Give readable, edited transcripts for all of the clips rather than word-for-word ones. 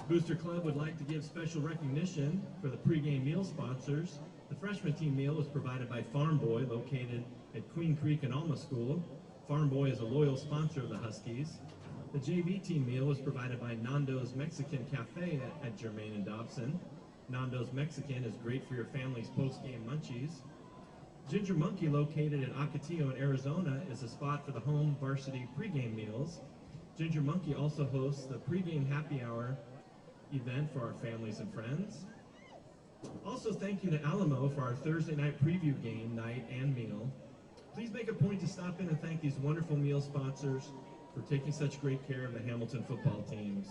Booster Club would like to give special recognition for the pregame meal sponsors. The freshman team meal was provided by Farm Boy, located at Queen Creek and Alma School. Farm Boy is a loyal sponsor of the Huskies. The JV team meal was provided by Nando's Mexican Cafe at Germain and Dobson. Nando's Mexican is great for your family's post-game munchies. Ginger Monkey, located in Ocotillo in Arizona, is a spot for the home varsity pregame meals. Ginger Monkey also hosts the pregame happy hour event for our families and friends. Also, thank you to Alamo for our Thursday night preview game night and meal. Please make a point to stop in and thank these wonderful meal sponsors for taking such great care of the Hamilton football teams.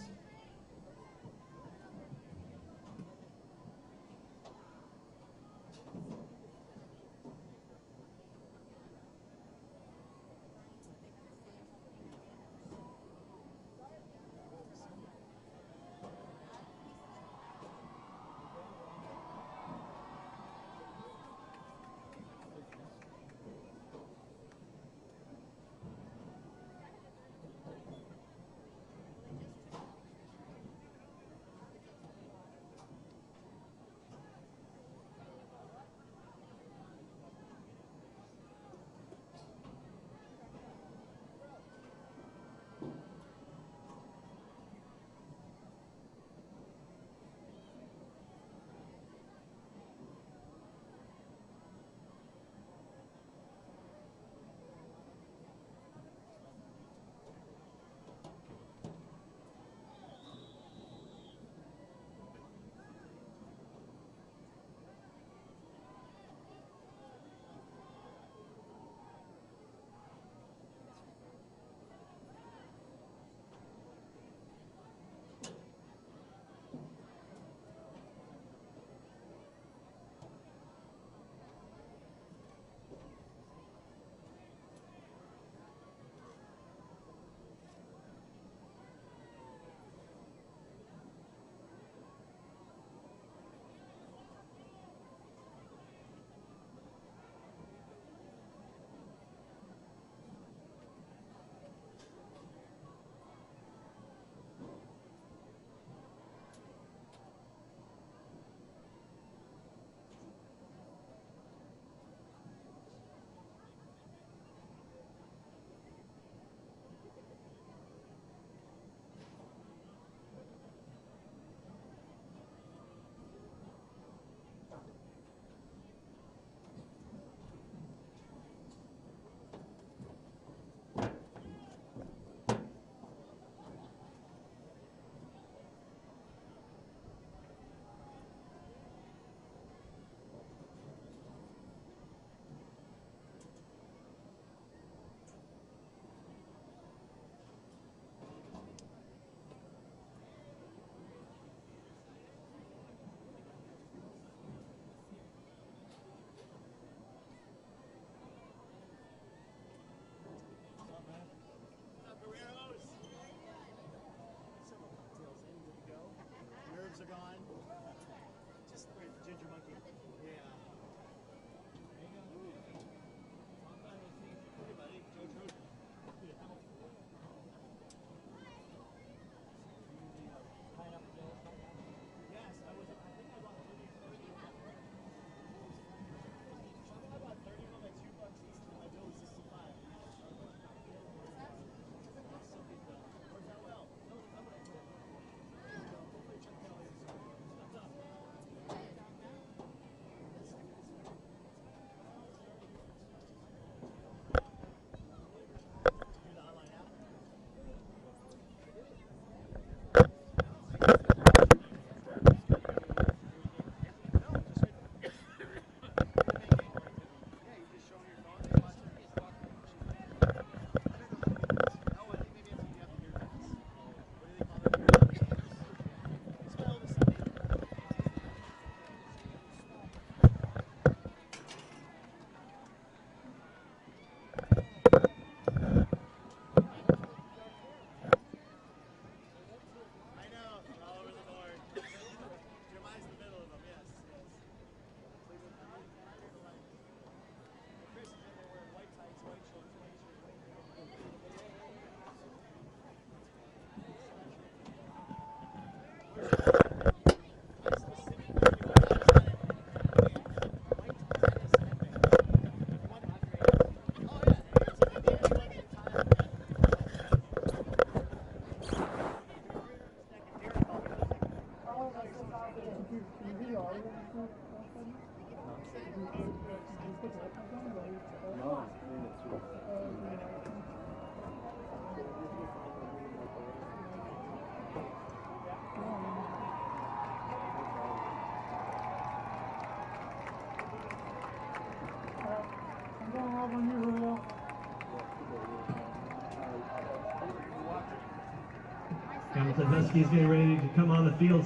Hamilton Huskies getting ready to come on the field.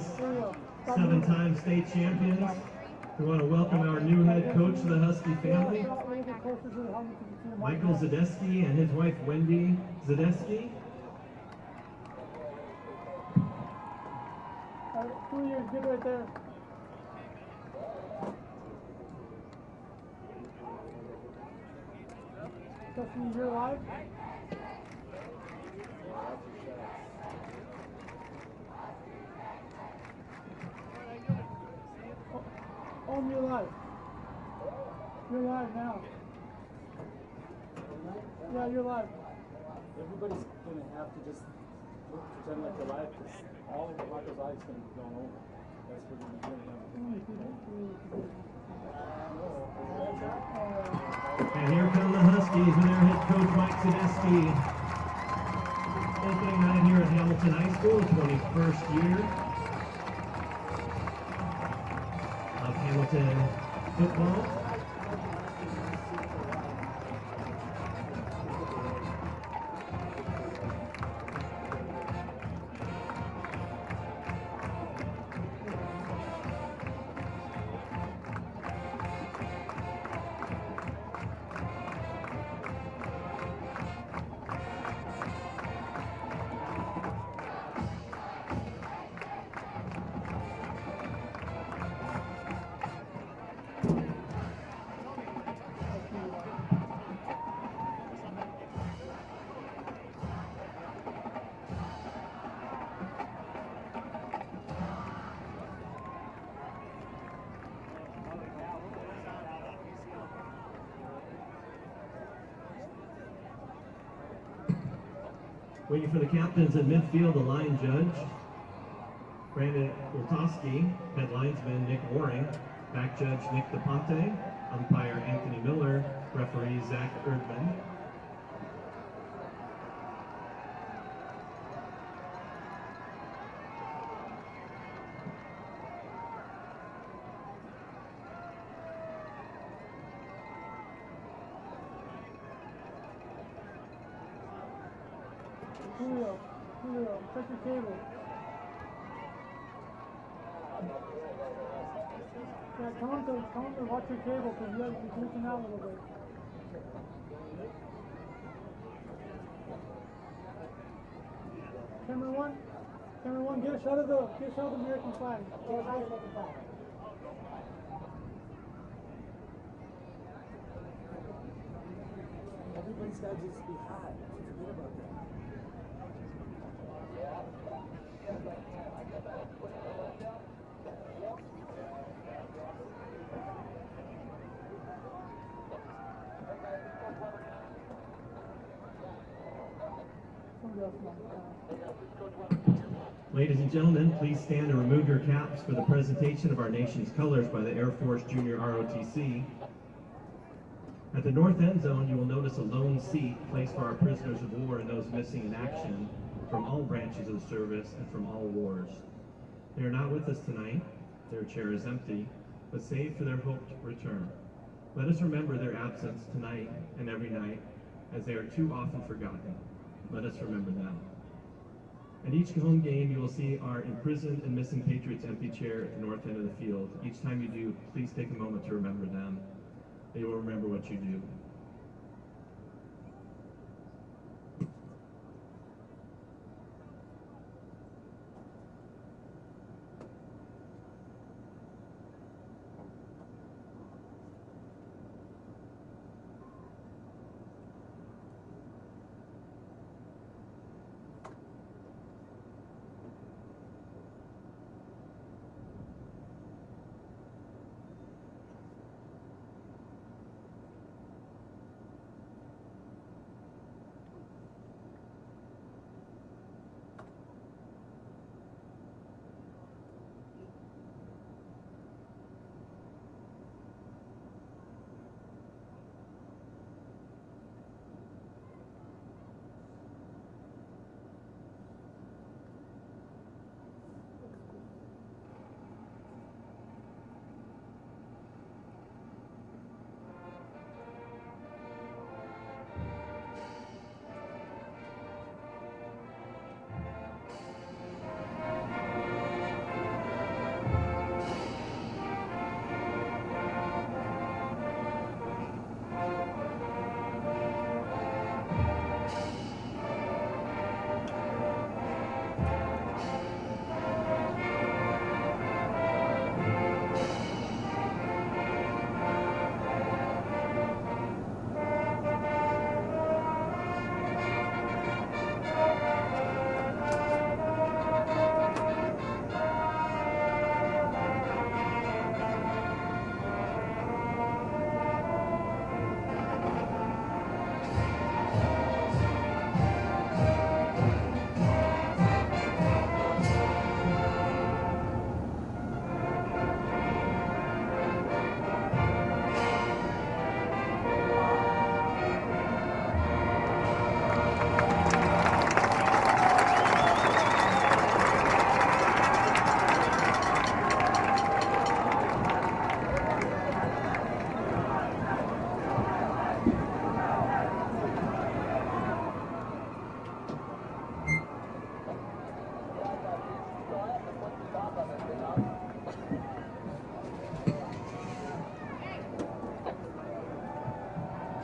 7-time state champions. We want to welcome our new head coach of the Husky family, Michael Zadeski, and his wife Wendy Zadeski. Good right there. Justin, you're live? Oh, you're live. You're live now. Yeah, you're live. Everybody's going to have to just pretend like they're live because all of Michael's eyes is going to be going over. That's what we're going to do. And here come the Huskies and their head coach Mike Zadeski. Opening night here at Hamilton High School, 21st year of Hamilton football. Waiting for the captains at midfield, the line judge, Brandon Wiltowski, head linesman Nick Waring, back judge Nick DePonte, umpire Anthony Miller, referee Zach Erdman. Julio, check your cable. Yeah, tell him to watch your cable because you're glitching out a little bit. Camera one, get a shot of the American flag. Everybody's got to just be hot. Forget about that. Ladies and gentlemen, please stand and remove your caps for the presentation of our nation's colors by the Air Force Junior ROTC. At the north end zone, you will notice a lone seat placed for our prisoners of war and those missing in action from all branches of the service and from all wars. They are not with us tonight. Their chair is empty, but saved for their hoped return. Let us remember their absence tonight and every night, as they are too often forgotten. Let us remember them. At each home game, you will see our imprisoned and missing Patriots empty chair at the north end of the field. Each time you do, please take a moment to remember them. They will remember what you do.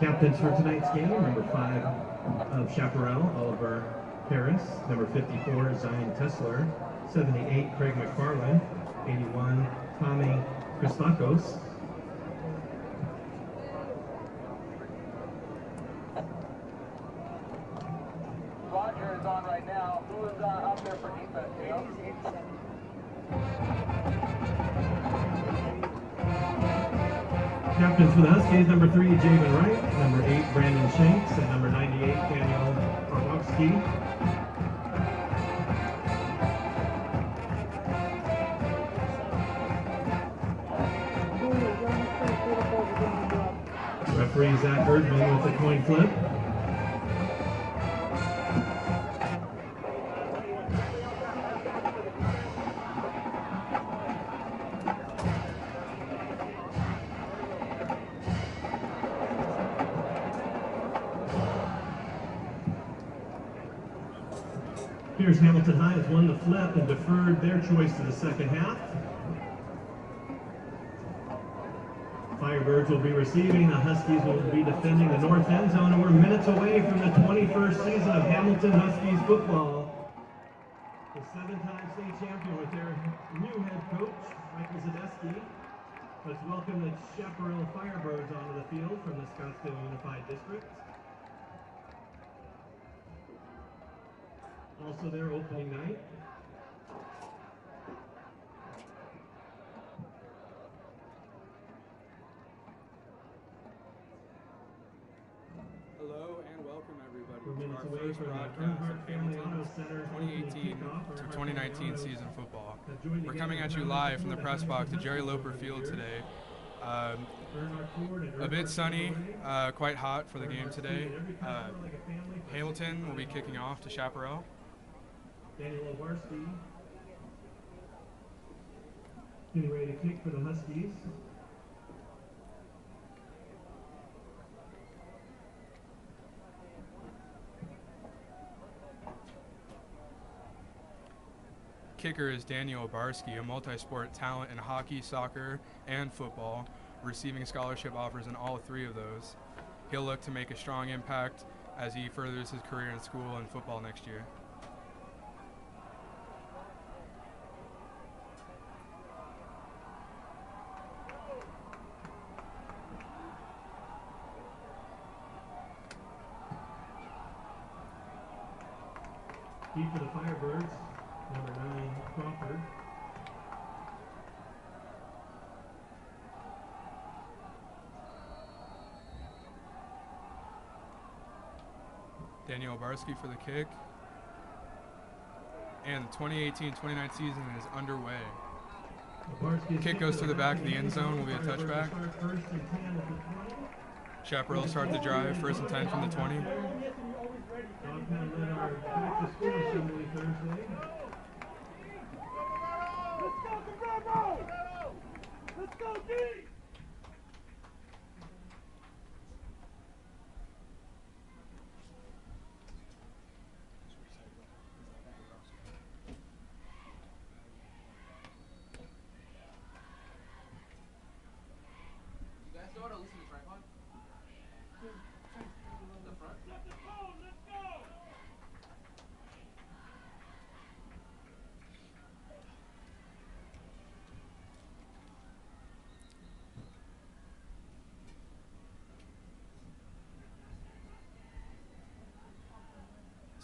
Captains for tonight's game, number 5 of Chaparral, Oliver Harris, number 54, Zion Tessler, 78, Craig McFarland, 81, Tommy Christakos, Roger is on right now. Who is up there for defense, Dale? Captains for the Huskies, number 3, Javen Wright, number 8, Brandon Shanks, and number 98, Daniel Orlovsky. Referee Zach Erdman with a coin flip. Here's Hamilton High has won the flip and deferred their choice to the second half. Firebirds will be receiving, the Huskies will be defending the north end zone, and we're minutes away from the 21st season of Hamilton Huskies football. The 7-time state champion with their new head coach, Michael Zadeski. Let's welcome the Chaparral Firebirds onto the field from the Scottsdale Unified District. Also their opening night. Hello and welcome everybody We're to minutes our away first from the broadcast Earnhardt of Family Auto Hamilton's Center 2018 kickoff. to Earnhardt 2019 Family Autos season football. have joined We're together coming at to you live from the press box at Jerry Loper Huskies Field over the today. Earnhardt Ford and A bit Earnhardt sunny, Chevrolet. quite hot for the game Earnhardt today. treated every customer like a family for Hamilton will be 65 kicking off to Chaparral. Daniel Obarski getting ready to kick for the Huskies. Kicker is Daniel Obarski, a multi-sport talent in hockey, soccer, and football, receiving scholarship offers in all 3 of those. He'll look to make a strong impact as he furthers his career in school and football next year. Deep for the Firebirds, number 9, Crawford. Daniel Obarski for the kick. And the 2018-29 season is underway. Obarski's Kick goes to the back of the end zone, will be a touchback. Firebirds start 1st and 10 at the 20. Chaparral start the drive, 1st and 10 from the 20. Dogpound led our back to school assembly Thursday. Let's go, D!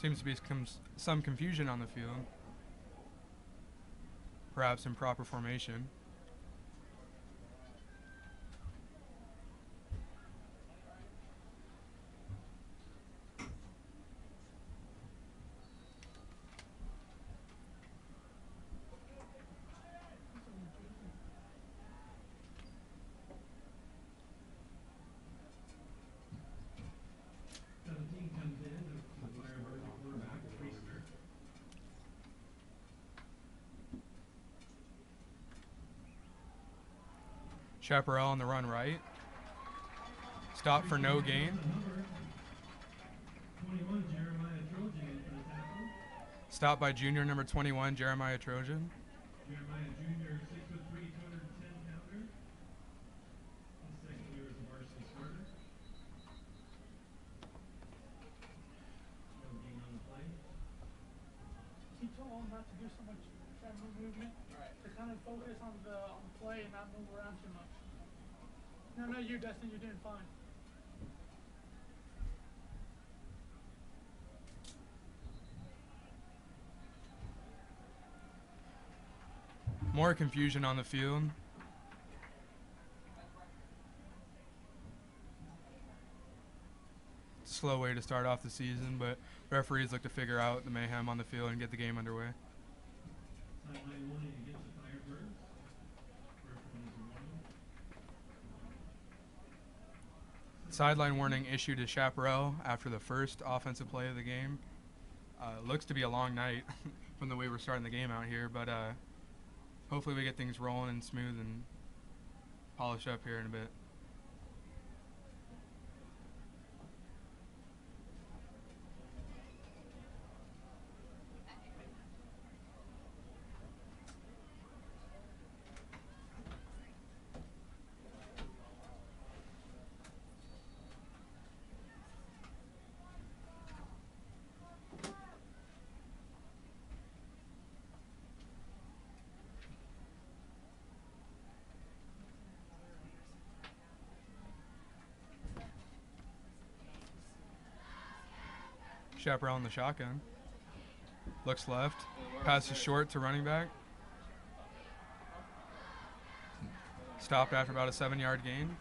Seems to be some confusion on the field. Perhaps improper formation. Chaparral on the run right. Stop for no gain. 21, Jeremiah Trojan for the tackle. Stop by junior number 21, Jeremiah Trojan. Jeremiah Jr., 6'3", 210-pounder. His second year as a varsity starter. kind of focus on the play and not move around too much. No, you, Dustin, you're doing fine. More confusion on the field. Slow way to start off the season, but referees look to figure out the mayhem on the field and get the game underway. Sideline warning against the Firebirds. First one is a warning. Sideline warning issued to Chaparral after the first offensive play of the game. Looks to be a long night from the way we're starting the game out here, but hopefully we get things rolling and smooth and polish up here in a bit. Chaparral in the shotgun. Looks left. Passes short to running back. Stopped after about a 7-yard gain.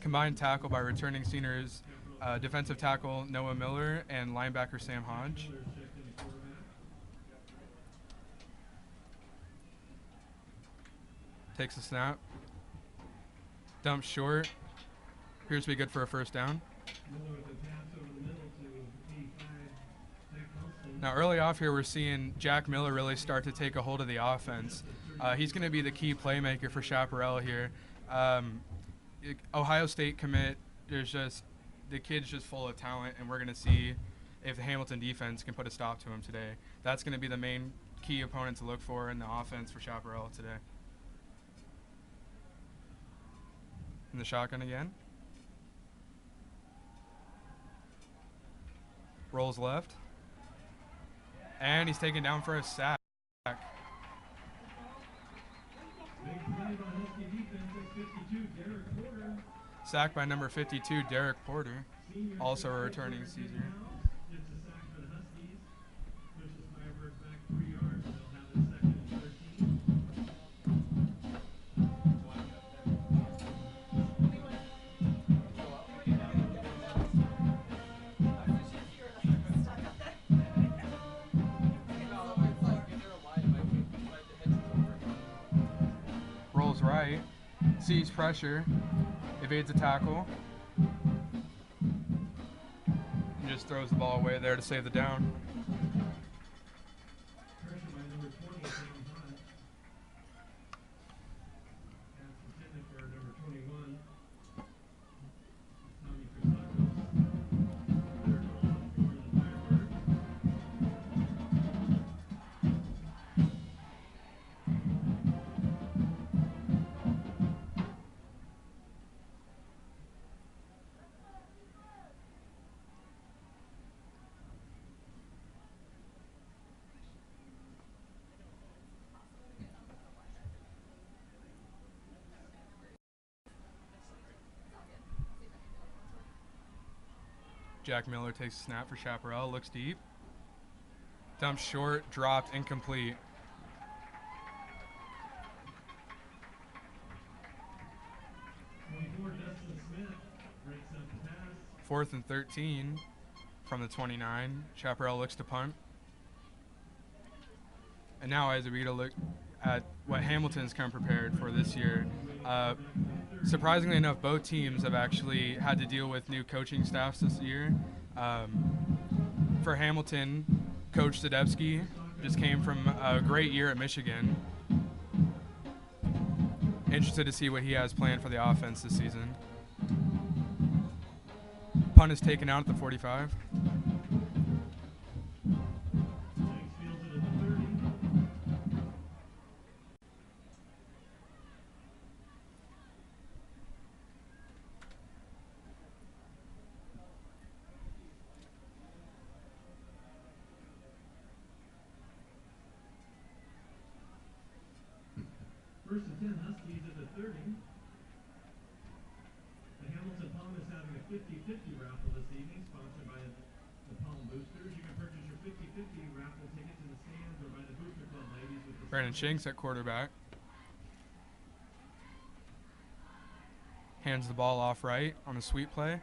Combined tackle by returning seniors defensive tackle Noah Miller and linebacker Sam Hodge. Takes a snap. Dumps short. Appears to be good for a first down. Now early off here we're seeing Jack Miller really start to take a hold of the offense. He's going to be the key playmaker for Chaparral here. Ohio State commit, the kid's just full of talent, and we're going to see if the Hamilton defense can put a stop to him today. That's going to be the main key opponent to look for in the offense for Chaparral today. In the shotgun again. Rolls left. And he's taken down for a sack. Big play by Husky defense at 52, Derek Porter. Sacked by number 52, Derek Porter. Also a returning Caesar. Gets a sack for the Huskies. Pushes Firebirds back 3 yards. They'll have it second and 13. Rolls right. Sees pressure. Evades a tackle. And just throws the ball away there to save the down. Pressure by number 20, Sam Hodge. Pass intended for number 21, Tommy Crisacos. Third and long for the Firebirds. Jack Miller takes a snap for Chaparral, looks deep. Dumps short, dropped, incomplete. Dustin Smith breaks up the pass. 4th and 13 from the 29. Chaparral looks to punt. And now as we get a look at what Hamilton's come prepared for this year, surprisingly enough, both teams have actually had to deal with new coaching staffs this year. For Hamilton, Coach Zadebski just came from a great year at Michigan. Interested to see what he has planned for the offense this season. Punt is taken out at the 45. Fields it at the 30. first and 10 Huskies at the 30. The Hamilton Palm is having a 50-50 raffle this evening, sponsored by the Palm Boosters. You can purchase your 50-50 raffle tickets in the stands or by the Booster Club ladies with the Brandon Shanks at quarterback. Hands the ball off right on a sweep play.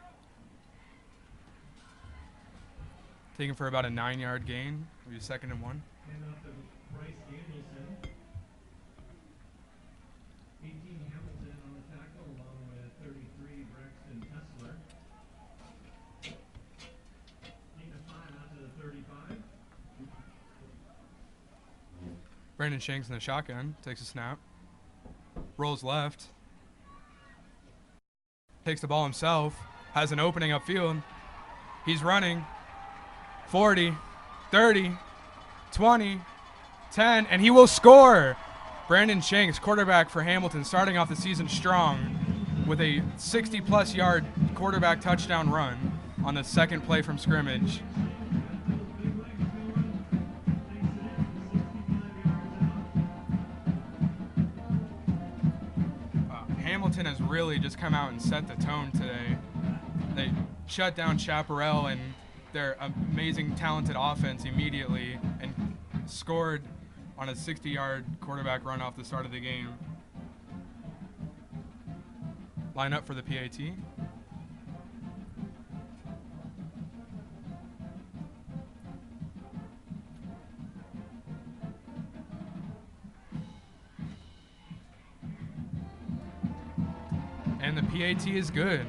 Taking for about a 9-yard gain. It'll be 2nd and 1. Hand off to Bryce Danielson. 18 Hamilton on the tackle, along with 33 Braxton Tessler. 8-5 out to the 35. Brandon Shanks in the shotgun. Takes a snap. Rolls left. Takes the ball himself. Has an opening upfield. He's running. 40, 30, 20, 10, and he will score. Brandon Shanks, quarterback for Hamilton, starting off the season strong with a 60-plus yard quarterback touchdown run on the 2nd play from scrimmage. Hamilton has really just come out and set the tone today. They shut down Chaparral and their amazing, talented offense immediately and scored on a 60-yard quarterback run off the start of the game. Line up for the PAT. And the PAT is good.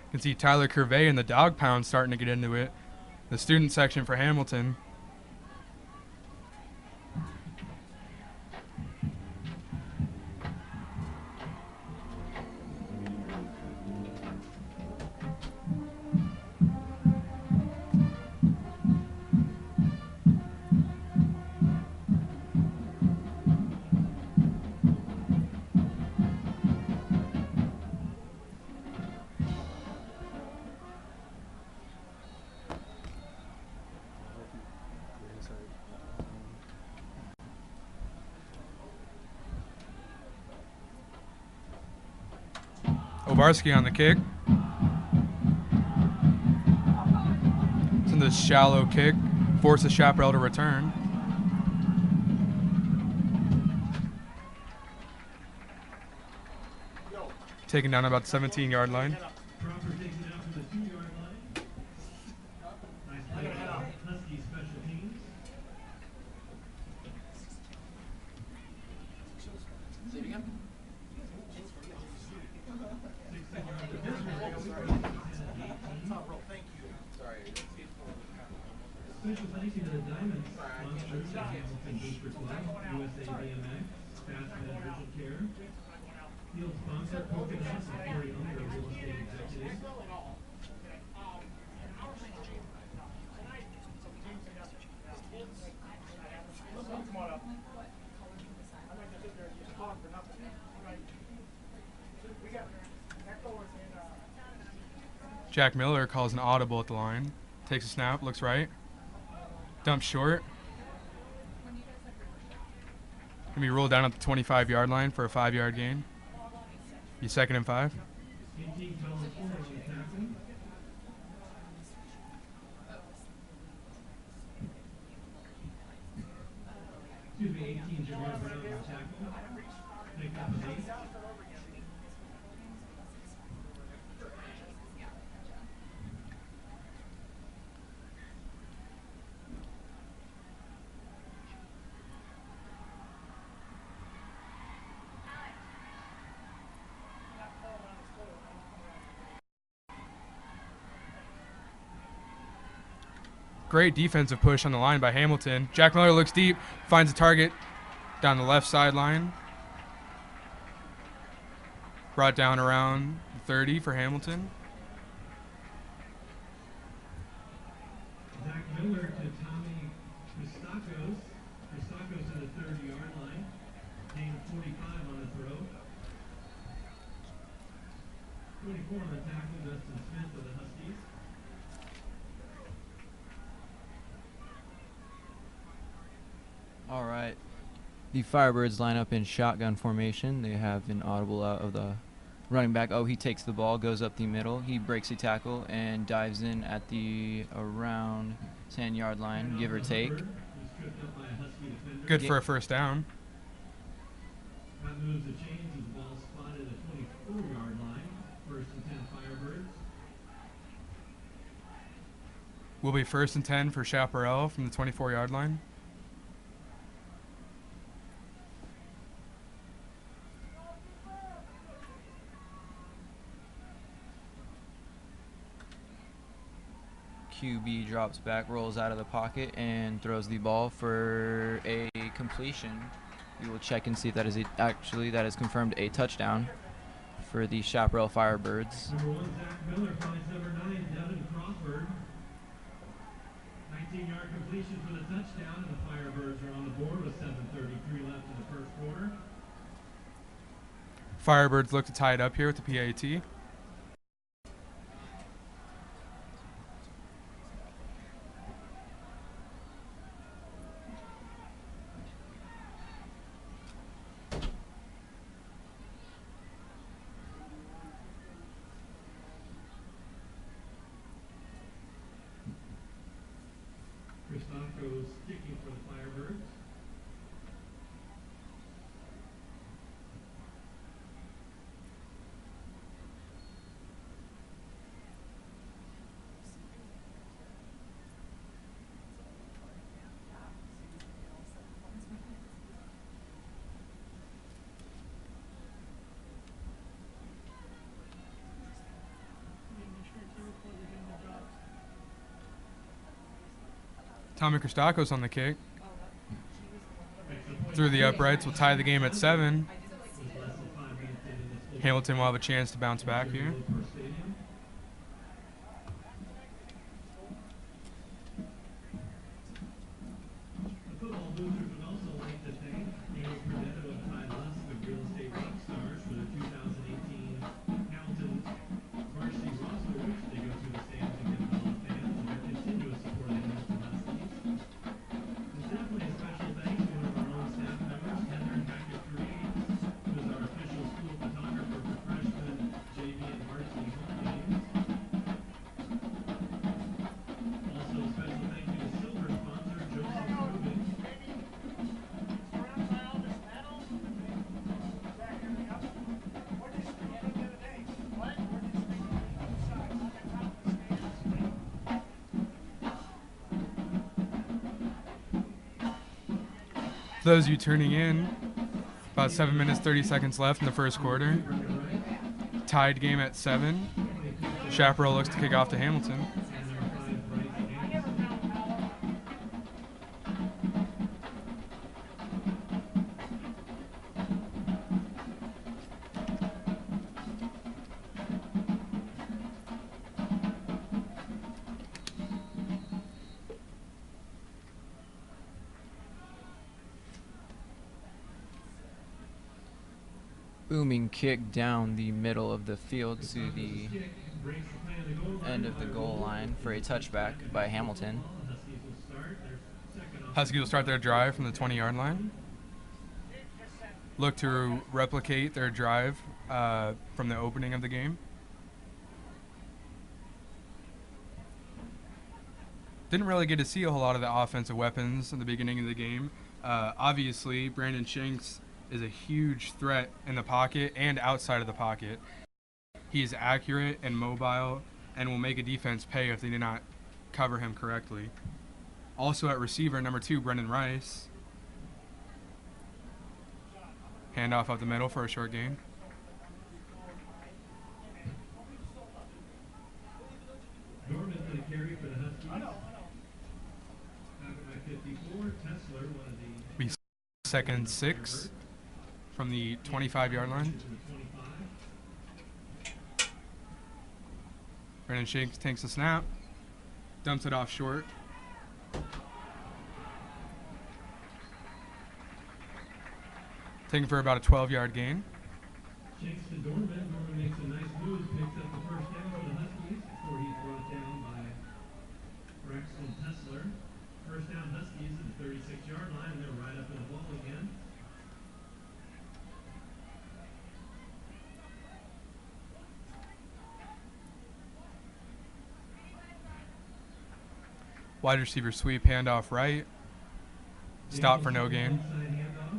You can see Tyler Curvey and the Dog Pound starting to get into it. The student section for Hamilton. Obarski on the kick. It's in the shallow kick. Forces Chaparral to return. Taken down about the 17-yard line. Crawford takes it out to the 2-yard line. Nice play by Husky special teams. Special thanks to the Diamond sponsors, the Hamilton Booster Club, USA BMX, Fast Med Vision Care, field sponsor, Coconuts, and Corey Unger, real estate executive. Jack Miller calls an audible at the line. Takes a snap, looks right. Dump short. Gonna be rolled down at the 25-yard line for a 5-yard gain. Be 2nd and 5. 18 Colin Ford on the tackle. Excuse me, 18 Jameer Brown on the tackle. Picked up an 8. Great defensive push on the line by Hamilton. Jack Miller looks deep, finds a target down the left sideline. Brought down around 30 for Hamilton. Zach Miller to Tommy Christakos. Christakos to the 30-yard line. Gain 45 on the throw. 24 on the tackle, Justin Smith for the Huskies. All right. The Firebirds line up in shotgun formation. They have an audible out of the running back. Oh, he takes the ball, goes up the middle. He breaks a tackle and dives in at the around 10-yard line, give or take. Good for a first down. That moves the chains as the ball spotted at the 24-yard line. First and 10 Firebirds. Will be first and 10 for Chaparral from the 24-yard line. QB drops back, rolls out of the pocket, and throws the ball for a completion. We will check and see if that is that is confirmed a touchdown for the Chaparral Firebirds. Number 1, Zach Miller finds number 9, Devin Crawford. 19-yard completion for the touchdown, and the Firebirds are on the board with 7:33 left in the first quarter. Firebirds look to tie it up here with the PAT. Christakos kicking for the Firebirds. Tommy Christakos on the kick. Through the uprights will tie the game at 7. Hamilton will have a chance to bounce back here. The football boosters would also like to thank Neil Perdetto and Ty Lusk, the real estate rock stars, for the 2018 Hamilton varsity roster, which they go through the stands and get all the fans and their continuous support of the Hamilton Huskies. And definitely a special thanks to one of our own staff members, Heather Hackett-Creed, who is our official school photographer for freshman, JV, and varsity home games. Also, a special thank you to silver sponsor Joseph Rubin. For those of you tuning in, about 7 minutes, 30 seconds left in the first quarter. Tied game at 7. Chaparral looks to kick off to Hamilton. Booming kick down the middle of the field to the end of the goal line for a touchback by Hamilton. Huskies will start their drive from the 20-yard line. Look to replicate their drive from the opening of the game. Didn't really get to see a whole lot of the offensive weapons in the beginning of the game. Obviously, Brandon Shanks is a huge threat in the pocket and outside of the pocket. He is accurate and mobile and will make a defense pay if they do not cover him correctly. Also at receiver, number 2, Brendan Rice. Handoff up the middle for a short gain. Norman for the carry for the Huskies. Back 54, Tesler, one of the... Second 6 from the 25-yard line. Brandon Shanks takes a snap, dumps it off short. Taking for about a 12-yard gain. Shanks to Dorman. Dorman makes a nice move, picks up the first down for the Huskies before he's brought down by Braxton Tessler. First down Huskies at the 36-yard line, and they're right up in the ball again. Wide receiver sweep, handoff right. Stop for no gain. Inside handoff.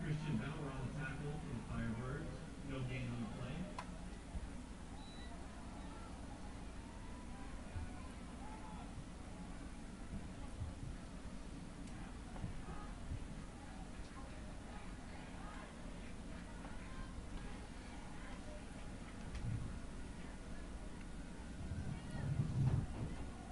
Christian Bauer on the tackle for the Firebirds. No gain on the play.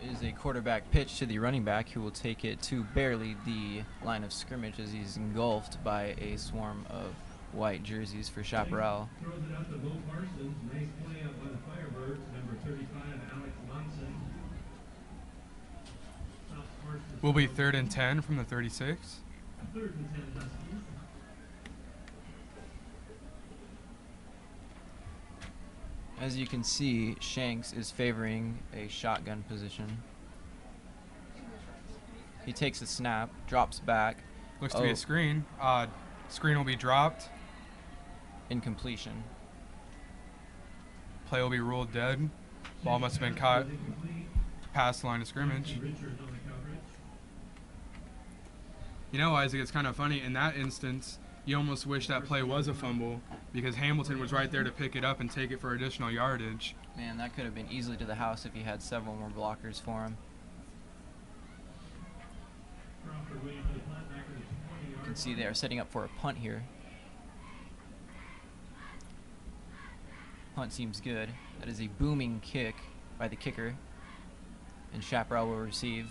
Is a quarterback pitch to the running back, who will take it to barely the line of scrimmage as he's engulfed by a swarm of white jerseys for Chaparral. Throws it out to Bo Parsons. Nice play out by the Firebirds. Number 35, Alex Monson. Stops Parsons. Will be 3rd and 10 from the 36. 3rd and 10 Huskies. As you can see, Shanks is favoring a shotgun position. He takes a snap, drops back. Looks to be a screen. Screen will be dropped. Incompletion. Play will be ruled dead. Ball must have been caught past the line of scrimmage. Richards on the coverage. You know, Isaac, it's kind of funny. In that instance, you almost wish that play was a fumble because Hamilton was right there to pick it up and take it for additional yardage. Man, that could have been easily to the house if he had several more blockers for him. Crawford waiting for the punt back at the 20-yard You can see they are setting up for a punt here. Punt seems good. That is a booming kick by the kicker, and Chaparral will receive.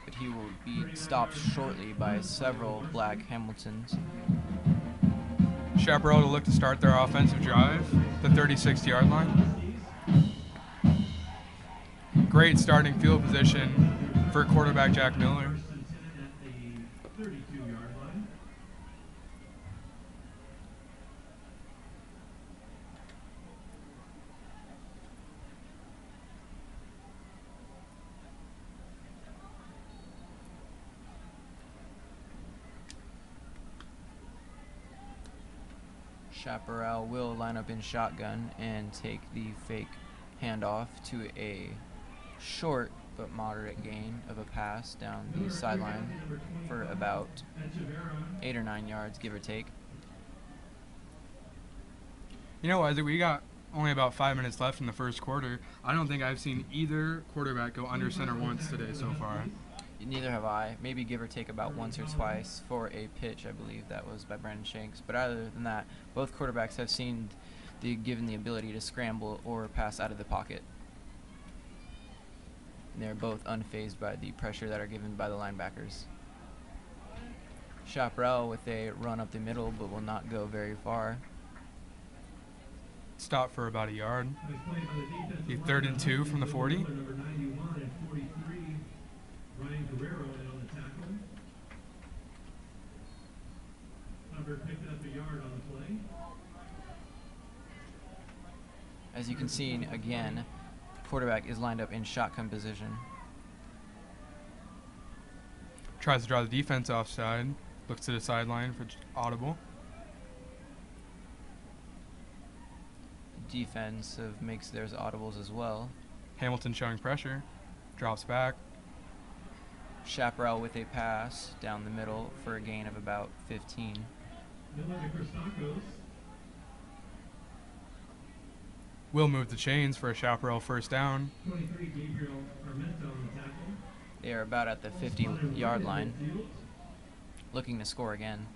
But he will be stopped shortly by several black Hamiltons. Chaparral to look to start their offensive drive, the 36-yard line. Great starting field position for quarterback Jack Miller. First and 10 at the 32-yard line. Chaparral will line up in shotgun and take the fake handoff to a short but moderate gain of a pass down the sideline for about 8 or 9 yards, give or take. You know, Isaac, we got only about 5 minutes left in the first quarter. I don't think I've seen either quarterback go under center once today so far. Neither have I. Maybe give or take about once or twice for a pitch, I believe that was by Brandon Shanks. But other than that, both quarterbacks have seemed given the ability to scramble or pass out of the pocket. And they're both unfazed by the pressure that are given by the linebackers. Chaparral with a run up the middle, but will not go very far. Stop for about a yard. Nice play by the defensive The line. 3rd and 2 from the 40. Number 91 and 43, Ryan Guerrero in on the tackle. Hubbard picked up a yard on the play. As you can see, again, quarterback is lined up in shotgun position. Tries to draw the defense offside. Looks to the sideline for audible. Defensive makes theirs audibles as well. Hamilton showing pressure. Drops back. Chaparral with a pass down the middle for a gain of about 15. Miller to Christakos. Will move the chains for a Chaparral first down. 23, Gabriel Armento on the tackle. They are about at the 50-yard line, looking to score again.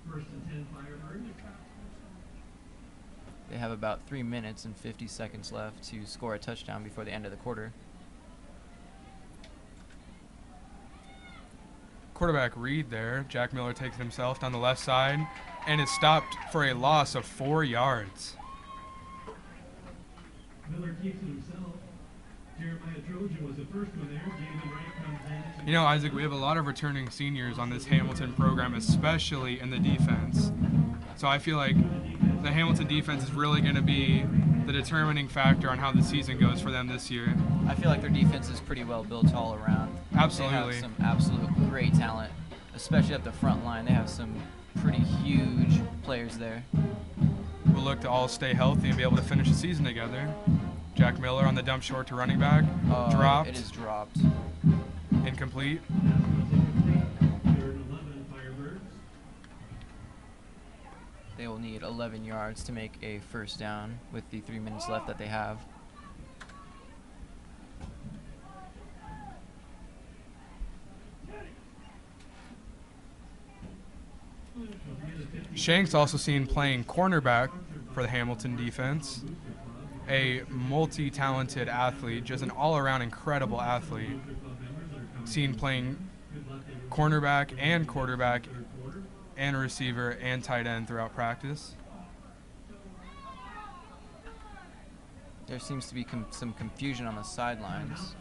First and 10 Firebirds. They have about 3 minutes and 50 seconds left to score a touchdown before the end of the quarter. quarterback read there. Jack Miller takes it himself down the left side and is stopped for a loss of 4 yards. Miller keeps it himself. Jeremiah Trojan was the first one there. David Wright comes in. You know, Isaac, we have a lot of returning seniors on this Hamilton program, especially in the defense. So I feel like the Hamilton defense is really going to be the determining factor on how the season goes for them this year. I feel like their defense is pretty well built all around. Absolutely. They have some absolute great talent, especially at the front line. They have some pretty huge players there. We'll look to all stay healthy and be able to finish the season together. Jack Miller on the dump short to running back. Dropped. It is dropped. Incomplete. Third and 11, Firebirds. They will need 11 yards to make a first down with the 3 minutes left that they have. Shanks also seen playing cornerback for the Hamilton defense. A multi-talented athlete, just an all-around incredible athlete. Seen playing cornerback and quarterback and receiver and tight end throughout practice. There seems to be some confusion on the sidelines.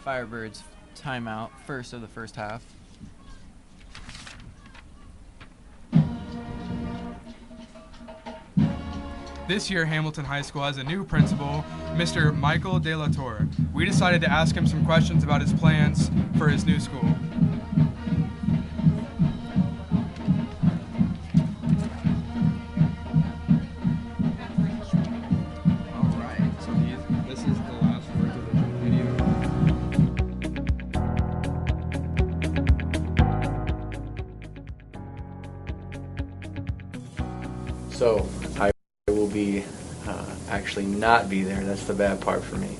Firebirds timeout, first of the first half. This year, Hamilton High School has a new principal, Mr. Michael De La Torre. We decided to ask him some questions about his plans for his new school. All right, so this is the last words of the video. So I will be actually not be there. That's the bad part for me.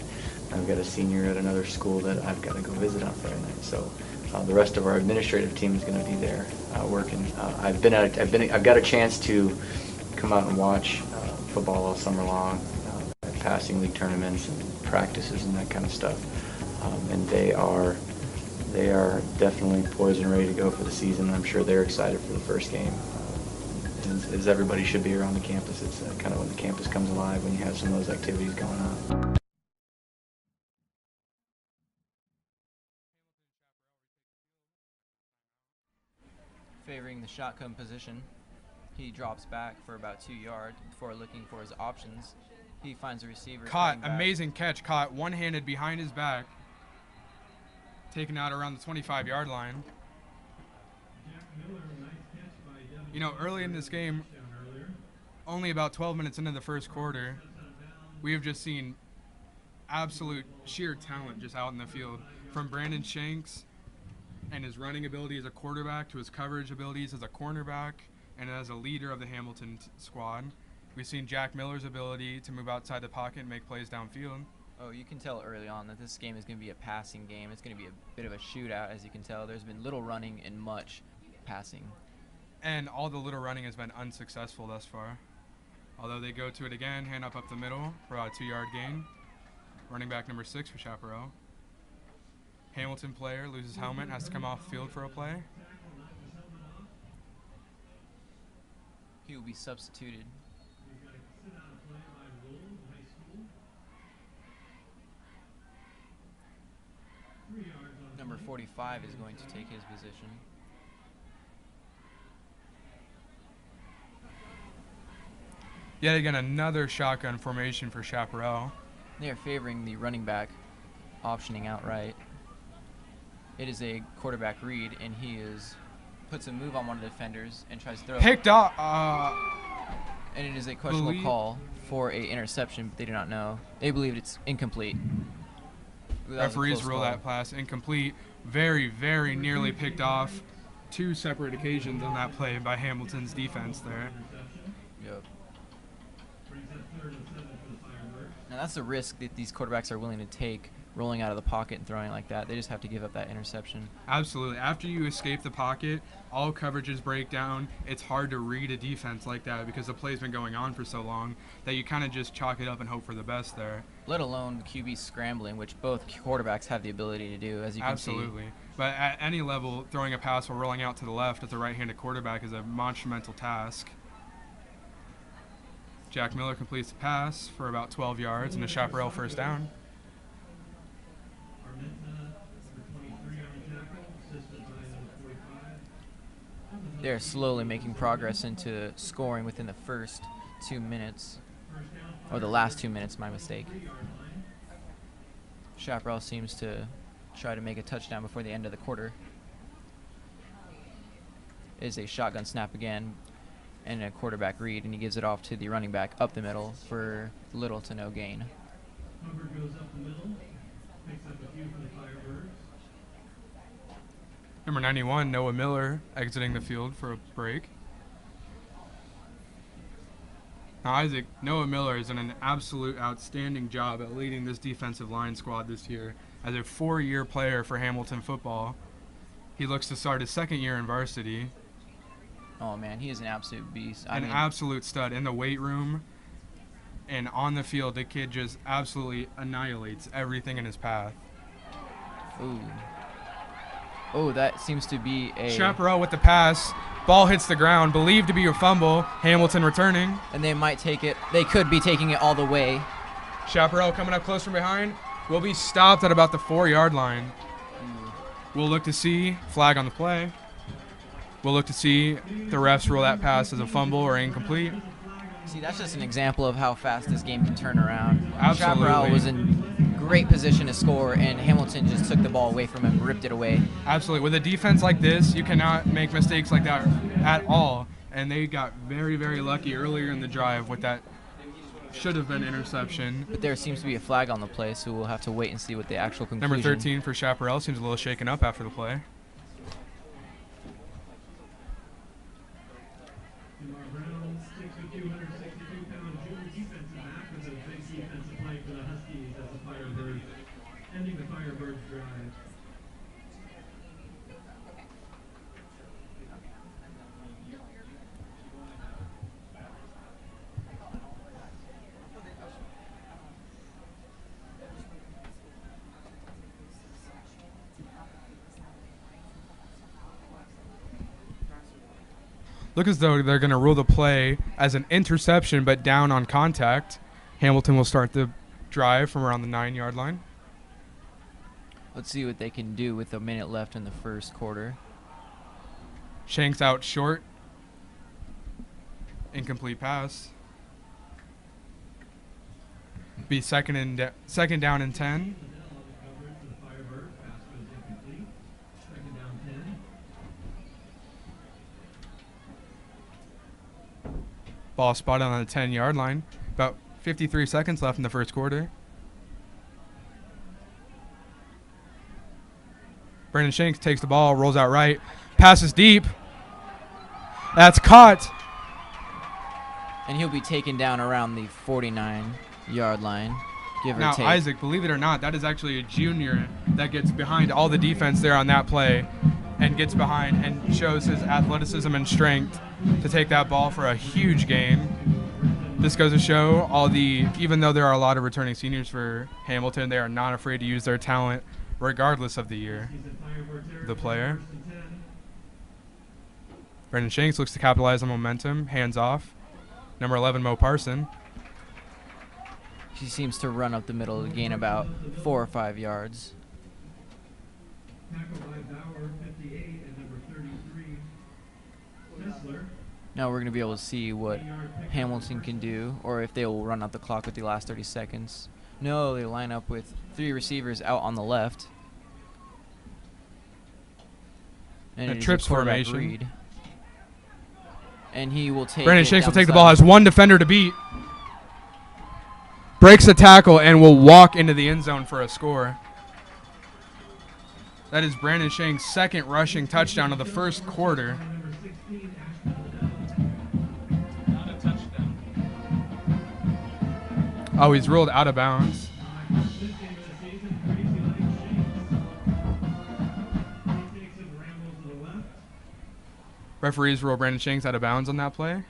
I've got a senior at another school that I've got to go visit on Friday night. So the rest of our administrative team is going to be there working. I've got a chance to come out and watch football all summer long, at passing league tournaments and practices and that kind of stuff. And they are definitely poised and ready to go for the season. I'm sure they're excited for the first game. As everybody should be around the campus. It's kind of when the campus comes alive, when you have some of those activities going on. Favoring the shotgun position, he drops back for about 2 yards before looking for his options. He finds a receiver. Caught, amazing catch, caught one-handed behind his back. Taken out around the 25-yard line. You know, early in this game, only about 12 minutes into the first quarter, we have just seen absolute sheer talent just out in the field. From Brandon Shanks and his running ability as a quarterback to his coverage abilities as a cornerback and as a leader of the Hamilton squad. We've seen Jack Miller's ability to move outside the pocket and make plays downfield. Oh, you can tell early on that this game is going to be a passing game. It's going to be a bit of a shootout, as you can tell. There's been little running and much passing. And all the little running has been unsuccessful thus far. Although they go to it again, hand up the middle for about a 2-yard gain. Running back number 6 for Chaparral. Hamilton player loses helmet, has to come off the field for a play. He will be substituted. Number 45 is going to take his position. Yet again, another shotgun formation for Chaparral. They are favoring the running back, optioning outright. It is a quarterback read, and he puts a move on one of the defenders and tries to throw. Picked up. And it is a questionable call for a interception, but they do not know. They believe it's incomplete. Referees rule that pass incomplete. Very, very nearly picked off. 2 separate occasions on that play by Hamilton's defense there. Yep. Now that's the risk that these quarterbacks are willing to take rolling out of the pocket and throwing like that. They just have to give up that interception. Absolutely. After you escape the pocket, all coverages break down. It's hard to read a defense like that because the play's been going on for so long that you kind of just chalk it up and hope for the best there. Let alone the QB scrambling, which both quarterbacks have the ability to do, as you can see. Absolutely. But at any level, throwing a pass while rolling out to the left at the right-handed quarterback is a monumental task. Jack Miller completes the pass for about 12 yards and a Chaparral first down. They're slowly making progress into scoring within the first 2 minutes. Or the last 2 minutes, my mistake. Chaparral seems to try to make a touchdown before the end of the quarter. It is a shotgun snap again and a quarterback read, and he gives it off to the running back up the middle for little to no gain. Hubbard goes up the middle, picks up a few for the Firebirds. Number 91, Noah Miller, exiting the field for a break. Now, Isaac, Noah Miller has done an absolute outstanding job at leading this defensive line squad this year. As a 4-year player for Hamilton football, he looks to start his second year in varsity. Oh, man, he is an absolute beast. An absolute stud in the weight room and on the field. The kid just absolutely annihilates everything in his path. Ooh. Oh, that seems to be a... Chaparral with the pass. Ball hits the ground, believed to be a fumble. Hamilton returning. And they might take it. They could be taking it all the way. Chaparral coming up close from behind. Will be stopped at about the 4-yard line. We'll look to see flag on the play. We'll look to see the refs rule that pass as a fumble or incomplete. See, that's just an example of how fast this game can turn around. Absolutely. Chaparral was in great position to score, and Hamilton just took the ball away from him, ripped it away. Absolutely. With a defense like this, you cannot make mistakes like that at all. And they got very, very lucky earlier in the drive with that should have been interception. But there seems to be a flag on the play, so we'll have to wait and see what the actual conclusion. Number 13 for Chaparral seems a little shaken up after the play. Brown, 6'2", 162-pound junior defensive back with a big defensive play for the Huskies as the Firebirds, ending the Firebirds drive. Look as though they're going to rule the play as an interception, but down on contact. Hamilton will start the drive from around the 9-yard line. Let's see what they can do with a minute left in the first quarter. Shanks out short. Incomplete pass. Be second down and 10. Ball spotted on the 10-yard line. About 53 seconds left in the first quarter. Brandon Shanks takes the ball, rolls out right, passes deep. That's caught. And he'll be taken down around the 49-yard line, give or Now, take. Isaac, believe it or not, that is actually a junior that gets behind all the defense there on that play and gets behind and shows his athleticism and strength to take that ball for a huge gain. This goes to show even though there are a lot of returning seniors for Hamilton, they are not afraid to use their talent regardless of the year. The player. Brendan Shanks looks to capitalize on momentum, hands off. Number 11, Mo Parson. He seems to run up the middle to gain about 4 or 5 yards. Tackled by Bauer, 58, and number 33, Kessler. Now we're going to be able to see what Hamilton can do, or if they will run out the clock with the last 30 seconds. No, they line up with 3 receivers out on the left. And A it is trips quarterback formation. read. And he will take Brandon it Shanks will down take the side. ball, has one defender to beat. Breaks the tackle and will walk into the end zone for a score. That is Brandon Shanks' second rushing touchdown of the first quarter. Oh, he's ruled out of bounds. Referees rule Brandon Shanks out of bounds on that play.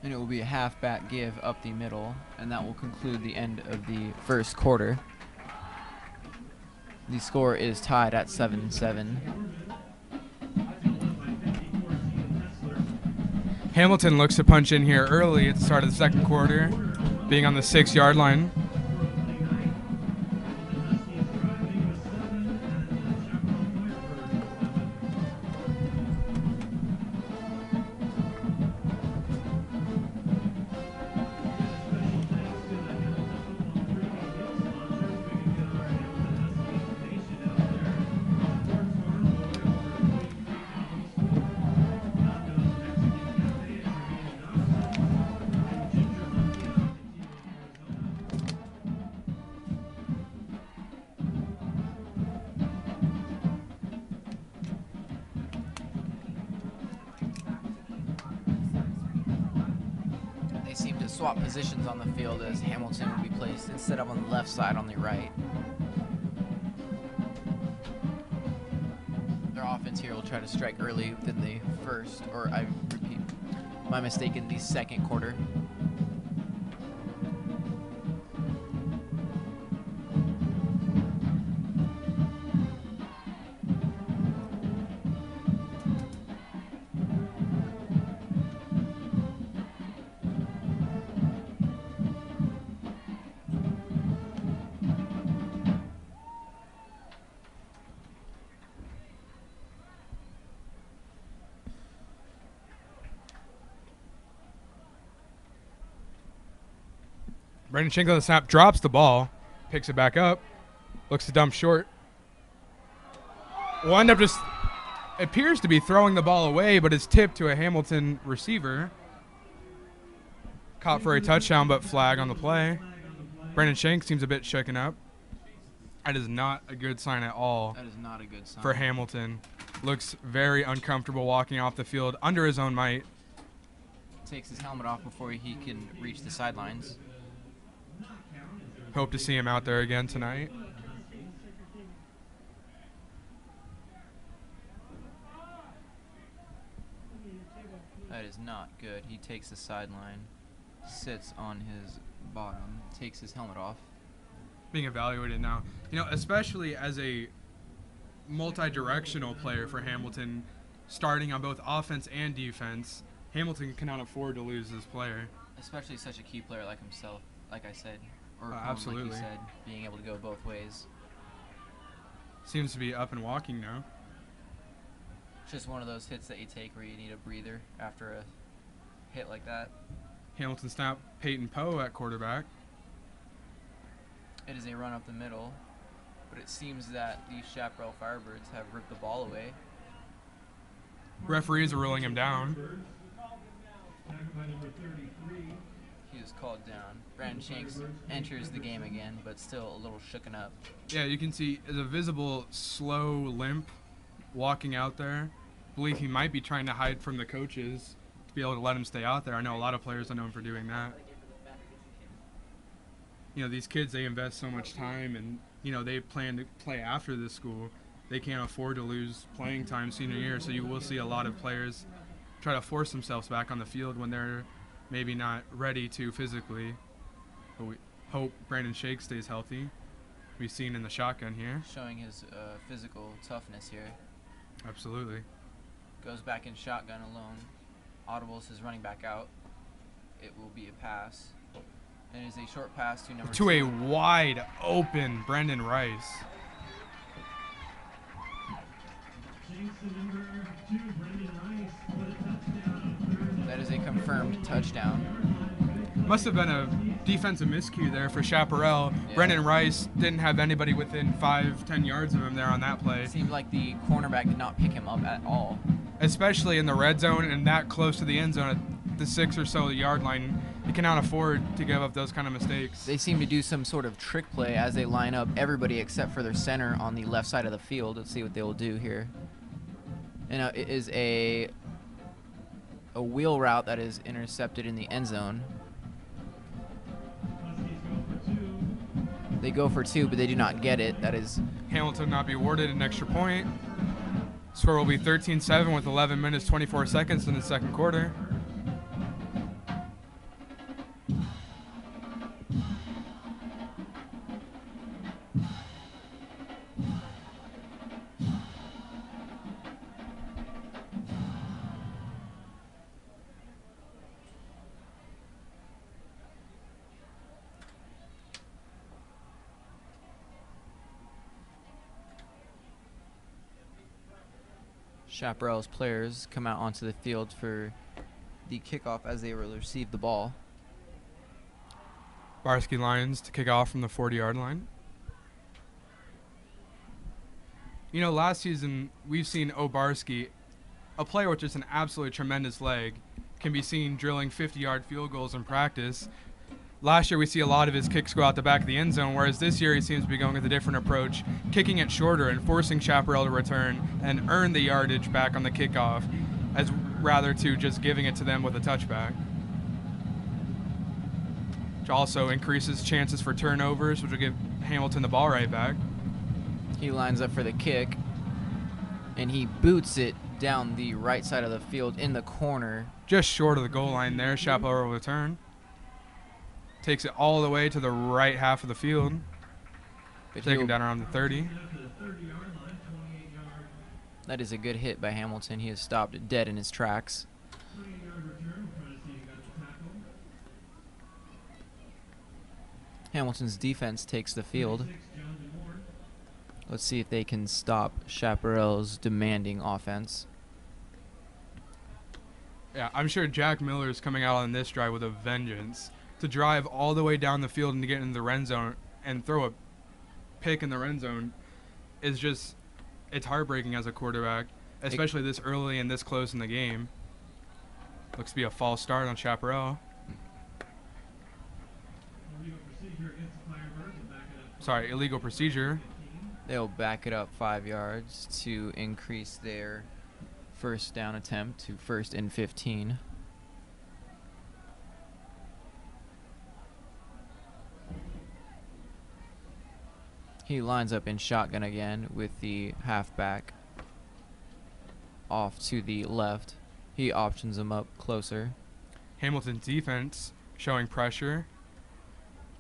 And it will be a halfback give up the middle, and that will conclude the end of the first quarter. The score is tied at 7-7. Hamilton looks to punch in here early at the start of the second quarter, being on the 6-yard line. They seem to swap positions on the field as Hamilton will be placed instead of on the left side on the right. Their offense here will try to strike early within the first, or I repeat, my mistake, in the second quarter. Brandon Shanks on the snap drops the ball, picks it back up, looks to dump short. Will end up just appears to be throwing the ball away, but is tipped to a Hamilton receiver. Caught for a touchdown, but flag on the play. Brandon Shanks seems a bit shaken up. That is not a good sign at all. That is not a good sign for Hamilton. Looks very uncomfortable walking off the field under his own might. Takes his helmet off before he can reach the sidelines. Hope to see him out there again tonight. That is not good. He takes the sideline, sits on his bottom, takes his helmet off. Being evaluated now. You know, especially as a multi-directional player for Hamilton, starting on both offense and defense, Hamilton cannot afford to lose this player. Especially such a key player like himself, like I said. Or absolutely. Like you said, being able to go both ways. Seems to be up and walking now. Just one of those hits that you take where you need a breather after a hit like that. Hamilton snap, Peyton Poe at quarterback. It is a run up the middle, but it seems that the Chaparral Firebirds have ripped the ball away. Referees are ruling him down. He is called down. Brandon Shanks enters the game again, but still a little shooken up. Yeah, you can see the visible slow limp walking out there. I believe he might be trying to hide from the coaches to be able to let him stay out there. I know a lot of players are known for doing that. You know, these kids, they invest so much time and, you know, they plan to play after this school. They can't afford to lose playing time senior year, so you will see a lot of players try to force themselves back on the field when they're maybe not ready to physically. But we hope Brandon Shanks stays healthy. We've seen in the shotgun here. Showing his physical toughness here. Absolutely. Goes back in shotgun alone. Audibles his running back out. It will be a pass. It is a short pass to number 2. A wide open Brendan Rice. That is a confirmed touchdown. Must have been a defensive miscue there for Chaparral. Yeah. Brendan Rice didn't have anybody within 5-10 yards of him there on that play. It seemed like the cornerback did not pick him up at all. Especially in the red zone and that close to the end zone at the 6 or so yard line. You cannot afford to give up those kind of mistakes. They seem to do some sort of trick play as they line up everybody except for their center on the left side of the field. Let's see what they will do here. And it is a wheel route that is intercepted in the end zone. Huskies go for 2. They go for 2, but they do not get it. That is Hamilton not be awarded an extra point. Score will be 13-7 with 11 minutes 24 seconds in the second quarter. Chaparral's players come out onto the field for the kickoff as they will receive the ball. Barsky Lions to kick off from the 40-yard line. You know, last season we've seen Obarski, a player with just an absolutely tremendous leg, can be seen drilling 50-yard field goals in practice. Last year we see a lot of his kicks go out the back of the end zone, whereas this year he seems to be going with a different approach, kicking it shorter and forcing Chaparral to return and earn the yardage back on the kickoff, as rather to just giving it to them with a touchback. Which also increases chances for turnovers, which will give Hamilton the ball right back. He lines up for the kick, and he boots it down the right side of the field in the corner. Just short of the goal line there. Chaparral will return. Takes it all the way to the right half of the field. Taken down around the 30. That is a good hit by Hamilton. He is stopped dead in his tracks. Hamilton's defense takes the field. Let's see if they can stop Chaparral's demanding offense. Yeah, I'm sure Jack Miller is coming out on this drive with a vengeance. To drive all the way down the field and to get into the red zone and throw a pick in the red zone is just, it's heartbreaking as a quarterback, especially this early and this close in the game. Looks to be a false start on Chaparral. Sorry, illegal procedure. They'll back it up 5 yards to increase their first down attempt to 1st and 15. He lines up in shotgun again with the halfback off to the left. He options him up closer. Hamilton's defense showing pressure,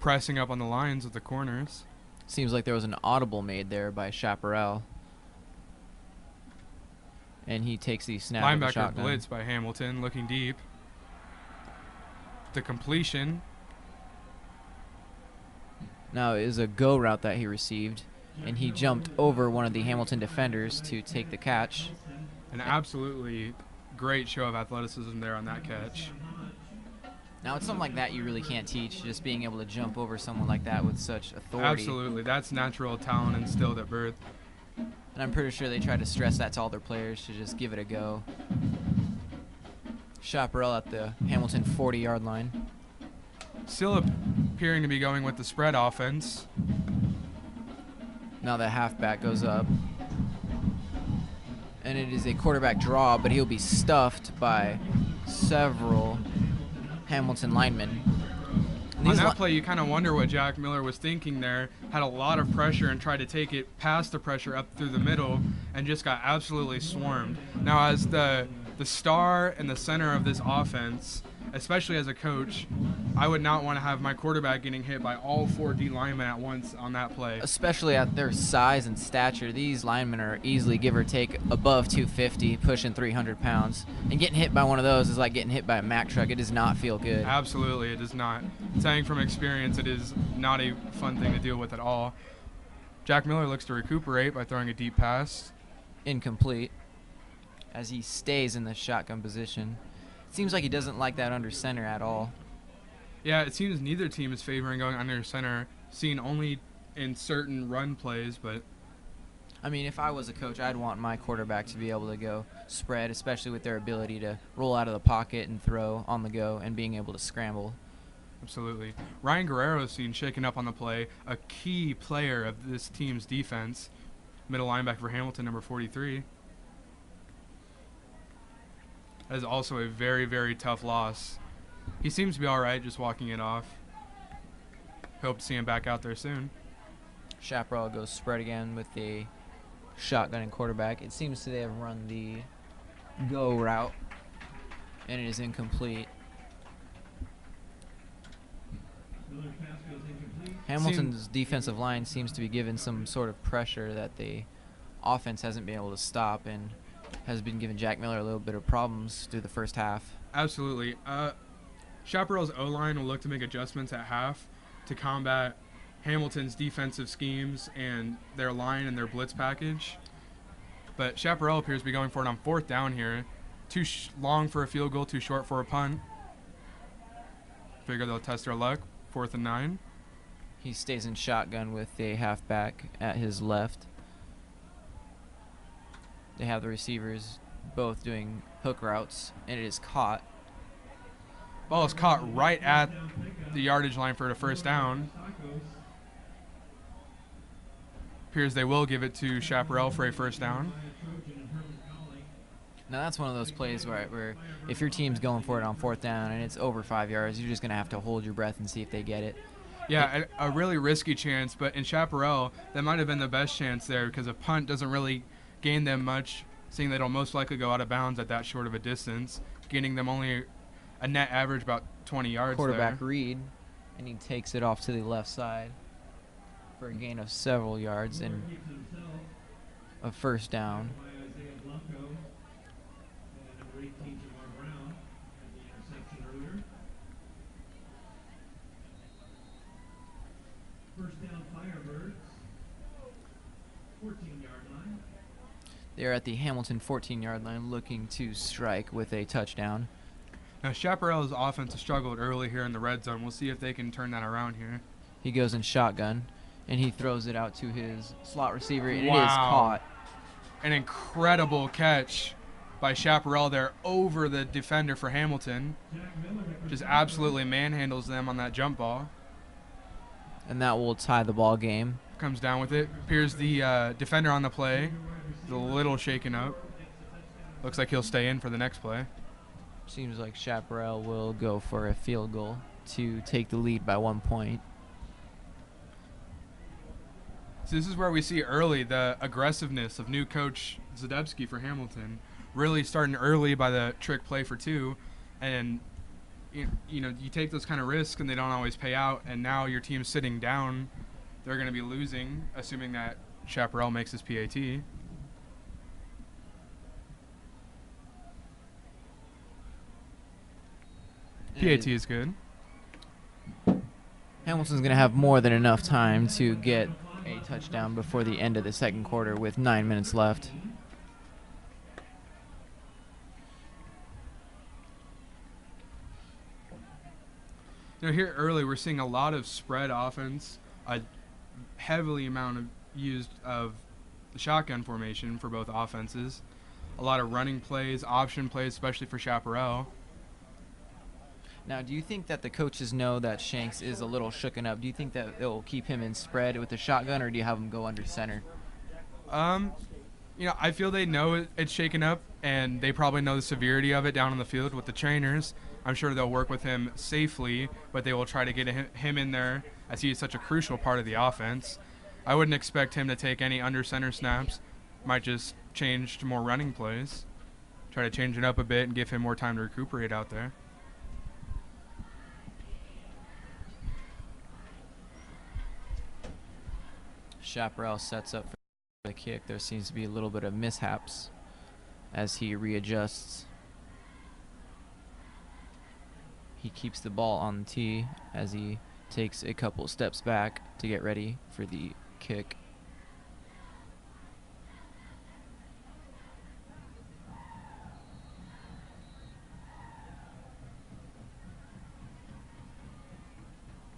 pressing up on the lines of the corners. Seems like there was an audible made there by Chaparral. And he takes the snap of the Linebacker shotgun. blitz by Hamilton, looking deep. The completion. Now it is a go route that he received, and he jumped over one of the Hamilton defenders to take the catch. An absolutely great show of athleticism there on that catch. Now it's something like that you really can't teach, just being able to jump over someone like that with such authority. Absolutely, that's natural talent instilled at birth. And I'm pretty sure they try to stress that to all their players to just give it a go. Chaparral at the Hamilton 40-yard line. Still appearing to be going with the spread offense. Now the halfback goes up. And it is a quarterback draw, but he'll be stuffed by several Hamilton linemen. On that play, you kind of wonder what Jack Miller was thinking there. Had a lot of pressure and tried to take it past the pressure up through the middle and just got absolutely swarmed. Now, as the star and the center of this offense, especially as a coach, I would not want to have my quarterback getting hit by all 4 D linemen at once on that play. Especially at their size and stature, these linemen are easily, give or take, above 250, pushing 300 pounds. And getting hit by one of those is like getting hit by a Mack truck. It does not feel good. Absolutely, it does not. Saying from experience, it is not a fun thing to deal with at all. Jack Miller looks to recuperate by throwing a deep pass. Incomplete, as he stays in the shotgun position. Seems like he doesn't like that under center at all. Yeah, it seems neither team is favoring going under center, seen only in certain run plays, but... I mean, if I was a coach, I'd want my quarterback to be able to go spread, especially with their ability to roll out of the pocket and throw on the go and being able to scramble. Absolutely. Ryan Guerrero is seen shaking up on the play, a key player of this team's defense. Middle linebacker for Hamilton, number 43. That is also a very, very tough loss. He seems to be all right just walking it off. Hope to see him back out there soon. Chaparral goes spread again with a shotgun and quarterback. It seems they have run the go route, and it is incomplete. Hamilton's defensive line seems to be given some sort of pressure that the offense hasn't been able to stop, and has been giving Jack Miller a little bit of problems through the first half. Absolutely. Chaparral's O-line will look to make adjustments at half to combat Hamilton's defensive schemes and their line and their blitz package. But Chaparral appears to be going for it on 4th down here. Too long for a field goal, too short for a punt. Figure they'll test their luck. 4th and 9. He stays in shotgun with a halfback at his left. They have the receivers both doing hook routes, and it is caught. Ball is caught right at the yardage line for a first down. Appears they will give it to Chaparral for a first down. Now that's one of those plays where if your team's going for it on 4th down and it's over 5 yards, you're just going to have to hold your breath and see if they get it. Yeah, a really risky chance, but in Chaparral, that might have been the best chance there because a punt doesn't really gain them much, seeing they'll most likely go out of bounds at that short of a distance, gaining them only a net average about 20 yards Quarterback there. read, and he takes it off to the left side for a gain of several yards and a first down. First down, Firebirds. 14-yard line. They're at the Hamilton 14-yard line looking to strike with a touchdown. Now, Chaparral's offense has struggled early here in the red zone. We'll see if they can turn that around here. He goes in shotgun, and he throws it out to his slot receiver, and Wow. it is caught. An incredible catch by Chaparral there over the defender for Hamilton. Just absolutely manhandles them on that jump ball. And that will tie the ball game. Comes down with it. Appears the defender on the play is a little shaken up. Looks like he'll stay in for the next play. Seems like Chaparral will go for a field goal to take the lead by 1 point. So this is where we see early the aggressiveness of new coach Zadebski for Hamilton. Really starting early by the trick play for 2. And you know, you take those kind of risks and they don't always pay out, and now your team's sitting down. They're going to be losing, assuming that Chaparral makes his PAT. PAT is good. Hamilton's going to have more than enough time to get a touchdown before the end of the second quarter with 9 minutes left. You know, here early we're seeing a lot of spread offense, a heavily amount of used of the shotgun formation for both offenses, a lot of running plays, option plays, especially for Chaparral. Now, do you think that the coaches know that Shanks is a little shooken up? Do you think that it will keep him in spread with the shotgun, or do you have him go under center? You know, I feel they know it's shaken up, and they probably know the severity of it down on the field with the trainers. I'm sure they'll work with him safely, but they will try to get him in there as he is such a crucial part of the offense. I wouldn't expect him to take any under center snaps. Might just change to more running plays. Try to change it up a bit and give him more time to recuperate out there. Chaparral sets up for the kick. There seems to be a little bit of mishaps as he readjusts. He keeps the ball on the tee as he takes a couple steps back to get ready for the kick.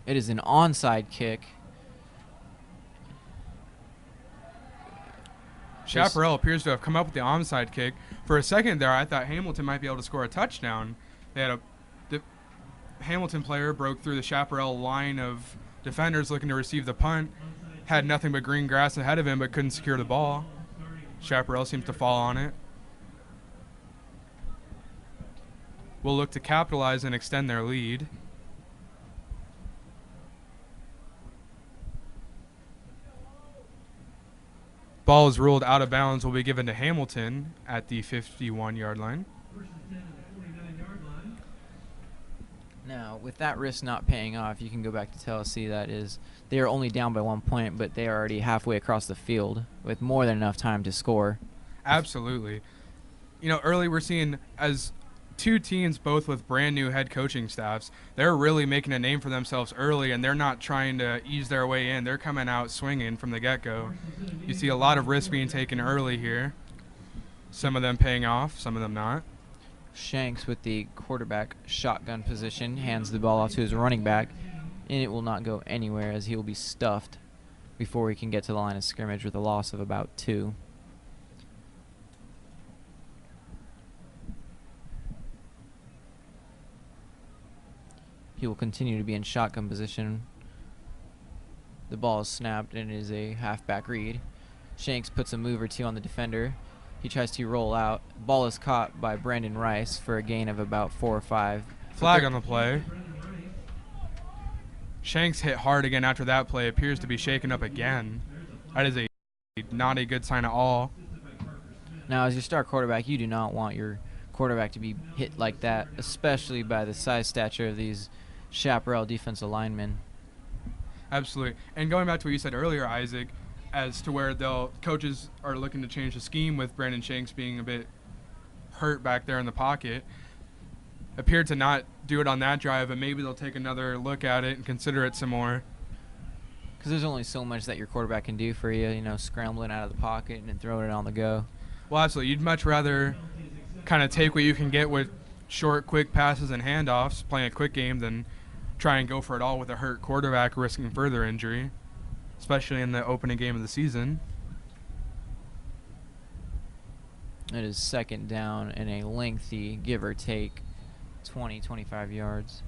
It is an onside kick. Chaparral appears to have come up with the onside kick. For a second there, I thought Hamilton might be able to score a touchdown. They had the Hamilton player broke through the Chaparral line of defenders looking to receive the punt. Had nothing but green grass ahead of him, but couldn't secure the ball. Chaparral seems to fall on it. will look to capitalize and extend their lead. Ball is ruled out of bounds, will be given to Hamilton at the 51-yard line. Now, with that risk not paying off, you can go back to Tennessee. That is, they are only down by 1 point, but they are already halfway across the field with more than enough time to score. Absolutely. You know, early we're seeing as two teams, both with brand new head coaching staffs, they're really making a name for themselves early, and they're not trying to ease their way in. They're coming out swinging from the get-go. You see a lot of risk being taken early here. Some of them paying off, some of them not. Shanks with the quarterback shotgun position hands the ball off to his running back, and it will not go anywhere as he will be stuffed before he can get to the line of scrimmage with a loss of about 2. He will continue to be in shotgun position. The ball is snapped and it is a halfback read. Shanks puts a move or two on the defender. He tries to roll out. Ball is caught by Brandon Rice for a gain of about 4 or 5. Flag on the play. Shanks hit hard again after that play. Appears to be shaken up again. That is not a good sign at all. Now, as your star quarterback, you do not want your quarterback to be hit like that, especially by the size stature of these Chaparral defensive linemen. Absolutely. And going back to what you said earlier, Isaac, as to where coaches are looking to change the scheme with Brandon Shanks being a bit hurt back there in the pocket. Appeared to not do it on that drive, but maybe they'll take another look at it and consider it some more. Because there's only so much that your quarterback can do for you, scrambling out of the pocket and then throwing it on the go. Well, absolutely. You'd much rather kind of take what you can get with short, quick passes and handoffs, playing a quick game, than try and go for it all with a hurt quarterback risking further injury, especially in the opening game of the season. It is second down and a lengthy, give or take, 20, 25 yards.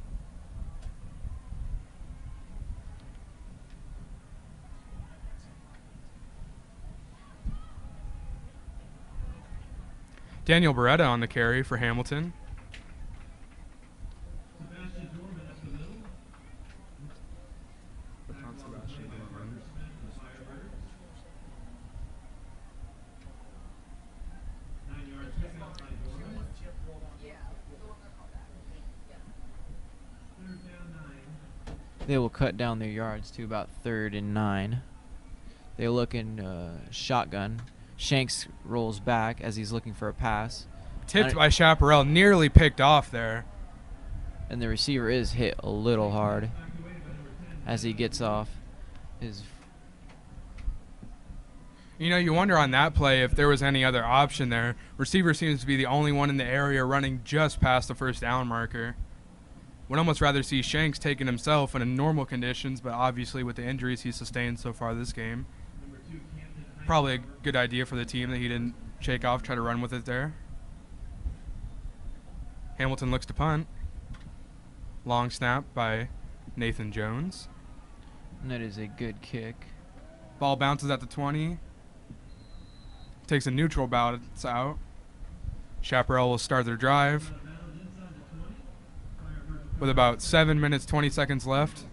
Daniel Beretta on the carry for Hamilton. They will cut down their yards to about 3rd and 9. They look in shotgun. Shanks rolls back as he's looking for a pass. Tipped by Chaparral, nearly picked off there. And the receiver is hit a little hard as he gets off his. You wonder on that play if there was any other option there. Receiver seems to be the only one in the area running just past the first down marker. Would almost rather see Shanks taking himself in normal conditions, but obviously with the injuries he's sustained so far this game, probably a good idea for the team that he didn't shake off, try to run with it there. Hamilton looks to punt. Long snap by Nathan Jones. And that is a good kick. Ball bounces at the 20. Takes a neutral bounce out. Chaparral will start their drive with about 7 minutes, 20 seconds left.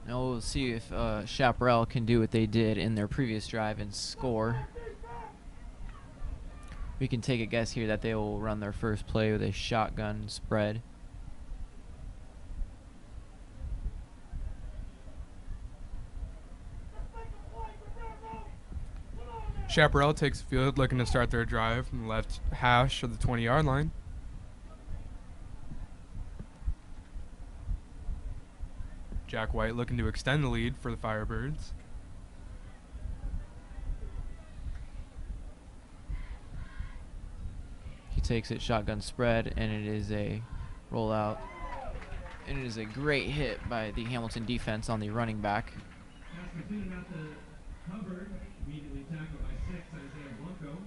Now we'll see if Chaparral can do what they did in their previous drive and score. We can take a guess here that they will run their first play with a shotgun spread. Chaparral takes the field, looking to start their drive from the left hash of the 20-yard line. Jack White looking to extend the lead for the Firebirds. He takes it shotgun spread, and it is a rollout. And it is a great hit by the Hamilton defense on the running back. Immediately tackled by 6, Isaiah Blanco.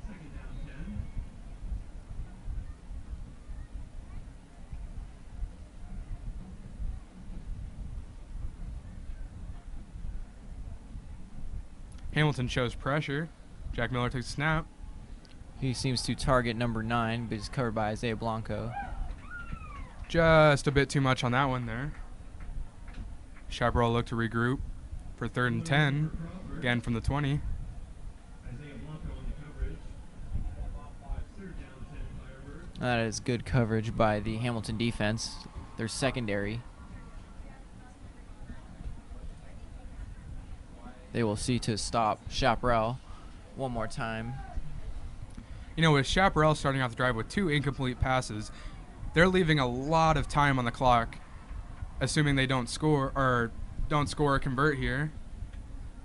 Second down 10. Hamilton shows pressure. Jack Miller takes a snap. He seems to target number 9, but is covered by Isaiah Blanco. Just a bit too much on that one there. Chaparral look to regroup for 3rd and 10. Again from the 20. Isaiah Blanco on the coverage. 3rd down, 10 Firebirds. That is good coverage by the Hamilton defense. Their secondary. They will see to stop Chaparral one more time. You know, with Chaparral starting off the drive with 2 incomplete passes, they're leaving a lot of time on the clock, assuming they don't score or convert here.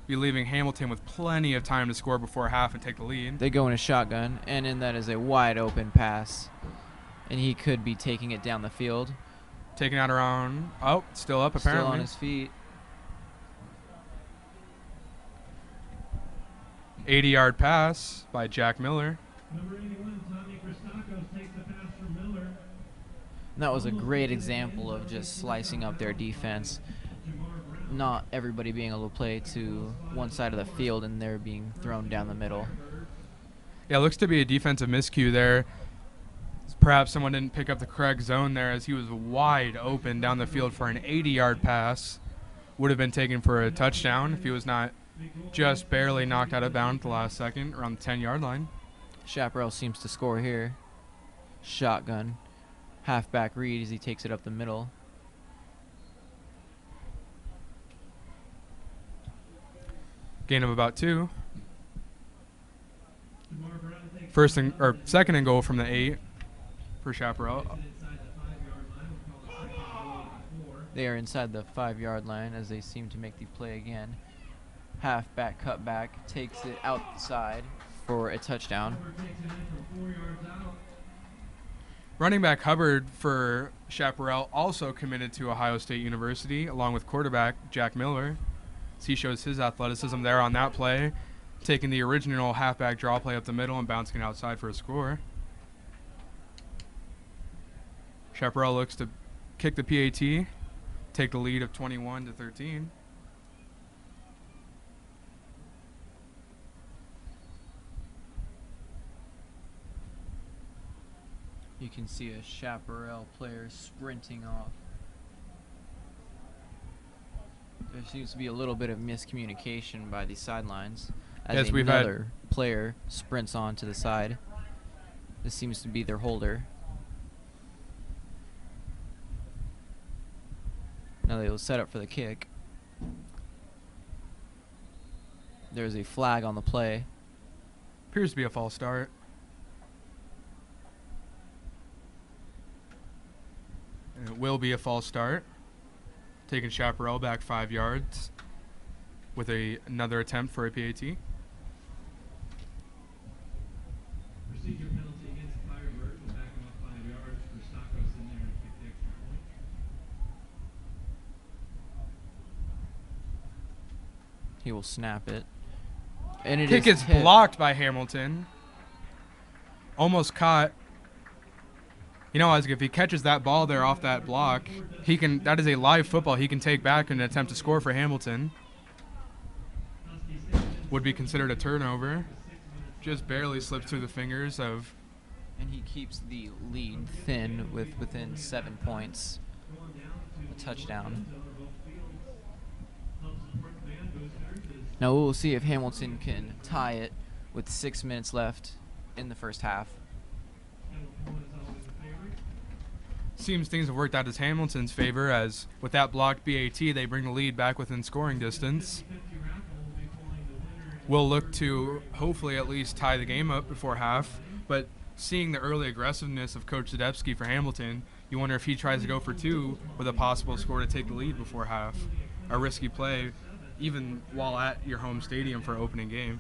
Be leaving Hamilton with plenty of time to score before half and take the lead. They go in a shotgun, and in that is a wide open pass. And he could be taking it down the field. Taking out around, oh, still up apparently. Still on his feet. 80-yard pass by Jack Miller. Number 81, Tommy Christakos takes the pass from Miller. And that was a great example of just slicing up their defense. Not everybody being able to play to one side of the field and they're being thrown down the middle. Yeah, it looks to be a defensive miscue there. Perhaps someone didn't pick up the correct zone there as he was wide open down the field for an 80-yard pass. Would have been taken for a touchdown if he was not just barely knocked out of bounds at the last second around the 10-yard line. Chaparral seems to score here. Shotgun. Halfback read as he takes it up the middle. Gain of about 2. Second and goal from the 8 for Chaparral. They are inside the 5-yard line as they seem to make the play again. Halfback cutback takes it outside for a touchdown. Running back Hubbard for Chaparral also committed to Ohio State University along with quarterback Jack Miller. So he shows his athleticism there on that play, taking the original halfback draw play up the middle and bouncing it outside for a score. Chaparral looks to kick the PAT, take the lead of 21-13. You can see a Chaparral player sprinting off. There seems to be a little bit of miscommunication by the sidelines as Yes, we've another player sprints on to the side. This seems to be their holder. Now they will set up for the kick. There's a flag on the play. Appears to be a false start. And it will be a false start. Taking Chaparral back 5 yards with another attempt for a PAT. Procedure penalty against the Firebirds. We'll back him up 5 yards. Christakos in there to kick the extra point. He will snap it. And it Kick is tipped. blocked by Hamilton. Almost caught. You know, Isaac, if he catches that ball there off that block, he can. That is a live football he can take back and attempt to score for Hamilton. Would be considered a turnover. Just barely slipped through the fingers of. And he keeps the lead thin with within 7 points. A touchdown. Now we will see if Hamilton can tie it with 6 minutes left in the first half. Seems things have worked out as Hamilton's favor, as with that blocked BAT, they bring the lead back within scoring distance. We'll look to hopefully at least tie the game up before half, but seeing the early aggressiveness of Coach Zadebski for Hamilton, you wonder if he tries to go for 2 with a possible score to take the lead before half. A risky play, even while at your home stadium for opening game.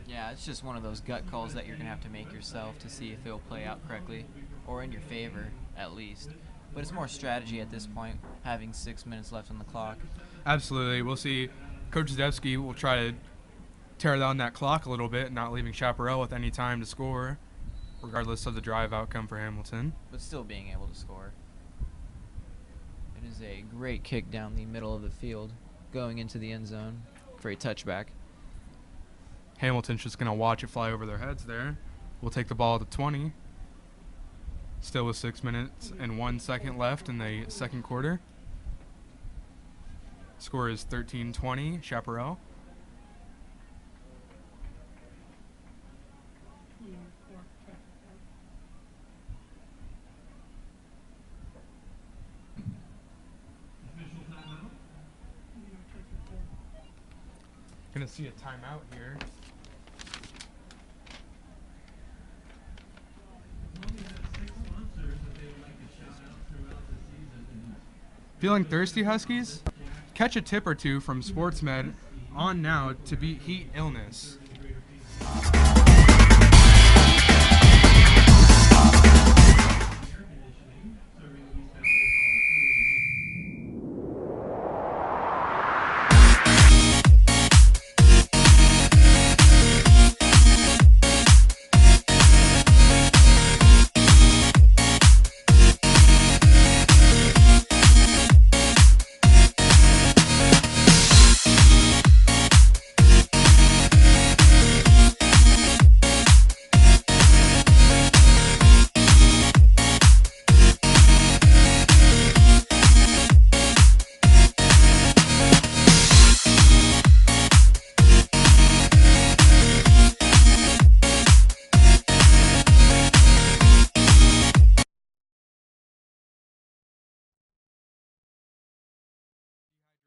Yeah, it's just one of those gut calls that you're going to have to make yourself to see if it'll play out correctly, or in your favor, at least. But it's more strategy at this point, having 6 minutes left on the clock. Absolutely. We'll see. Coach Zadebski will try to tear down that clock a little bit, not leaving Chaparral with any time to score, regardless of the drive outcome for Hamilton. But still being able to score. It is a great kick down the middle of the field, going into the end zone for a touchback. Hamilton's just going to watch it fly over their heads there. We'll take the ball at the 20. Still with 6 minutes and 1 second left in the second quarter. Score is 13-20, Chaparral. Gonna see a timeout here. Feeling thirsty, Huskies? Catch a tip or two from SportsMed on now to beat heat illness.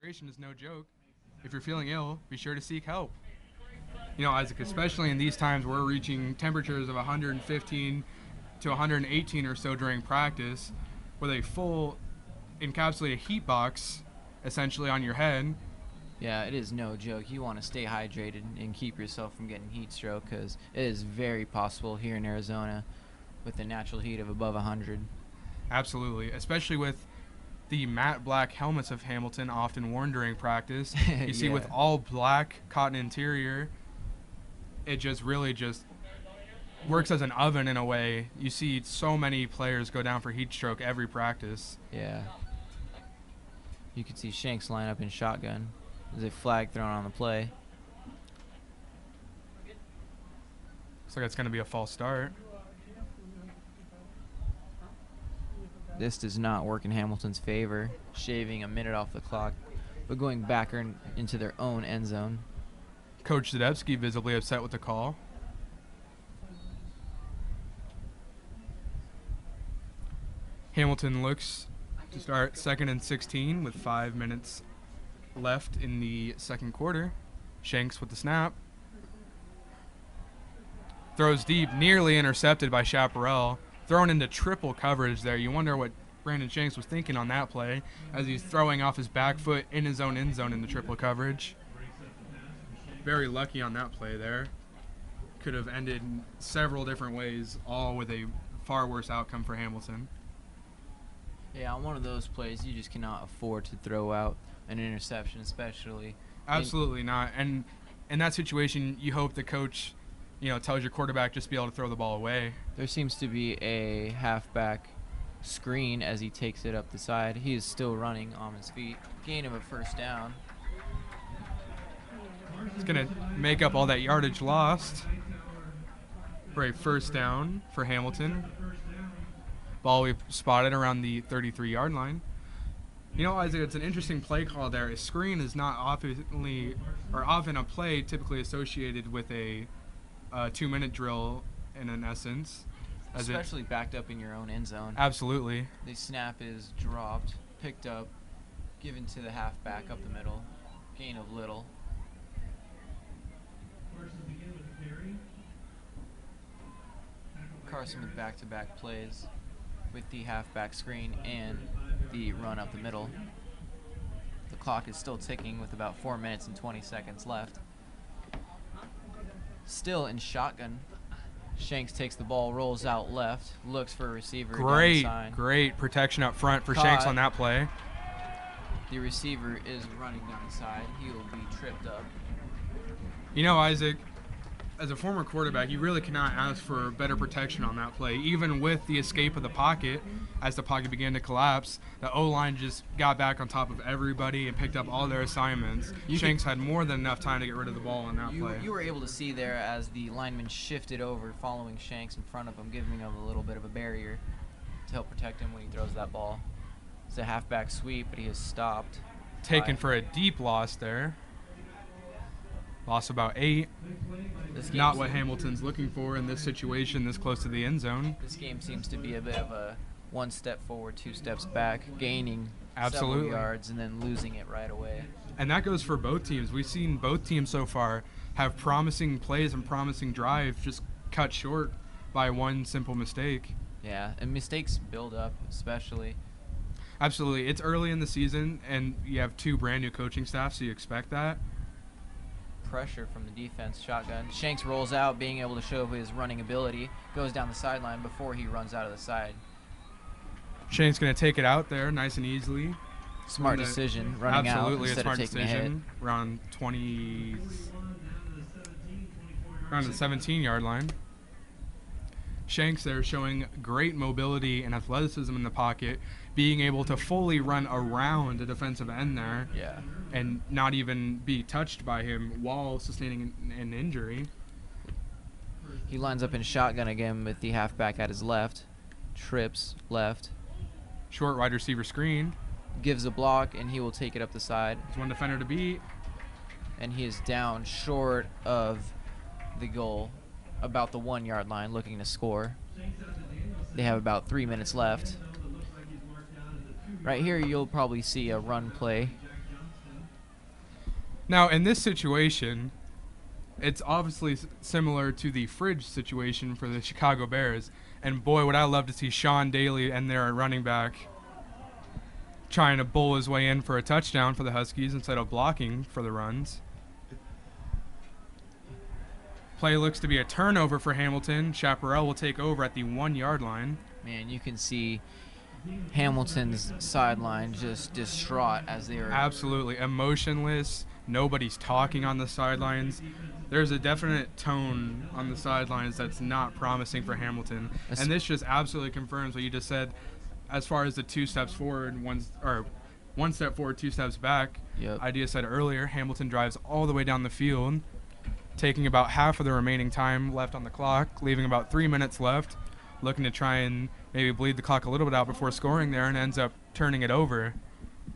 Hydration is no joke. If you're feeling ill, be sure to seek help. You know, Isaac, especially in these times, we're reaching temperatures of 115 to 118 or so during practice, with a full encapsulated heat box essentially on your head. Yeah, it is no joke. You want to stay hydrated and keep yourself from getting heat stroke, because it is very possible here in Arizona with the natural heat of above 100. Absolutely, especially with the matte black helmets of Hamilton often worn during practice. You see, Yeah. with all black cotton interior, it just really just works as an oven in a way. You see so many players go down for heat stroke every practice. Yeah. You can see Shanks line up in shotgun. There's a flag thrown on the play. Looks like it's going to be a false start. This does not work in Hamilton's favor, shaving a minute off the clock, but going back into their own end zone. Coach Zadebski visibly upset with the call. Hamilton looks to start 2nd and 16 with 5 minutes left in the second quarter. Shanks with the snap. Throws deep, nearly intercepted by Chaparral. Thrown into triple coverage there. You wonder what Brandon Shanks was thinking on that play as he's throwing off his back foot in his own end zone into triple coverage. Very lucky on that play there. Could have ended several different ways, all with a far worse outcome for Hamilton. Yeah, on one of those plays, you just cannot afford to throw out an interception, especially. Absolutely not. And in that situation, you hope the coach, tells your quarterback just be able to throw the ball away. There seems to be a halfback screen as he takes it up the side. He is still running on his feet. Gain of a first down. It's going to make up all that yardage lost for a first down for Hamilton. Ball we've spotted around the 33-yard line. Isaac, it's an interesting play call there. A screen is not often a play typically associated with a 2-minute drill in essence. Especially backed up in your own end zone. Absolutely. The snap is dropped, picked up, given to the halfback up the middle. Gain of little. Carson with back-to-back plays with the halfback screen and the run up the middle. The clock is still ticking with about 4 minutes and 20 seconds left. Still in shotgun. Shanks takes the ball, rolls out left, looks for a receiver. Great protection up front for Shanks on that play. The receiver is running down the side. He will be tripped up. Isaac, as a former quarterback, you really cannot ask for better protection on that play. Even with the escape of the pocket, as the pocket began to collapse, the O-line just got back on top of everybody and picked up all their assignments. Shanks had more than enough time to get rid of the ball on that play. You were able to see there as the lineman shifted over, following Shanks in front of him, giving him a little bit of a barrier to help protect him when he throws that ball. It's a halfback sweep, but he is stopped. Taken for a deep loss there. Lost about 8. Not what Hamilton's looking for in this situation, this close to the end zone. This game seems to be a bit of a 1 step forward, 2 steps back, gaining Absolutely. several yards and then losing it right away. And that goes for both teams. We've seen both teams so far have promising plays and promising drives just cut short by one simple mistake. Yeah, and mistakes build up, especially. Absolutely. It's early in the season, and you have 2 brand new coaching staffs, so you expect that. Pressure from the defense, shotgun. Shanks rolls out, being able to show his running ability, goes down the sideline before he runs out of the side. Shane's going to take it out there nice and easily. Smart decision, running out instead of taking a hit. Around the 17-yard line. Shanks there showing great mobility and athleticism in the pocket, being able to fully run around a defensive end there. Yeah. And not even be touched by him while sustaining an injury. He lines up in shotgun again with the halfback at his left. Trips left. Short wide receiver screen. Gives a block, and he will take it up the side. There's one defender to beat. And he is down short of the goal, about the 1 yard line, looking to score. They have about 3 minutes left. Right here, you'll probably see a run play. Now, in this situation, it's obviously similar to the fridge situation for the Chicago Bears. And boy, would I love to see Sean Daly and their running back trying to bull his way in for a touchdown for the Huskies instead of blocking for the runs. Play looks to be a turnover for Hamilton. Chaparral will take over at the 1 yard line. Man, you can see Hamilton's sideline just distraught as they are absolutely emotionless. Nobody's talking on the sidelines. There's a definite tone on the sidelines that's not promising for Hamilton. And this just absolutely confirms what you just said as far as the 2 steps forward, 1 step forward, 2 steps back. Yep. Idea said earlier, Hamilton drives all the way down the field, taking about half of the remaining time left on the clock, leaving about 3 minutes left, looking to try and maybe bleed the clock a little bit out before scoring there, and ends up turning it over.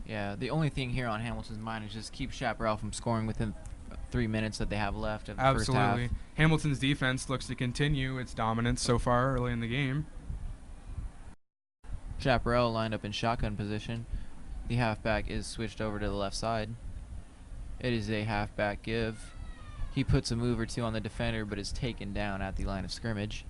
Yeah, the only thing here on Hamilton's mind is just keep Chaparral from scoring within 3 minutes that they have left of the first half. Absolutely. Hamilton's defense looks to continue its dominance so far early in the game. Chaparral lined up in shotgun position. The halfback is switched over to the left side. It is a halfback give. He puts a move or 2 on the defender, but is taken down at the line of scrimmage.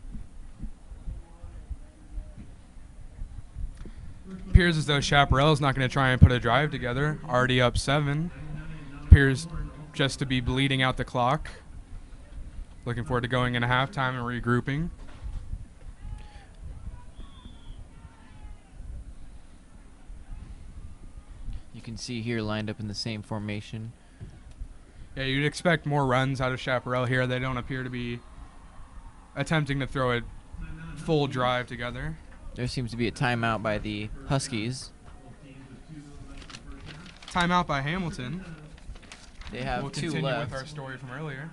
Appears as though Chaparral is not going to try and put a drive together. Already up 7. Appears just to be bleeding out the clock. Looking forward to going into halftime and regrouping. You can see here lined up in the same formation. Yeah, you'd expect more runs out of Chaparral here. They don't appear to be attempting to throw a full drive together. There seems to be a timeout by the Huskies. Timeout by Hamilton. They have We'll 2 continue left. with our story from earlier.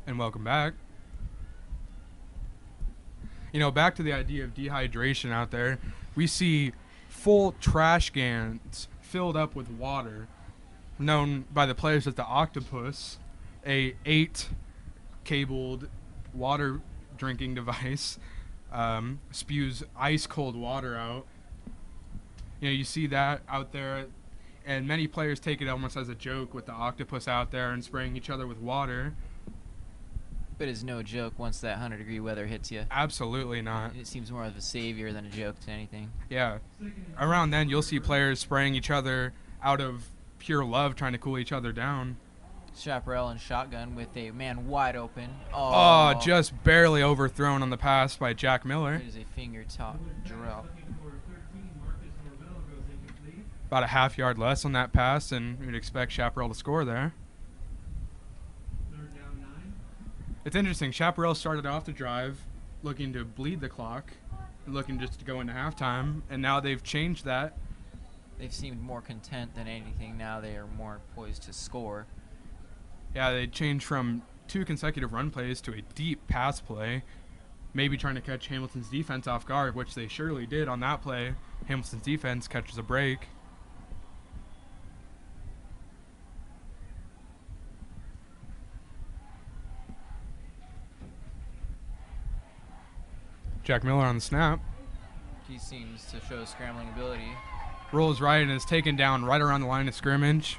And welcome back. You know, back to the idea of dehydration out there, we see full trash cans filled up with water, known by the players as the octopus, a 8-cabled water drinking device, spews ice cold water out. You know, you see that out there, and many players take it almost as a joke with the octopus out there and spraying each other with water. But it's no joke once that 100-degree weather hits you. Absolutely not. It seems more of a savior than a joke to anything. Yeah. Around then, you'll see players spraying each other out of pure love, trying to cool each other down. Chaparral in shotgun with a man wide open. Oh, just barely overthrown on the pass by Jack Miller. It is a finger top drill. About a half yard less on that pass, and you'd expect Chaparral to score there. It's interesting. Chaparral started off the drive looking to bleed the clock, looking just to go into halftime, and now they've changed that. They've seemed more content than anything. Now they are more poised to score. Yeah, they changed from 2 consecutive run plays to a deep pass play, maybe trying to catch Hamilton's defense off guard, which they surely did on that play. Hamilton's defense catches a break. Jack Miller on the snap. He seems to show scrambling ability. Rolls right and is taken down right around the line of scrimmage.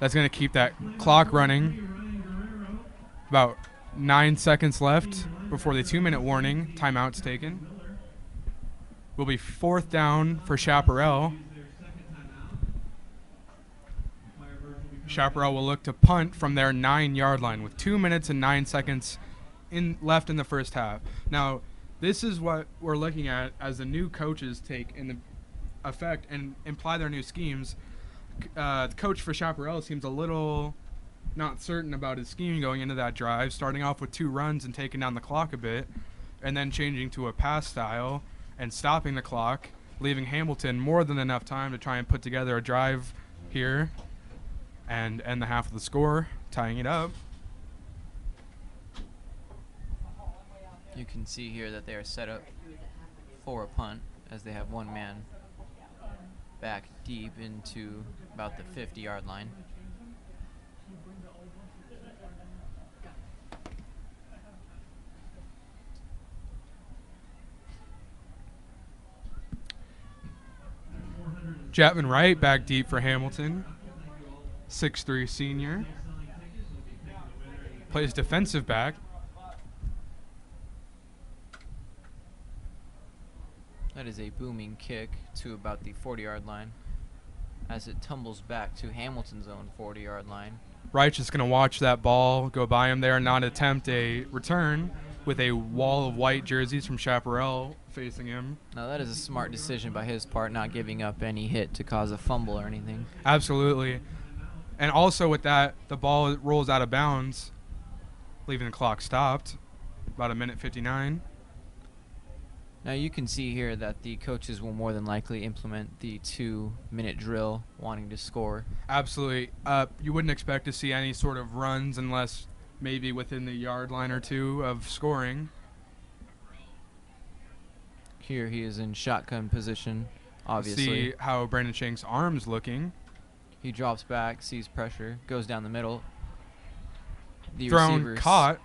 That's going to keep that clock running. About 9 seconds left before the 2-minute warning. Timeout's taken. Will be 4th down for Chaparral. Chaparral will look to punt from their 9-yard line with 2 minutes and 9 seconds left in the first half. Now, this is what we're looking at as the new coaches take in the effect and imply their new schemes. The coach for Chaparral seems a little not certain about his scheme going into that drive, starting off with 2 runs and taking down the clock a bit, and then changing to a pass style and stopping the clock, leaving Hamilton more than enough time to try and put together a drive here and end the half of the score, tying it up. You can see here that they are set up for a punt as they have one man back deep into about the 50-yard line. Chapman Wright back deep for Hamilton. 6'3" senior. Plays defensive back. That is a booming kick to about the 40-yard line as it tumbles back to Hamilton's own 40-yard line. Wright's just going to watch that ball go by him there and not attempt a return with a wall of white jerseys from Chaparral facing him. Now that is a smart decision by his part, not giving up any hit to cause a fumble or anything. Absolutely. And also with that, the ball rolls out of bounds, leaving the clock stopped. About 1:59. Now you can see here that the coaches will more than likely implement the 2-minute drill wanting to score. Absolutely. You wouldn't expect to see any sort of runs unless maybe within the yard line or two of scoring. Here he is in shotgun position, obviously. See how Brandon Shank's arm's looking. He drops back, sees pressure, goes down the middle. The Thrown, receivers caught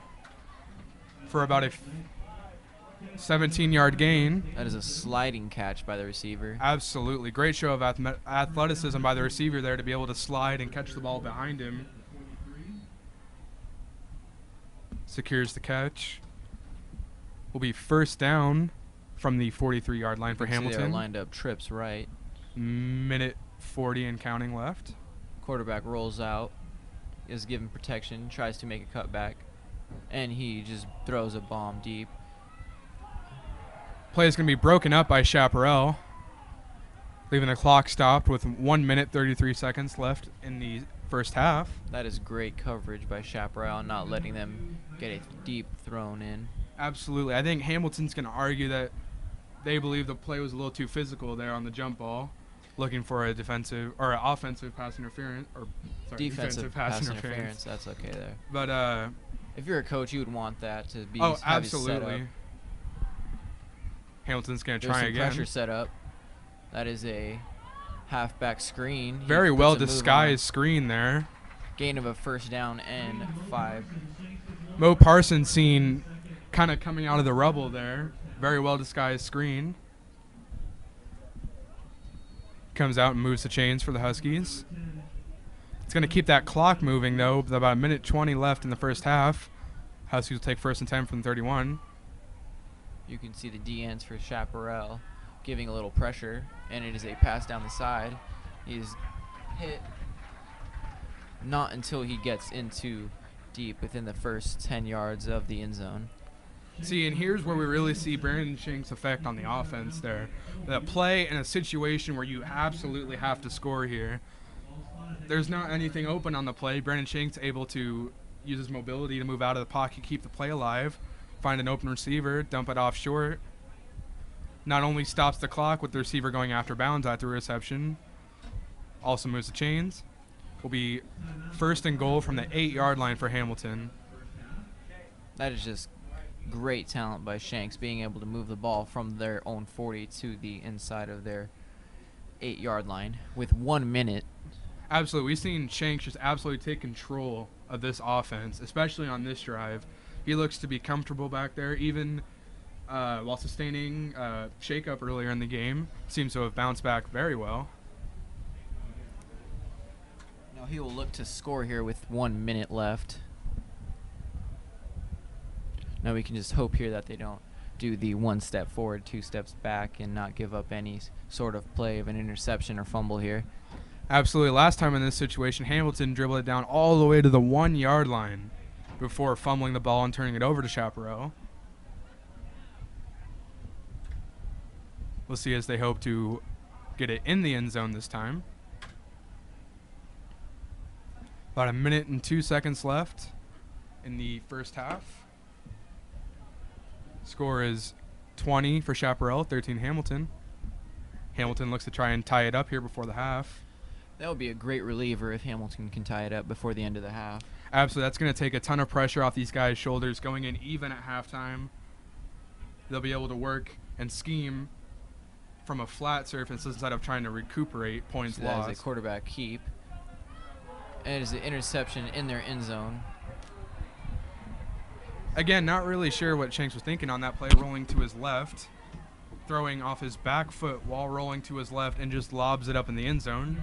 for about a 17-yard gain. That is a sliding catch by the receiver. Absolutely. Great show of athleticism by the receiver there to be able to slide and catch the ball behind him. Secures the catch. Will be 1st down from the 43-yard line for You can see Hamilton. they're lined up trips right. 1:40 and counting left. Quarterback rolls out, is given protection, tries to make a cutback, and he just throws a bomb deep. Play is going to be broken up by Chaparral, leaving the clock stopped with 1:33 left in the first half. That is great coverage by Chaparral, not letting them get a deep thrown in. Absolutely. I think Hamilton's going to argue that they believe the play was a little too physical there on the jump ball, looking for a defensive or an offensive pass interference, or sorry, Defensive pass interference. That's okay there. But If you're a coach, you would want that to be oh, have it set up. absolutely. Hamilton's going to There's try some again. pressure set up. That is a halfback screen. He Very puts well a move on disguised screen there. it. Gain of a 1st down and 5. Mo Parsons seen kind of coming out of the rubble there. Very well disguised screen. Comes out and moves the chains for the Huskies. It's going to keep that clock moving, though, with about 1:20 left in the first half. Huskies will take 1st and 10 from the 31. You can see the DNs for Chaparral giving a little pressure, and it is a pass down the side. He's hit not until he gets into deep within the first 10 yards of the end zone. See, and here's where we really see Brandon Shank's effect on the offense there. The play in a situation where you absolutely have to score here. There's not anything open on the play. Brandon Shank's able to use his mobility to move out of the pocket, keep the play alive, find an open receiver, dump it off short. Not only stops the clock with the receiver going after bounds at the reception, also moves the chains. Will be 1st and goal from the 8-yard line for Hamilton. That is just great talent by Shanks, being able to move the ball from their own 40 to the inside of their 8-yard line with 1 minute. Absolutely. We've seen Shanks just absolutely take control of this offense, especially on this drive. He looks to be comfortable back there, even while sustaining shakeup earlier in the game. Seems to have bounced back very well. Now he will look to score here with 1 minute left. Now we can just hope here that they don't do the 1 step forward, 2 steps back, and not give up any sort of play of an interception or fumble here. Absolutely. Last time in this situation, Hamilton dribbled it down all the way to the 1-yard line before fumbling the ball and turning it over to Chaparral. We'll see as they hope to get it in the end zone this time. About 1 minute and 2 seconds left in the first half. Score is 20 for Chaparral, 13 Hamilton. Hamilton looks to try and tie it up here before the half. That would be a great reliever if Hamilton can tie it up before the end of the half. Absolutely. That's going to take a ton of pressure off these guys' shoulders going in even at halftime. They'll be able to work and scheme from a flat surface instead of trying to recuperate points So that lost. is a quarterback keep. And it is an interception in their end zone. Again, not really sure what Shanks was thinking on that play, rolling to his left, throwing off his back foot while rolling to his left, and just lobs it up in the end zone.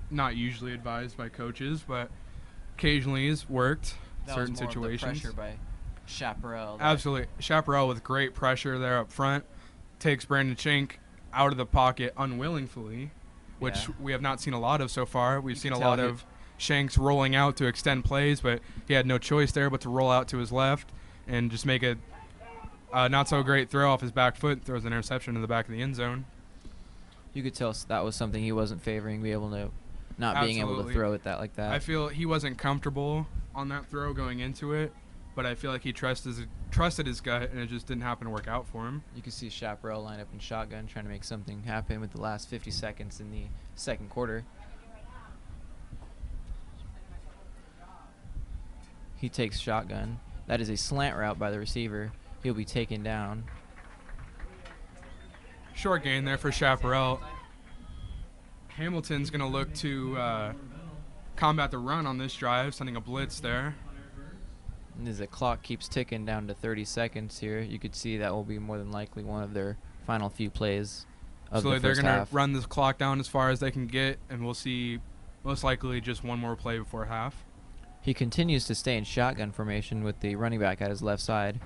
Not usually advised by coaches, but occasionally has worked in certain That was more situations. of the pressure by Chaparral. Absolutely. Chaparral with great pressure there up front takes Brandon Shank out of the pocket unwillingly, which Yeah. we have not seen a lot of so far. We've seen a can lot tell of Shanks rolling out to extend plays, but he had no choice there but to roll out to his left and just make a not so great throw off his back foot, throws an interception in the back of the end zone. You could tell that was something he wasn't favoring, being able to throw it like that. I feel he wasn't comfortable on that throw going into it, but I feel like he trusted his gut, and it just didn't happen to work out for him. You can see Chaparral line up in shotgun, trying to make something happen with the last 50 seconds in the second quarter. He takes shotgun. That is a slant route by the receiver. He'll be taken down. Short gain there for Chaparral. Hamilton's going to look to combat the run on this drive, sending a blitz there. And as the clock keeps ticking down to 30 seconds here, you could see that will be more than likely one of their final few plays of So the they're first going to half. run this clock down as far as they can get, and we'll see most likely just one more play before half. He continues to stay in shotgun formation with the running back at his left side.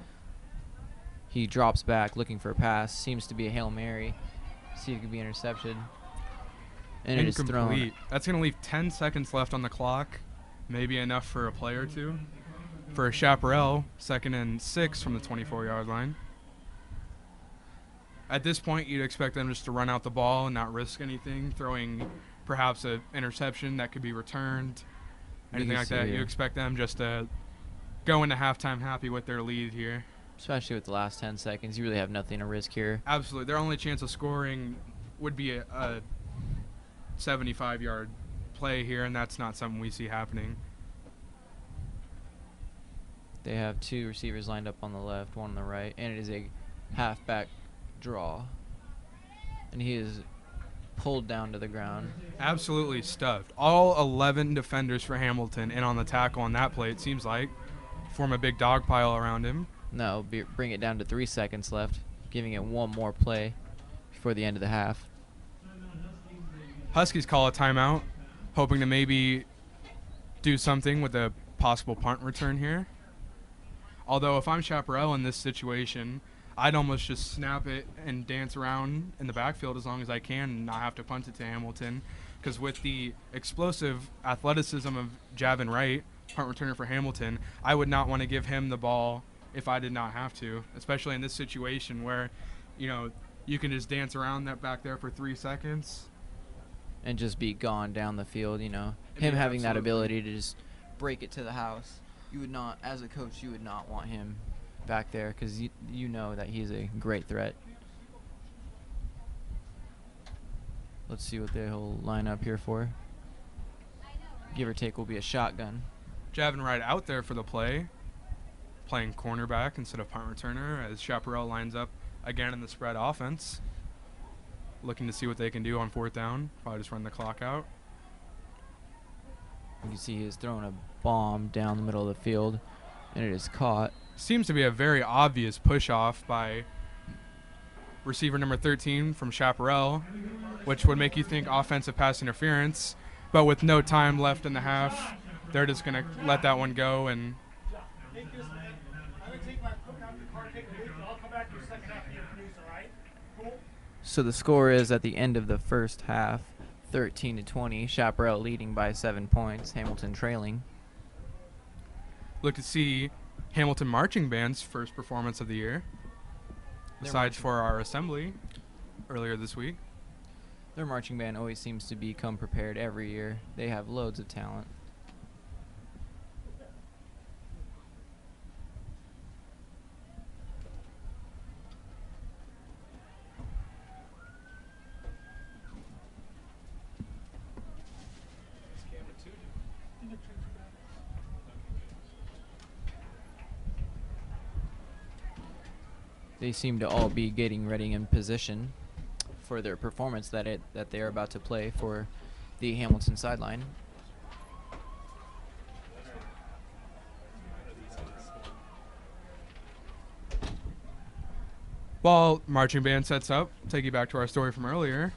He drops back looking for a pass. Seems to be a Hail Mary. See if it could be intercepted. And it is thrown. Incomplete. That's going to leave 10 seconds left on the clock. Maybe enough for a play or two. For Chaparral, 2nd and 6 from the 24-yard line. At this point, you'd expect them just to run out the ball and not risk anything, throwing perhaps an interception that could be returned. Anything like that. You expect them just to go into halftime happy with their lead here. Especially with the last 10 seconds. You really have nothing to risk here. Absolutely. Their only chance of scoring would be a 75-yard play here, and that's not something we see happening. They have 2 receivers lined up on the left, 1 on the right, and it is a halfback draw. And he is pulled down to the ground. Absolutely stuffed. All 11 defenders for Hamilton in on the tackle on that play, it seems like. Form a big dog pile around him. No, bring it down to 3 seconds left, giving it one more play before the end of the half. Huskies call a timeout, hoping to maybe do something with a possible punt return here. Although if I'm Chaparral in this situation, I'd almost just snap it and dance around in the backfield as long as I can and not have to punt it to Hamilton. Because with the explosive athleticism of Javin Wright, punt returner for Hamilton, I would not want to give him the ball if I did not have to, especially in this situation where, you can just dance around that back there for 3 seconds. And just be gone down the field, Him Yeah, having that absolutely. ability to just break it to the house. You would not, as a coach, you would not want him back there because you know that he's a great threat. Let's see what they'll line up here for. Give or take will be a shotgun. Javin Wright out there for the play, playing cornerback instead of punt returner as Chaparral lines up again in the spread offense. Looking to see what they can do on 4th down. Probably just run the clock out. You can see he's throwing a bomb down the middle of the field, and it is caught. Seems to be a very obvious push-off by receiver number 13 from Chaparral, which would make you think offensive pass interference. But with no time left in the half, they're just going to let that one go. And Take this, man. I'm going to take my cook out the car, take a leak, and I'll come back to your second half and introduce, all right? Cool? So the score is at the end of the first half, 13-20. Chaparral leading by 7 points. Hamilton trailing. look to see Hamilton Marching Band's first performance of the year, besides for our assembly earlier this week. Their marching band always seems to become prepared every year. They have loads of talent. They seem to all be getting ready in position for their performance that they are about to play for the Hamilton sideline. While marching band sets up, take you back to our story from earlier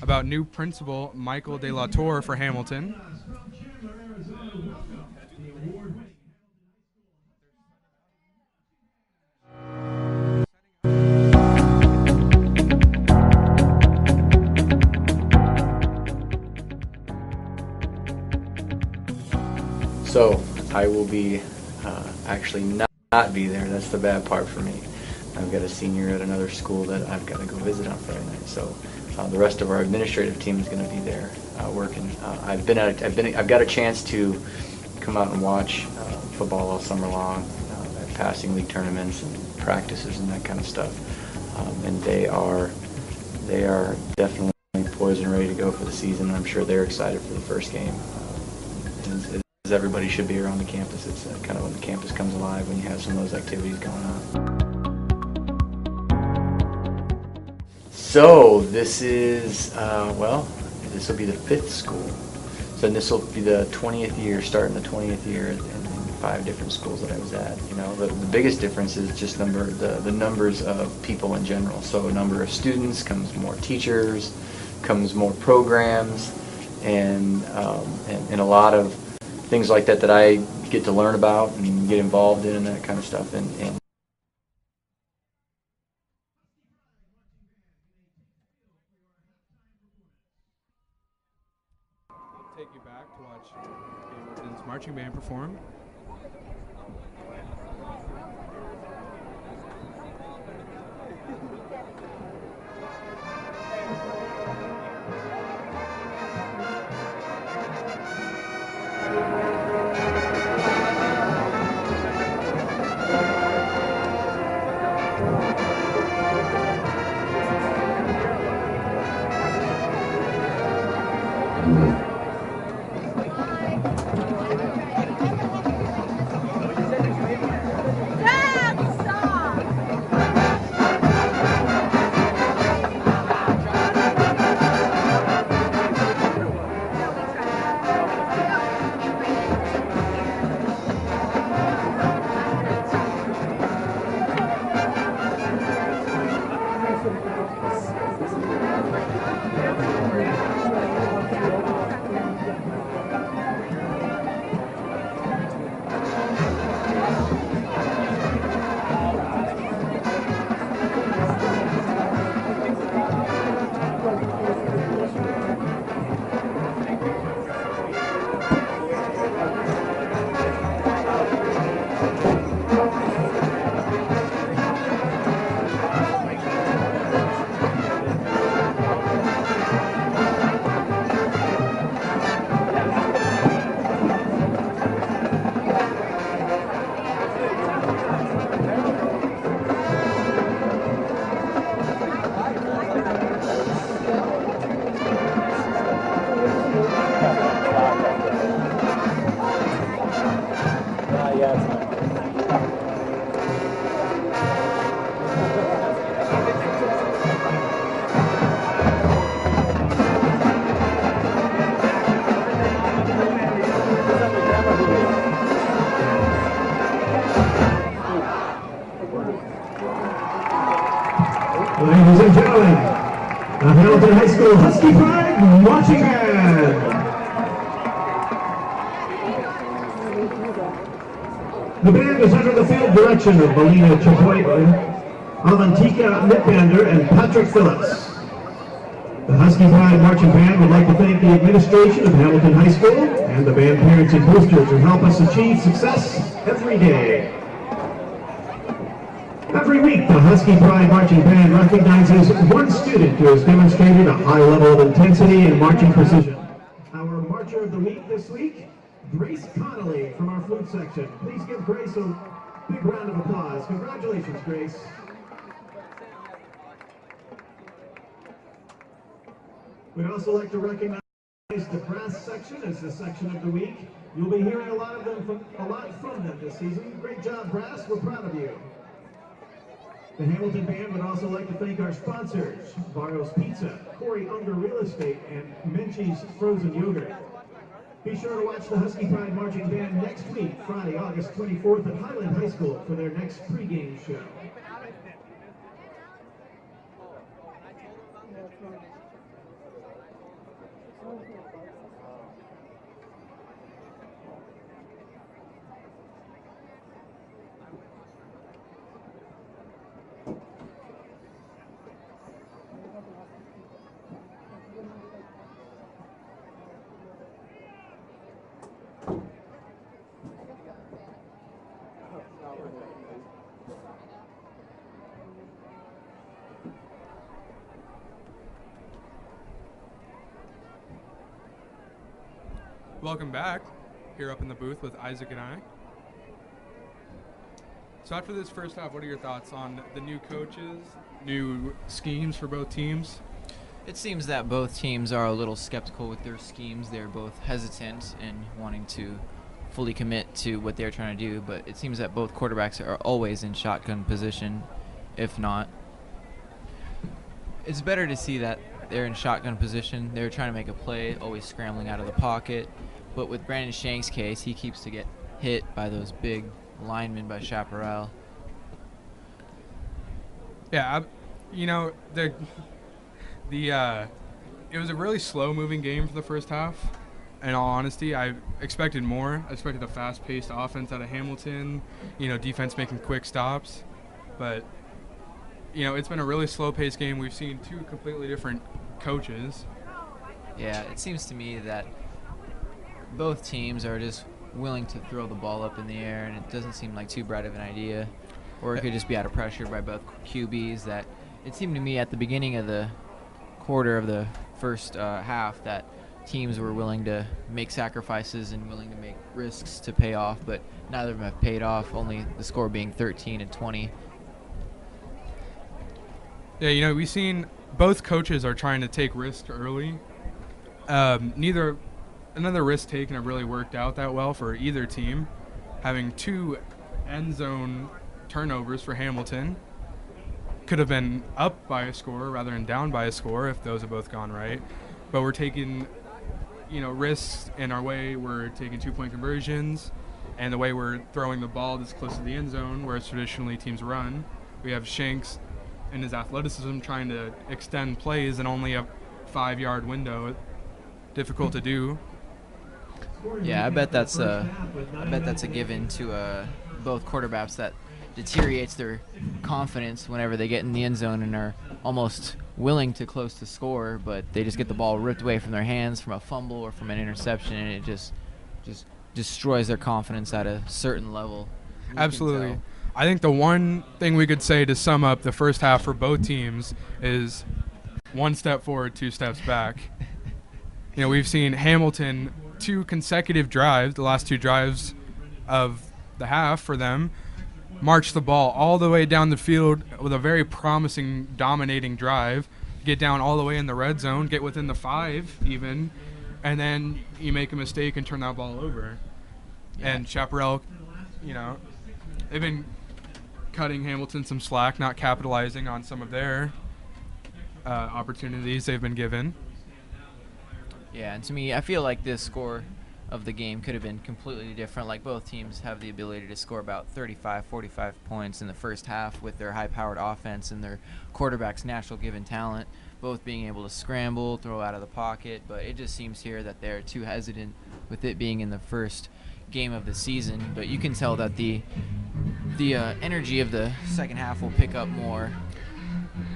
about new principal Michael De La Torre for Hamilton. So I will be actually not be there. That's the bad part for me. I've got a senior at another school that I've got to go visit on Friday night. So the rest of our administrative team is going to be there working. I've got a chance to come out and watch football all summer long at passing league tournaments and practices and that kind of stuff. And they are definitely poised and ready to go for the season. I'm sure they're excited for the first game. As everybody should be around the campus. It's kind of when the campus comes alive when you have some of those activities going on. So this is, this will be the 5th school. So this will be the 20th year, starting the 20th year in 5 different schools that I was at. You know, the biggest difference is just the numbers of people in general. So number of students comes more teachers, comes more programs, and a lot of things like that I get to learn about and get involved in and that kind of stuff. And Take you back to watch Hamilton's marching band perform. Ladies and gentlemen, the Hamilton High School Husky Pride Marching Band. The band is under the field direction of Melina Chaparral, Avantika Mitbander, and Patrick Phillips. The Husky Pride Marching Band would like to thank the administration of Hamilton High School and the band parents and boosters who help us achieve success every day. Every week, the Husky Pride Marching Band recognizes one student who has demonstrated a high level of intensity and marching precision. Our Marcher of the Week this week, Grace Connolly from our flute section. Please give Grace a big round of applause. Congratulations, Grace. We'd also like to recognize the brass section as the section of the week. You'll be hearing a lot from them this season. Great job, brass. We're proud of you. The Hamilton Band would also like to thank our sponsors, Barro's Pizza, Corey Unger Real Estate, and Menchie's Frozen Yogurt. Be sure to watch the Husky Pride Marching Band next week, Friday, August 24th at Highland High School for their next pregame show. Welcome back, here up in the booth with Isaac and I. So after this first half, what are your thoughts on the new coaches, new schemes for both teams? It seems that both teams are a little skeptical with their schemes. They're both hesitant in wanting to fully commit to what they're trying to do, but it seems that both quarterbacks are always in shotgun position, if not. It's better to see that they're in shotgun position. They're trying to make a play, always scrambling out of the pocket. But with Brandon Shank's case, he keeps to get hit by those big linemen by Chaparral. Yeah, it was a really slow-moving game for the first half. In all honesty, I expected more. I expected a fast-paced offense out of Hamilton, defense making quick stops. But, it's been a really slow-paced game. We've seen two completely different coaches. Yeah, it seems to me that both teams are just willing to throw the ball up in the air, and it doesn't seem like too bright of an idea. Or it could just be out of pressure by both QBs. That it seemed to me at the beginning of the quarter of the first half that teams were willing to make sacrifices and willing to make risks to pay off, but neither of them have paid off, only the score being 13-20. Yeah, we've seen both coaches are trying to take risks early. None of the risks taken have really worked out that well for either team. Having two end zone turnovers for Hamilton could have been up by a score rather than down by a score if those have both gone right. But we're taking, risks in our way. We're taking 2-point conversions, and the way we're throwing the ball this close to the end zone, whereas traditionally teams run. We have Shanks and his athleticism trying to extend plays in only a 5-yard window. Difficult to do. Yeah, I bet that's a given to both quarterbacks that deteriorates their confidence whenever they get in the end zone and are almost willing to close to score, but they just get the ball ripped away from their hands from a fumble or from an interception, and it just destroys their confidence at a certain level. Absolutely. I think the one thing we could say to sum up the first half for both teams is 1 step forward, 2 steps back. We've seen Hamilton 2 consecutive drives, the last 2 drives of the half for them, march the ball all the way down the field with a very promising, dominating drive, get down all the way in the red zone, get within the 5 even, and then you make a mistake and turn that ball over. Yeah. And Chaparral, they've been cutting Hamilton some slack, not capitalizing on some of their opportunities they've been given. Yeah, and to me, I feel like this score of the game could have been completely different. Like, both teams have the ability to score about 35, 45 points in the first half with their high-powered offense and their quarterback's natural given talent, both being able to scramble, throw out of the pocket. But it just seems here that they're too hesitant with it being in the first game of the season. But you can tell that the energy of the second half will pick up more.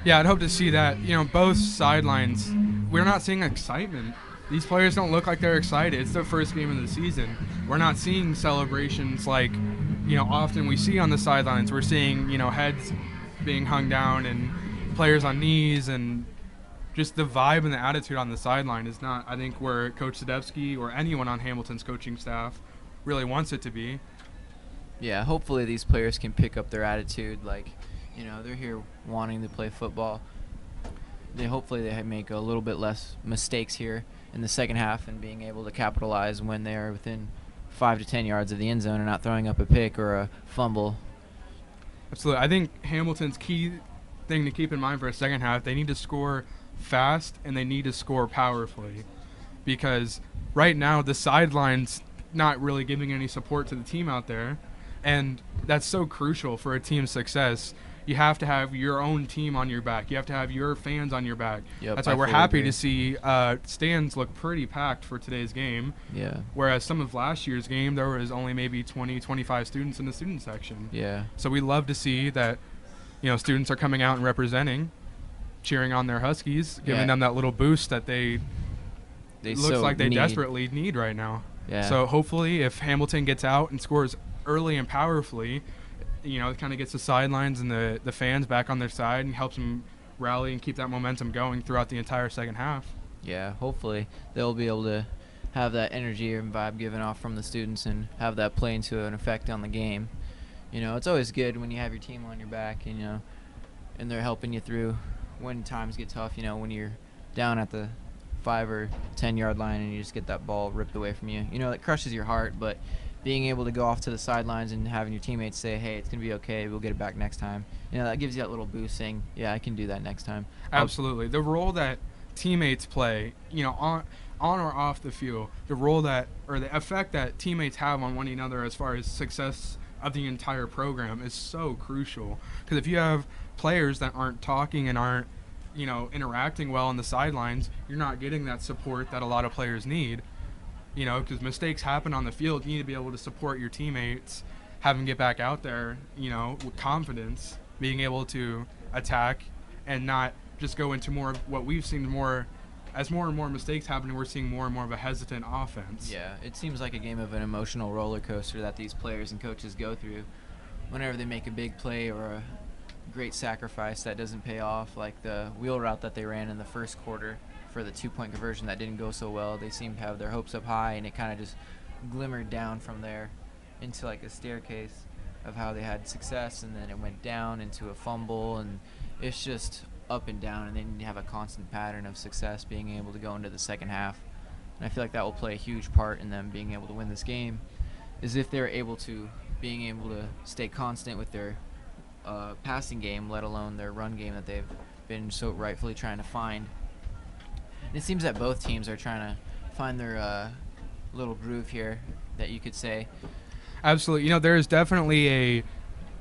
Yeah, I'd hope to see that. Both sidelines, we're not seeing excitement. These players don't look like they're excited. It's their first game of the season. We're not seeing celebrations like, often we see on the sidelines. We're seeing, heads being hung down and players on knees, and just the vibe and the attitude on the sideline is not, I think, where Coach Sadevsky or anyone on Hamilton's coaching staff really wants it to be. Yeah, hopefully these players can pick up their attitude. Like, they're here wanting to play football. Hopefully they make a little bit less mistakes here in the second half and being able to capitalize when they're within 5 to 10 yards of the end zone and not throwing up a pick or a fumble. Absolutely. I think Hamilton's key thing to keep in mind for a second half, they need to score fast and they need to score powerfully, because right now the sideline's not really giving any support to the team out there, and that's so crucial for a team's success. You have to have your own team on your back. You have to have your fans on your back. Yep, that's why we're happy to see stands look pretty packed for today's game. Yeah. Whereas some of last year's game, there was only maybe 20, 25 students in the student section. Yeah. So we love to see that, students are coming out and representing, cheering on their Huskies, giving them that little boost that they looks so like they need. desperately need right now. Yeah. So hopefully if Hamilton gets out and scores early and powerfully, it kind of gets the sidelines and the fans back on their side and helps them rally and keep that momentum going throughout the entire second half. Yeah, hopefully they'll be able to have that energy and vibe given off from the students and have that play into an effect on the game. It's always good when you have your team on your back, and they're helping you through when times get tough, when you're down at the 5 or 10 yard line and you just get that ball ripped away from you. It crushes your heart, but being able to go off to the sidelines and having your teammates say, hey, it's going to be okay, we'll get it back next time, that gives you that little boost saying, yeah, I can do that next time. Absolutely. The role that teammates play, on or off the field, the role that, or the effect that teammates have on one another as far as success of the entire program is so crucial. Because if you have players that aren't talking and aren't, interacting well on the sidelines, you're not getting that support that a lot of players need. Because mistakes happen on the field. You need to be able to support your teammates, have them get back out there, with confidence, being able to attack and not just go into more of what we've seen more. As more and more mistakes happen, we're seeing more and more of a hesitant offense. Yeah, it seems like a game of an emotional roller coaster that these players and coaches go through whenever they make a big play or a great sacrifice that doesn't pay off, like the wheel route that they ran in the first quarter for the 2-point conversion that didn't go so well. They seemed to have their hopes up high, and it kind of just glimmered down from there into like a staircase of how they had success, and then it went down into a fumble, and it's just up and down, and then you have a constant pattern of success being able to go into the second half. And I feel like that will play a huge part in them being able to win this game, is if they're able to being able to stay constant with their passing game, let alone their run game that they've been so rightfully trying to find. And it seems that both teams are trying to find their little groove here, that you could say. Absolutely. There is definitely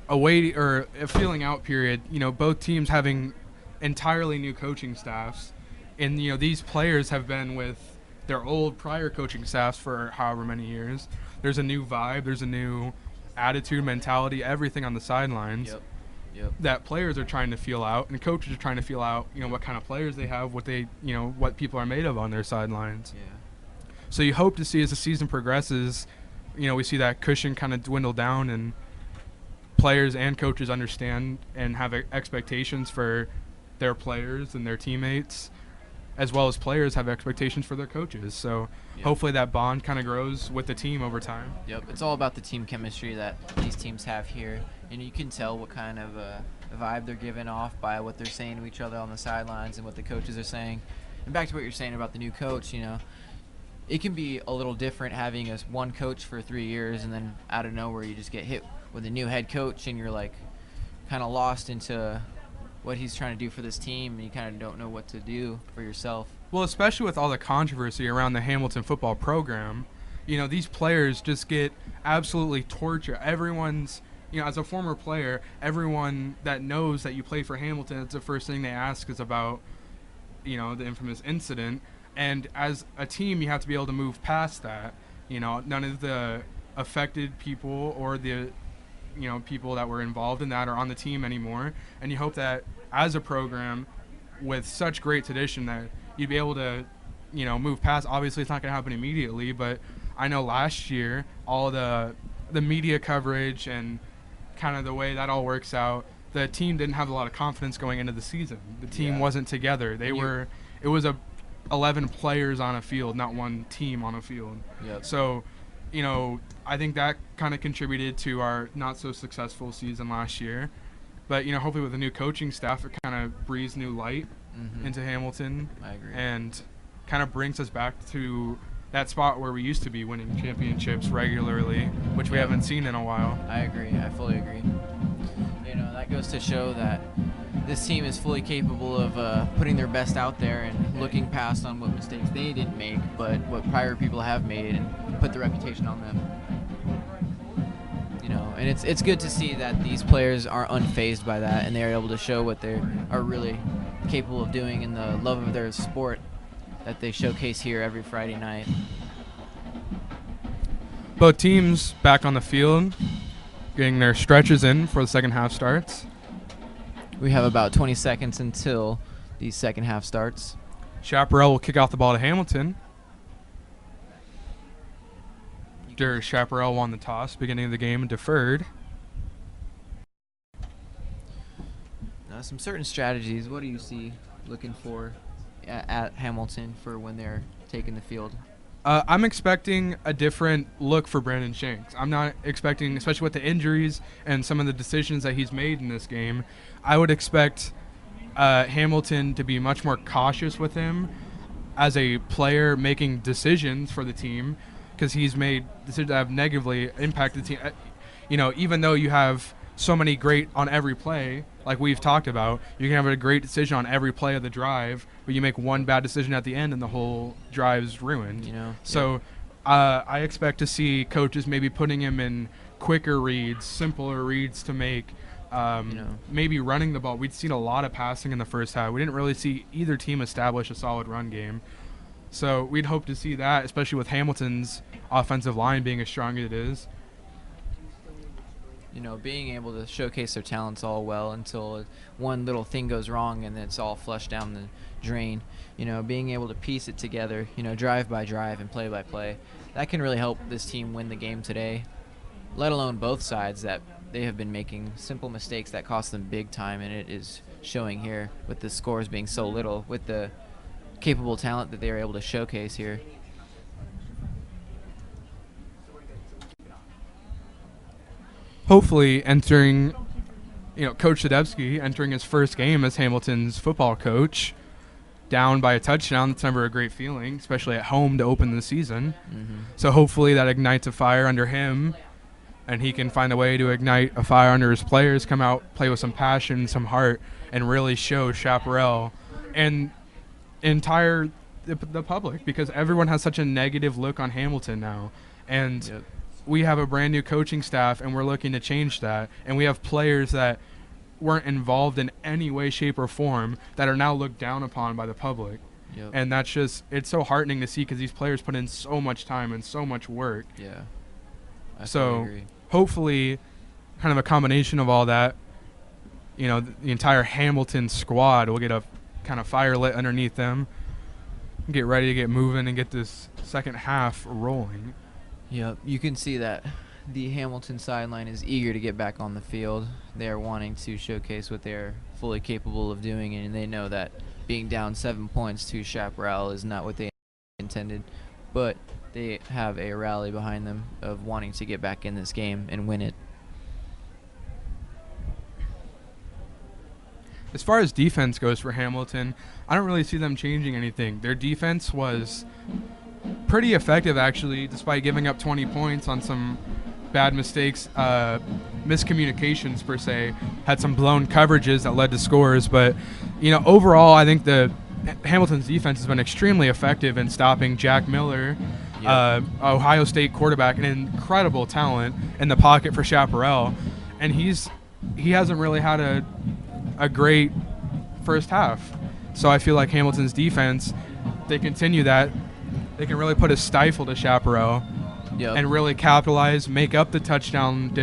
a wait or a feeling out period. Both teams having entirely new coaching staffs, and these players have been with their old prior coaching staffs for however many years. There's a new vibe, there's a new attitude, mentality, everything on the sidelines. Yep. That players are trying to feel out, and coaches are trying to feel out, what kind of players they have, what they, what people are made of on their sidelines. Yeah. So you hope to see as the season progresses, we see that cushion kind of dwindle down, and players and coaches understand and have expectations for their players and their teammates, as well as players have expectations for their coaches. So hopefully that bond kind of grows with the team over time. Yep, it's all about the team chemistry that these teams have here. And you can tell what kind of vibe they're giving off by what they're saying to each other on the sidelines and what the coaches are saying. And back to what you're saying about the new coach, it can be a little different having one coach for 3 years, and then out of nowhere you just get hit with a new head coach, and you're like kind of lost into what he's trying to do for this team, and you kind of don't know what to do for yourself. Well, especially with all the controversy around the Hamilton football program, these players just get absolutely tortured. Everyone's, as a former player, everyone that knows that you play for Hamilton, it's the first thing they ask is about, the infamous incident. And as a team, you have to be able to move past that. None of the affected people or the, people that were involved in that are on the team anymore. And you hope that as a program with such great tradition that you'd be able to, move past. Obviously, it's not going to happen immediately, but I know last year all the media coverage and kind of the way that all works out, the team didn't have a lot of confidence going into the season. The team wasn't together. It was 11 players on a field, not one team on a field. Yep. So, I think that kind of contributed to our not so successful season last year. But, hopefully with the new coaching staff, it kind of breathes new light into Hamilton. I agree. And kind of brings us back to that spot where we used to be winning championships regularly, which we haven't seen in a while. I agree. I fully agree. That goes to show that this team is fully capable of putting their best out there and looking past on what mistakes they didn't make, but what prior people have made and put the reputation on them. And it's good to see that these players are unfazed by that and they are able to show what they are really capable of doing and the love of their sport that they showcase here every Friday night. Both teams back on the field, getting their stretches in for the second half starts. We have about 20 seconds until the second half starts. Chaparral will kick off the ball to Hamilton. Chaparral won the toss beginning of the game and deferred. Now, some certain strategies. What do you see looking for at Hamilton for when they're taking the field? I'm expecting a different look for Brandon Shanks. I'm not expecting, especially with the injuries and some of the decisions that he's made in this game, I would expect Hamilton to be much more cautious with him as a player making decisions for the team, because he's made decisions that have negatively impacted the team. Even though you have so many great on every play, like we've talked about, you can have a great decision on every play of the drive, but you make one bad decision at the end and the whole drive's ruined. So I expect to see coaches maybe putting him in quicker reads, simpler reads to make, maybe running the ball. We'd seen a lot of passing in the first half. We didn't really see either team establish a solid run game. So we'd hope to see that, especially with Hamilton's offensive line being as strong as it is. Being able to showcase their talents all well until one little thing goes wrong and it's all flushed down the drain. Being able to piece it together, drive by drive and play by play, that can really help this team win the game today, let alone both sides that they have been making simple mistakes that cost them big time, and it is showing here with the scores being so little, with the capable talent that they are able to showcase here. Hopefully entering, Coach Sadebski entering his first game as Hamilton's football coach, down by a touchdown. That's never a great feeling, especially at home to open the season. So hopefully that ignites a fire under him, and he can find a way to ignite a fire under his players, come out, play with some passion, some heart, and really show Chaparral and the public, because everyone has such a negative look on Hamilton now. And we have a brand new coaching staff, and we're looking to change that. And we have players that weren't involved in any way, shape, or form that are now looked down upon by the public. And that's just, it's so heartening to see, because these players put in so much time and so much work. I so agree. Hopefully kind of a combination of all that, the entire Hamilton squad will get a kind of fire lit underneath them, get ready to get moving and get this second half rolling. You can see that the Hamilton sideline is eager to get back on the field. They are wanting to showcase what they're fully capable of doing, and they know that being down 7 points to Chaparral is not what they intended, but they have a rally behind them of wanting to get back in this game and win it. As far as defense goes for Hamilton, I don't really see them changing anything. Their defense was pretty effective, actually, despite giving up 20 points on some bad mistakes, miscommunications per se, had some blown coverages that led to scores. But, overall, I think Hamilton's defense has been extremely effective in stopping Jack Miller Ohio State quarterback, an incredible talent in the pocket for Chaparral, and he hasn't really had a great first half. So I feel like Hamilton's defense, they continue that, they can really put a stifle to Chaparral and really capitalize, make up the touchdown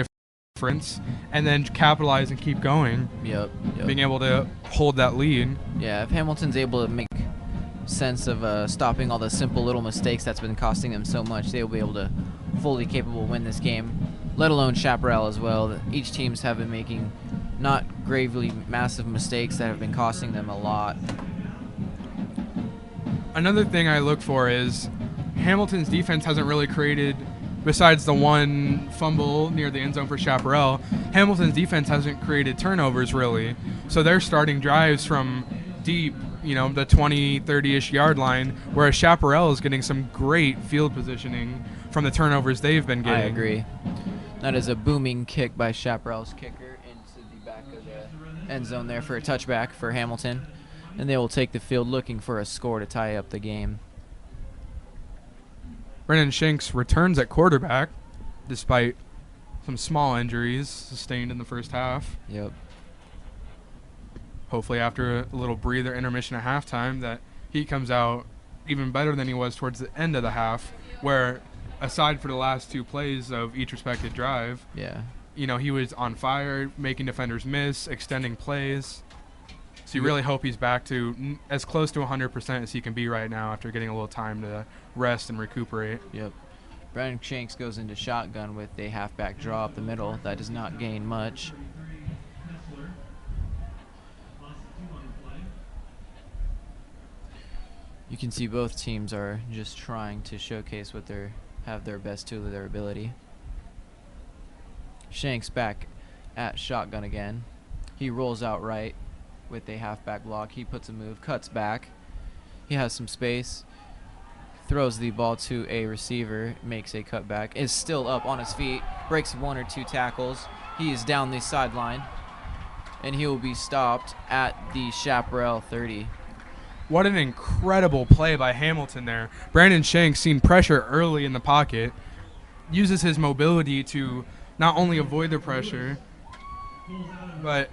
difference, and then capitalize and keep going. Being able to hold that lead. Yeah, if Hamilton's able to make sense of stopping all the simple little mistakes that's been costing them so much, they'll be able to fully capable win this game, let alone Chaparral as well. Each teams have been making not gravely massive mistakes that have been costing them a lot. Another thing I look for is Hamilton's defense hasn't really created, besides the one fumble near the end zone for Chaparral, Hamilton's defense hasn't created turnovers really. So they're starting drives from deep, the 20, 30-ish yard line, whereas Chaparral is getting some great field positioning from the turnovers they've been getting. I agree. That is a booming kick by Chaparral's kicker into the back of the end zone there for a touchback for Hamilton. And they will take the field looking for a score to tie up the game. Brennan Shanks returns at quarterback despite some small injuries sustained in the first half. Hopefully after a little breather intermission at halftime that he comes out even better than he was towards the end of the half, where aside for the last two plays of each respective drive, he was on fire, making defenders miss, extending plays. So you really hope he's back to as close to 100% as he can be right now after getting a little time to rest and recuperate. Brandon Shanks goes into shotgun with a halfback draw up the middle. That does not gain much. You can see both teams are just trying to showcase what have their best tool of their ability. Shanks back at shotgun again. He rolls out right with a halfback block. He puts a move, cuts back. He has some space. Throws the ball to a receiver, makes a cutback, is still up on his feet, breaks one or two tackles. He is down the sideline, and he will be stopped at the Chaparral 30. What an incredible play by Hamilton there. Brandon Shanks, seen pressure early in the pocket, uses his mobility to not only avoid the pressure, but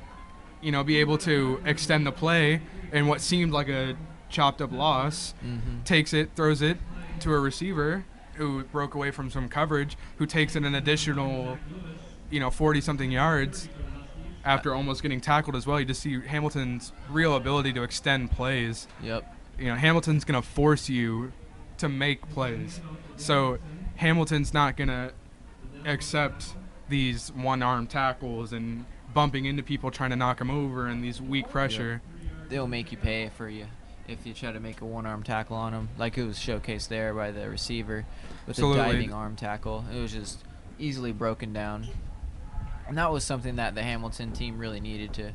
be able to extend the play in what seemed like a chopped up loss. Takes it, throws it to a receiver who broke away from some coverage, who takes it an additional 40 something yards after almost getting tackled as well. You just see Hamilton's real ability to extend plays. Hamilton's going to force you to make plays. So Hamilton's not going to accept these one-arm tackles and bumping into people trying to knock them over and these weak pressure. They'll make you pay for you if you try to make a one-arm tackle on them, like it was showcased there by the receiver with a diving arm tackle. It was just easily broken down. And that was something that the Hamilton team really needed to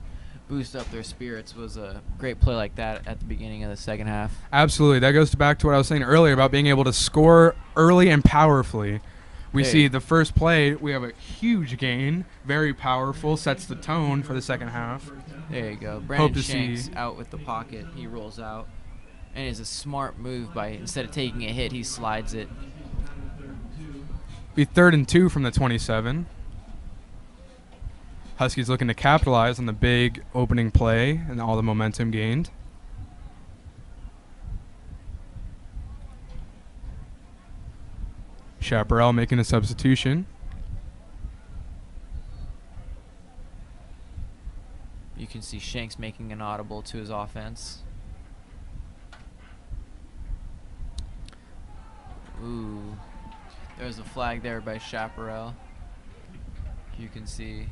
boost up their spirits, was a great play like that at the beginning of the second half. Absolutely. That goes back to what I was saying earlier about being able to score early and powerfully. We see the first play, we have a huge gain, very powerful, sets the tone for the second half. There you go. Brandon Shanks out with the pocket. He rolls out. And it's a smart move by, instead of taking a hit, he slides it. Be 3rd and 2 from the 27. Huskies looking to capitalize on the big opening play and all the momentum gained. Chaparral making a substitution. You can see Shanks making an audible to his offense. Ooh. There's a flag there by Chaparral. You can see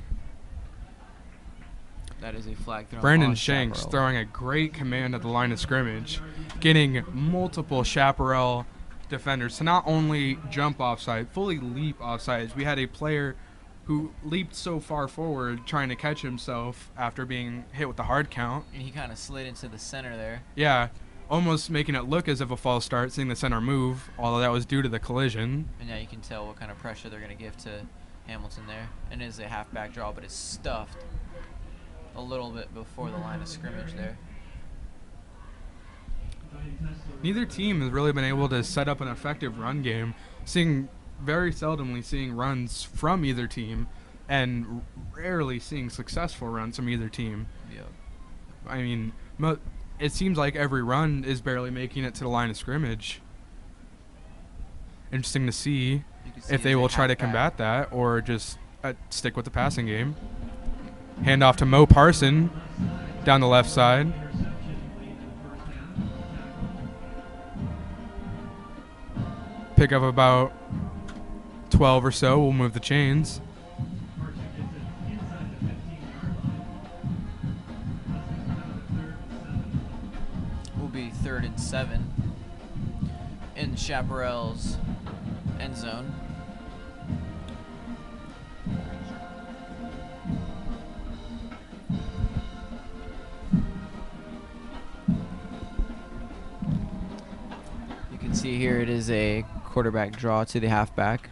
that is a flag thrown. Brandon Shanks throwing a great command at the line of scrimmage, getting multiple Chaparral defenders to not only jump offside, fully leap offsides. We had a player who leaped so far forward trying to catch himself after being hit with the hard count. And he kind of slid into the center there. Yeah, almost making it look as if a false start, seeing the center move, although that was due to the collision. And yeah, you can tell what kind of pressure they're going to give to Hamilton there. And it is a halfback draw, but it's stuffed a little bit before the line of scrimmage there. neither team has really been able to set up an effective run game. Very seldomly seeing runs from either team, and rarely seeing successful runs from either team. Yep. I mean, it seems like every run is barely making it to the line of scrimmage. Interesting to see if they will try to combat that or just stick with the passing game. Hand off to Mo Parson down the left side. Pick up about 12 or so. We'll move the chains. Will be 3rd and 7 in Chaparral's end zone. You can see here it is a quarterback draw to the halfback.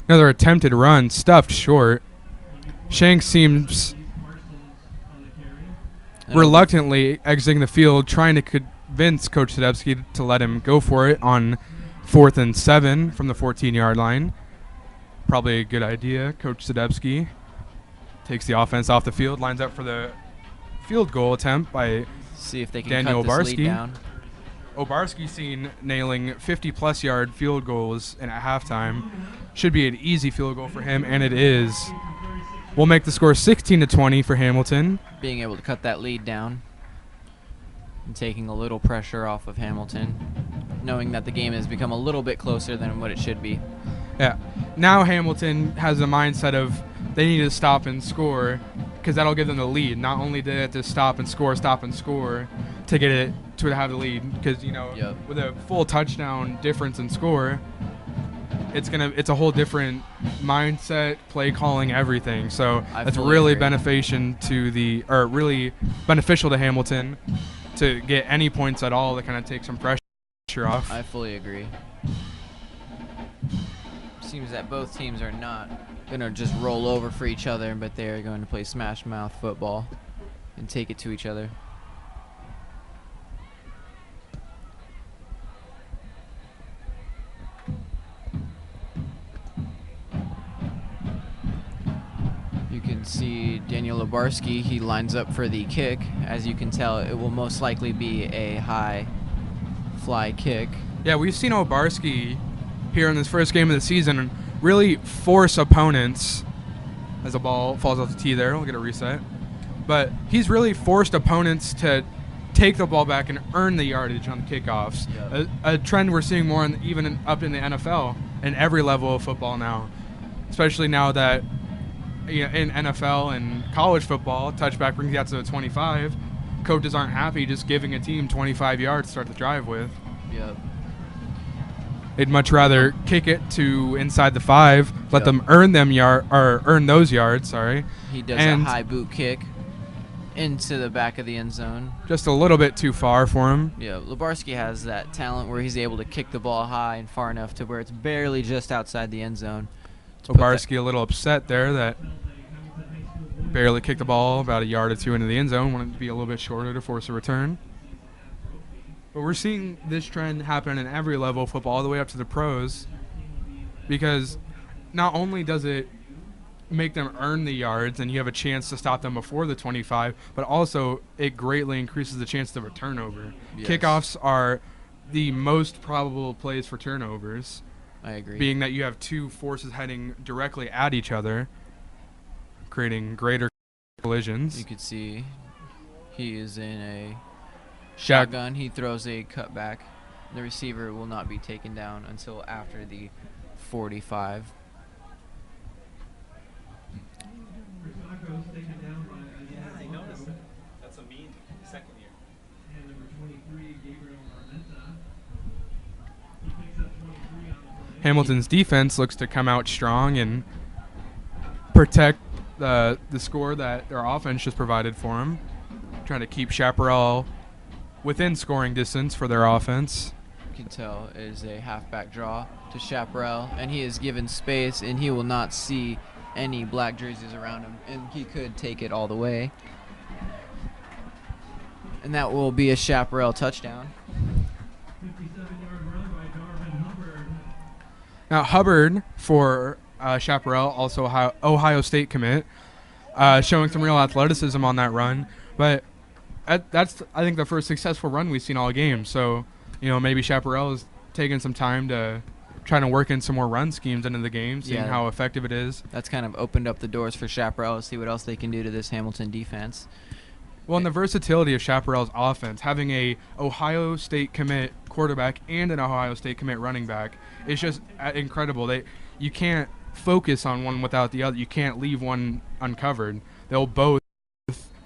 Another attempted run, stuffed short. Shanks seems reluctantly exiting the field, trying to convince Coach Sadebski to let him go for it on 4th and 7 from the 14-yard line. Probably a good idea. Coach Sadebski takes the offense off the field, lines up for the field goal attempt by See if they can Daniel cut this lead Obarski. down. Obarski seen nailing 50-plus yard field goals and at halftime. Should be an easy field goal for him, and it is. We'll make the score 16-20 for Hamilton. Being able to cut that lead down and taking a little pressure off of Hamilton, knowing that the game has become a little bit closer than what it should be. Yeah. Now Hamilton has a mindset of they need to stop and score because that'll give them the lead. Not only do they have to stop and score to get it to have the lead because, Yep. with a full touchdown difference in score, it's a whole different mindset, play calling, everything. So I that's fully really agree. really beneficial to Hamilton to get any points at all to kind of take some pressure off. I fully agree. Seems that both teams are not going to just roll over for each other, but they are going to play smash mouth football and take it to each other. You can see Daniel Obarski, he lines up for the kick. As you can tell, it will most likely be a high fly kick. Yeah, we've seen Obarski here in this first game of the season really force opponents as the ball falls off the tee there. We'll get a reset. But he's really forced opponents to take the ball back and earn the yardage on the kickoffs. Yep. A trend we're seeing more up in the NFL and every level of football now, especially now that in NFL and college football, touchback brings you out to the 25. Coaches aren't happy just giving a team 25 yards to start the drive with. Yep. They'd much rather kick it to inside the 5, let Yep. them earn those yards. Sorry, He does And- a high boot kick into the back of the end zone. just a little bit too far for him. Yeah, Lubarski has that talent where he's able to kick the ball high and far enough to where it's barely just outside the end zone. Obarski a little upset there that barely kicked the ball about a yard or two into the end zone. Wanted it to be a little bit shorter to force a return. But we're seeing this trend happen in every level of football, all the way up to the pros, because not only does it make them earn the yards and you have a chance to stop them before the 25, but also it greatly increases the chance of a turnover. Yes. Kickoffs are the most probable plays for turnovers, I agree. being that you have two forces heading directly at each other, creating greater collisions. You could see he is in a Shot- shotgun. He throws a cutback. The receiver will not be taken down until after the 45. I noticed that. That's a mean second year. And number 23, Gabriel Armenta. He picks up 23 on the play. Hamilton's defense looks to come out strong and protect the score that their offense just provided for them, trying to keep Chaparral within scoring distance for their offense. You can tell it is a halfback draw to Chaparral, and he is given space, and he will not see any black jerseys around him, and he could take it all the way. And that will be a Chaparral touchdown. 56 Now, Hubbard for Chaparral, also Ohio State commit, showing some real athleticism on that run. But that's, I think, the first successful run we've seen all game. So, maybe Chaparral is taking some time to trying to work in some more run schemes into the game, seeing how effective it is. That's kind of opened up the doors for Chaparral to see what else they can do to this Hamilton defense. Well, and the versatility of Chaparral's offense, having a Ohio State commit quarterback and an Ohio State commit running back, is just incredible. You can't focus on one without the other. You can't leave one uncovered. They'll both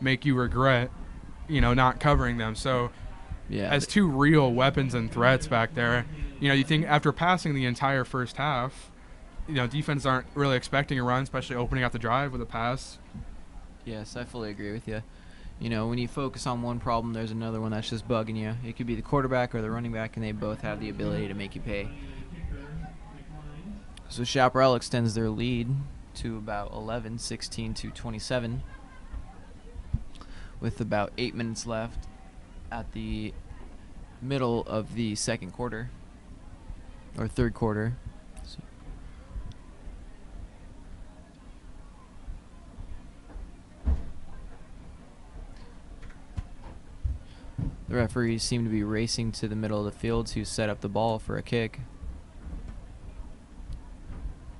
make you regret, not covering them. So, as two real weapons and threats back there, you think after passing the entire first half, defenses aren't really expecting a run, especially opening up the drive with a pass. Yes, I fully agree with you. When you focus on one problem, there's another one that's just bugging you. It could be the quarterback or the running back, and they both have the ability to make you pay. So Chaparral extends their lead to about 11, 16 to 27, with about 8 minutes left at the middle of the second quarter, or third quarter. The referees seem to be racing to the middle of the field to set up the ball for a kick.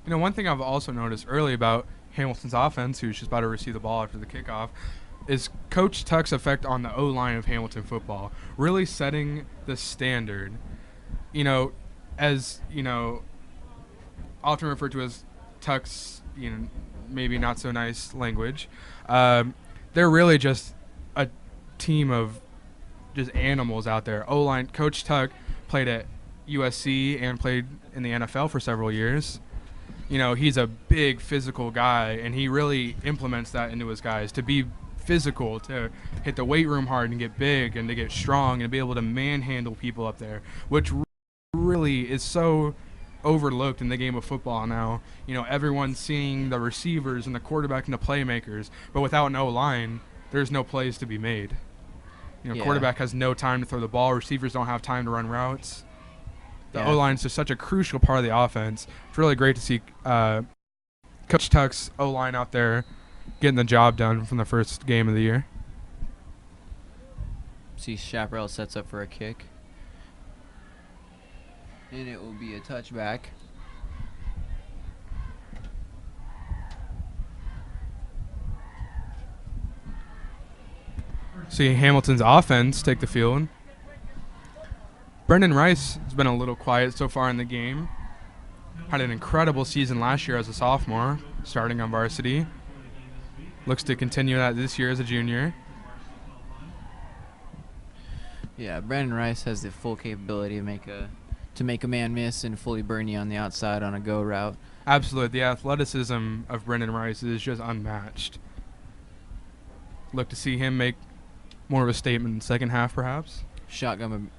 One thing I've also noticed early about Hamilton's offense, who's just about to receive the ball after the kickoff, is Coach Tuck's effect on the O-line of Hamilton football, really setting the standard. As, often referred to as Tuck's, maybe not so nice language, they're really just a team of just animals out there. O-line, Coach Tuck played at USC and played in the NFL for several years. He's a big physical guy, and he really implements that into his guys to be physical, to hit the weight room hard and get big and to get strong and be able to manhandle people up there, which really is so overlooked in the game of football now. Everyone's seeing the receivers and the quarterback and the playmakers, but without an O-line, there's no plays to be made. Quarterback has no time to throw the ball. Receivers don't have time to run routes. The O-line is just such a crucial part of the offense. It's really great to see Coach Tuck's O-line out there getting the job done from the first game of the year. See, Chaparral sets up for a kick, and it will be a touchback. See Hamilton's offense take the field. Brendan Rice has been a little quiet so far in the game. Had an incredible season last year as a sophomore, starting on varsity. Looks to continue that this year as a junior. Yeah, Brendan Rice has the full capability to make a man miss and fully burn you on the outside on a go route. Absolutely. The athleticism of Brendan Rice is just unmatched. Look to see him make more of a statement in the second half, perhaps. Shotgun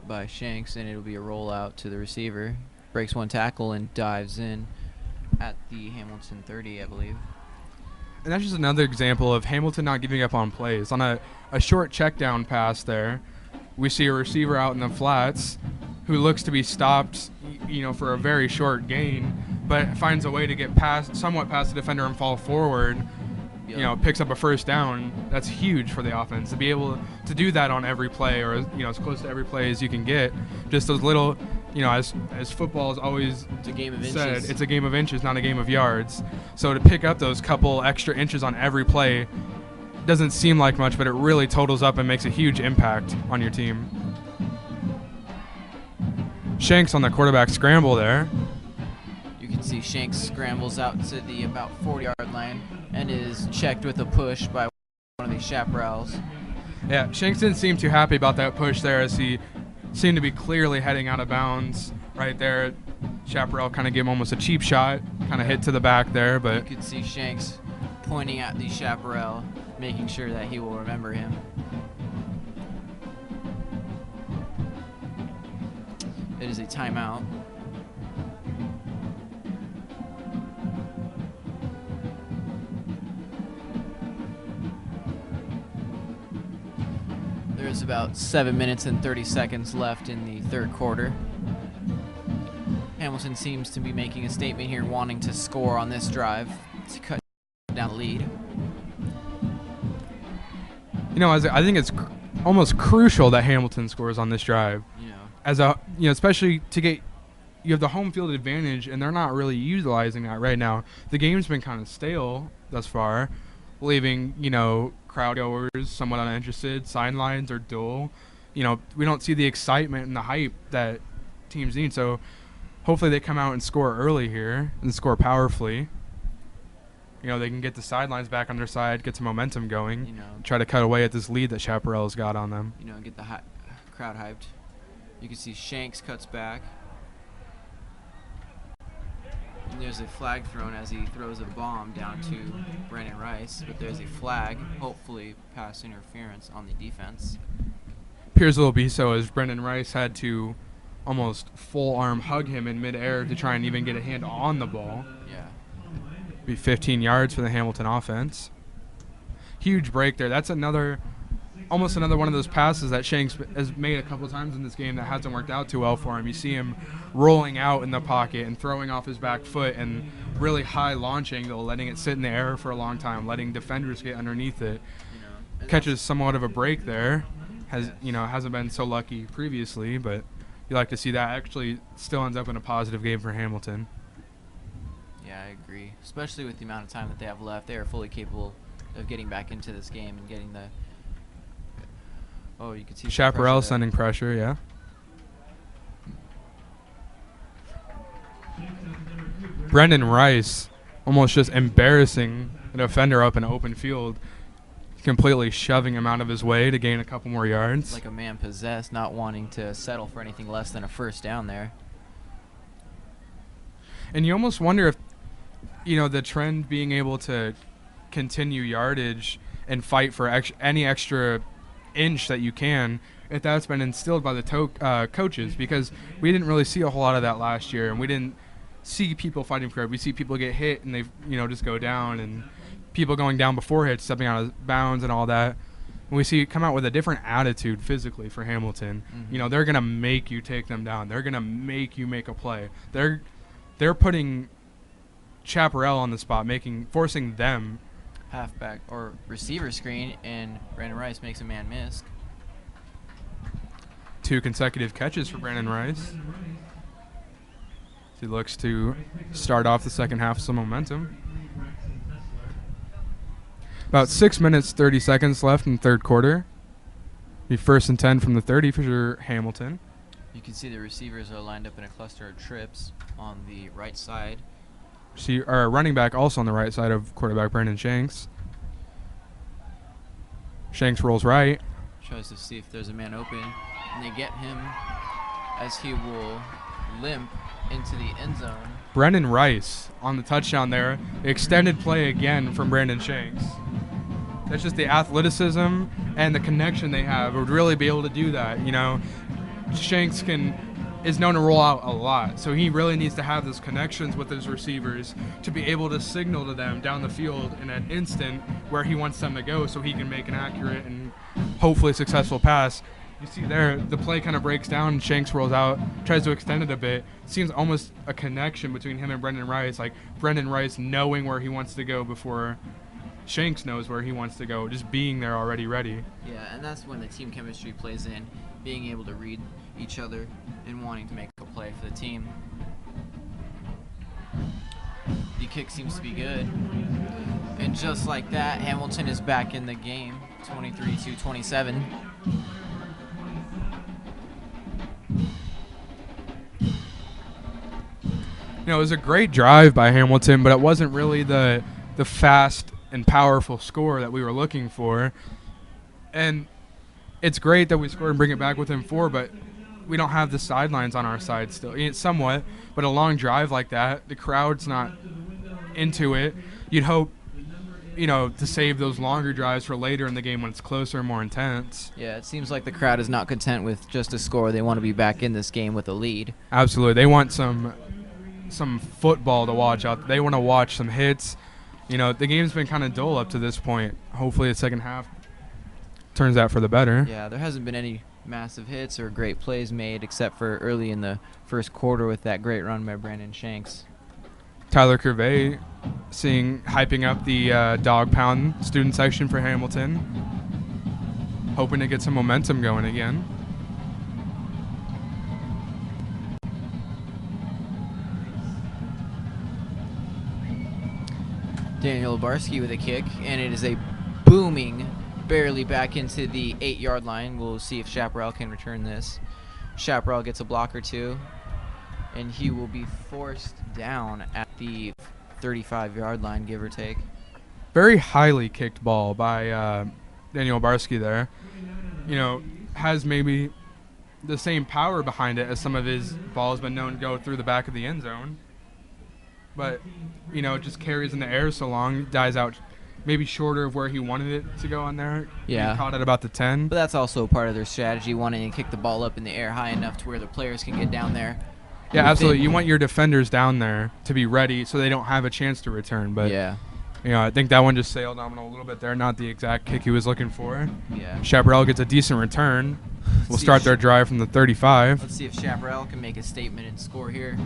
by Shanks, and it'll be a rollout to the receiver. Breaks one tackle and dives in at the Hamilton 30, I believe. And that's just another example of Hamilton not giving up on plays. On a short check down pass there, we see a receiver out in the flats who looks to be stopped, for a very short gain, but finds a way to get somewhat past the defender and fall forward. Picks up a first down. That's huge for the offense to be able to do that on every play, or as close to every play as you can get. Just those little, as football is always It's a game of said, inches. it's a game of inches, not a game of yards. So to pick up those couple extra inches on every play doesn't seem like much, but it really totals up and makes a huge impact on your team. Shanks on the quarterback scramble there. You can see Shanks scrambles out to the about 40-yard line and is checked with a push by one of these Chaparrals. Yeah, Shanks didn't seem too happy about that push there, as he seemed to be clearly heading out of bounds right there. Chaparral kind of gave him almost a cheap shot, kind of hit to the back there, but You could see Shanks pointing at the Chaparral, making sure that he will remember him. It is a timeout. There's about 7 minutes and 30 seconds left in the third quarter. Hamilton seems to be making a statement here, wanting to score on this drive to cut down the lead. You know, I think it's almost crucial that Hamilton scores on this drive. Especially to get, you have the home field advantage, and they're not really utilizing that right now. The game's been kind of stale thus far, leaving, crowd goers somewhat uninterested. Sidelines are dull. We don't see the excitement and the hype that teams need. So hopefully they come out and score early here and score powerfully. They can get the sidelines back on their side, get some momentum going, try to cut away at this lead that Chaparral's got on them. Get the crowd hyped. You can see Shanks cuts back. And there's a flag thrown as he throws a bomb down to Brandon Rice, but there's a flag, hopefully pass interference on the defense. Appears it'll be so, as Brandon Rice had to almost full arm hug him in midair to try and even get a hand on the ball. Yeah. Be 15 yards for the Hamilton offense. Huge break there. That's almost another one of those passes that Shanks has made a couple times in this game that hasn't worked out too well for him. You see him rolling out in the pocket and throwing off his back foot and really high launch angle, letting it sit in the air for a long time, letting defenders get underneath it. Catches somewhat of a break there. Hasn't been so lucky previously, but you like to see that. Actually still ends up in a positive game for Hamilton. Yeah, I agree. Especially with the amount of time that they have left, they are fully capable of getting back into this game and getting the. Oh, you can see Chaparral sending pressure, yeah. Brendan Rice almost just embarrassing the defender up in open field, completely shoving him out of his way to gain a couple more yards. Like a man possessed, not wanting to settle for anything less than a first down there. And you almost wonder if, the trend being able to continue yardage and fight for any extra inch that you can, if that's been instilled by the coaches, because we didn't really see a whole lot of that last year, and we didn't see people fighting for it. We see people get hit and they just go down, and people going down before hits, stepping out of bounds and all that. And we see it come out with a different attitude physically for Hamilton. Mm-hmm. They're gonna make you take them down. They're gonna make you make a play. They're putting Chaparral on the spot, forcing them. Halfback or receiver screen, and Brandon Rice makes a man miss. 2 consecutive catches for Brandon Rice. He looks to start off the second half with some momentum. About 6 minutes, 30 seconds left in the third quarter. Be 1st and 10 from the 30 for Hamilton. You can see the receivers are lined up in a cluster of trips on the right side. See our running back also on the right side of quarterback Brandon Shanks. Shanks rolls right. Tries to see if there's a man open, and they get him as he will limp into the end zone. Brendan Rice on the touchdown there. Extended play again from Brandon Shanks. That's just the athleticism and the connection they have would really be able to do that. Shanks is known to roll out a lot, so he really needs to have those connections with his receivers to be able to signal to them down the field in an instant where he wants them to go, so he can make an accurate and hopefully successful pass. You see there, the play kind of breaks down, and Shanks rolls out, tries to extend it a bit. It seems almost a connection between him and Brendan Rice, like Brendan Rice knowing where he wants to go before Shanks knows where he wants to go, just being there already ready. Yeah, and that's when the team chemistry plays in, being able to read each other and wanting to make a play for the team. The kick seems to be good. And just like that, Hamilton is back in the game, 23-27. It was a great drive by Hamilton, but it wasn't really the fast and powerful score that we were looking for. And it's great that we scored and bring it back within 4, but we don't have the sidelines on our side still. Somewhat, but a long drive like that, the crowd's not into it. You'd hope, to save those longer drives for later in the game when it's closer and more intense. Yeah, it seems like the crowd is not content with just a score. They want to be back in this game with a lead. Absolutely. They want some football to watch out. They want to watch some hits. The game's been kind of dull up to this point. Hopefully the second half turns out for the better. Yeah, there hasn't been any massive hits or great plays made, except for early in the first quarter with that great run by Brandon Shanks. Tyler Curvey hyping up the dog pound student section for Hamilton, hoping to get some momentum going again. Daniel Obarski with a kick, and it is a booming, barely back into the 8-yard line. We'll see if Chaparral can return this. Chaparral gets a block or two, and he will be forced down at the 35-yard line, give or take. Very highly kicked ball by Daniel Obarski there. You know, has maybe the same power behind it as some of his balls, been known to go through the back of the end zone. But, you know, it just carries in the air so long, dies out maybe shorter of where he wanted it to go on there. Yeah. He caught it about the 10. But that's also part of their strategy, wanting to kick the ball up in the air high enough to where the players can get down there. Yeah, absolutely. You want your defenders down there to be ready so they don't have a chance to return. But, yeah, you know, I think that one just sailed on a little bit there. Not the exact kick he was looking for. Yeah. Chaparral gets a decent return. We'll start their drive from the 35. Let's see if Chaparral can make a statement and score here.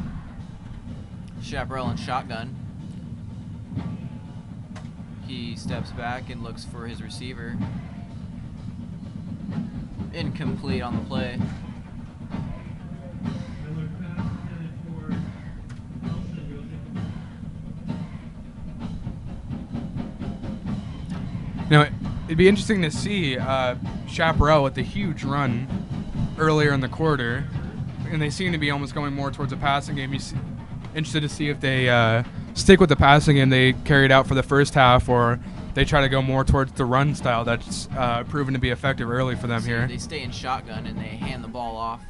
Chaparral in shotgun. He steps back and looks for his receiver. Incomplete on the play. Now, it'd be interesting to see Chaparral with the huge run earlier in the quarter, and they seem to be almost going more towards a passing game. Interested to see if they stick with the passing game they carried out for the first half, or they try to go more towards the run style that's proven to be effective early for them here. They stay in shotgun and they hand the ball off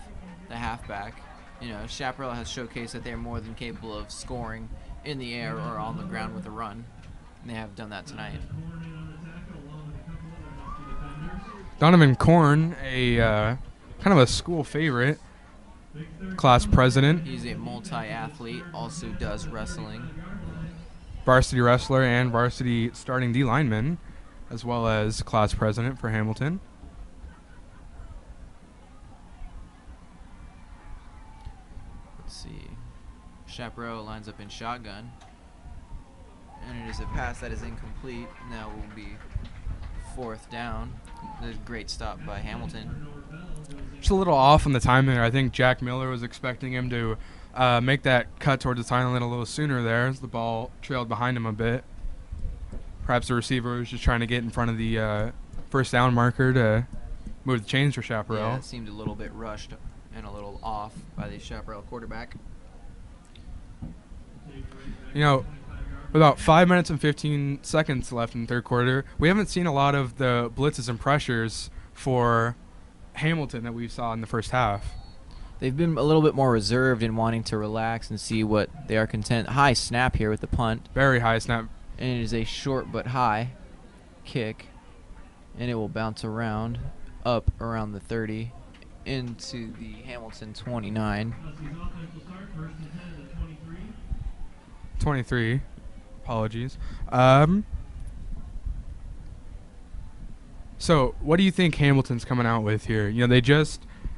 the halfback. You know, Chaparral has showcased that they're more than capable of scoring in the air or on the ground with a run, and they have done that tonight. Donovan Korn, a kind of a school favorite, class president. He's a multi-athlete, also does wrestling. Varsity wrestler and varsity starting D lineman, as well as class president for Hamilton. Let's see. Chaparral lines up in shotgun. And it is a pass that is incomplete. Now will be 4th down. A great stop by Hamilton. Just a little off on the timing there. I think Jack Miller was expecting him to make that cut towards the timeline a little sooner there as the ball trailed behind him a bit. Perhaps the receiver was just trying to get in front of the first down marker to move the chains for Chaparral. Yeah, it seemed a little bit rushed and a little off by the Chaparral quarterback. You know, with about 5 minutes and 15 seconds left in the third quarter, we haven't seen a lot of the blitzes and pressures for Hamilton that we saw in the first half. They've been a little bit more reserved in wanting to relax and see what they are content. High snap here with the punt. Very high snap. And it is a short but high kick. And it will bounce around, up around the 30, into the Hamilton 29. 23. Apologies. So what do you think Hamilton's coming out with here? You know,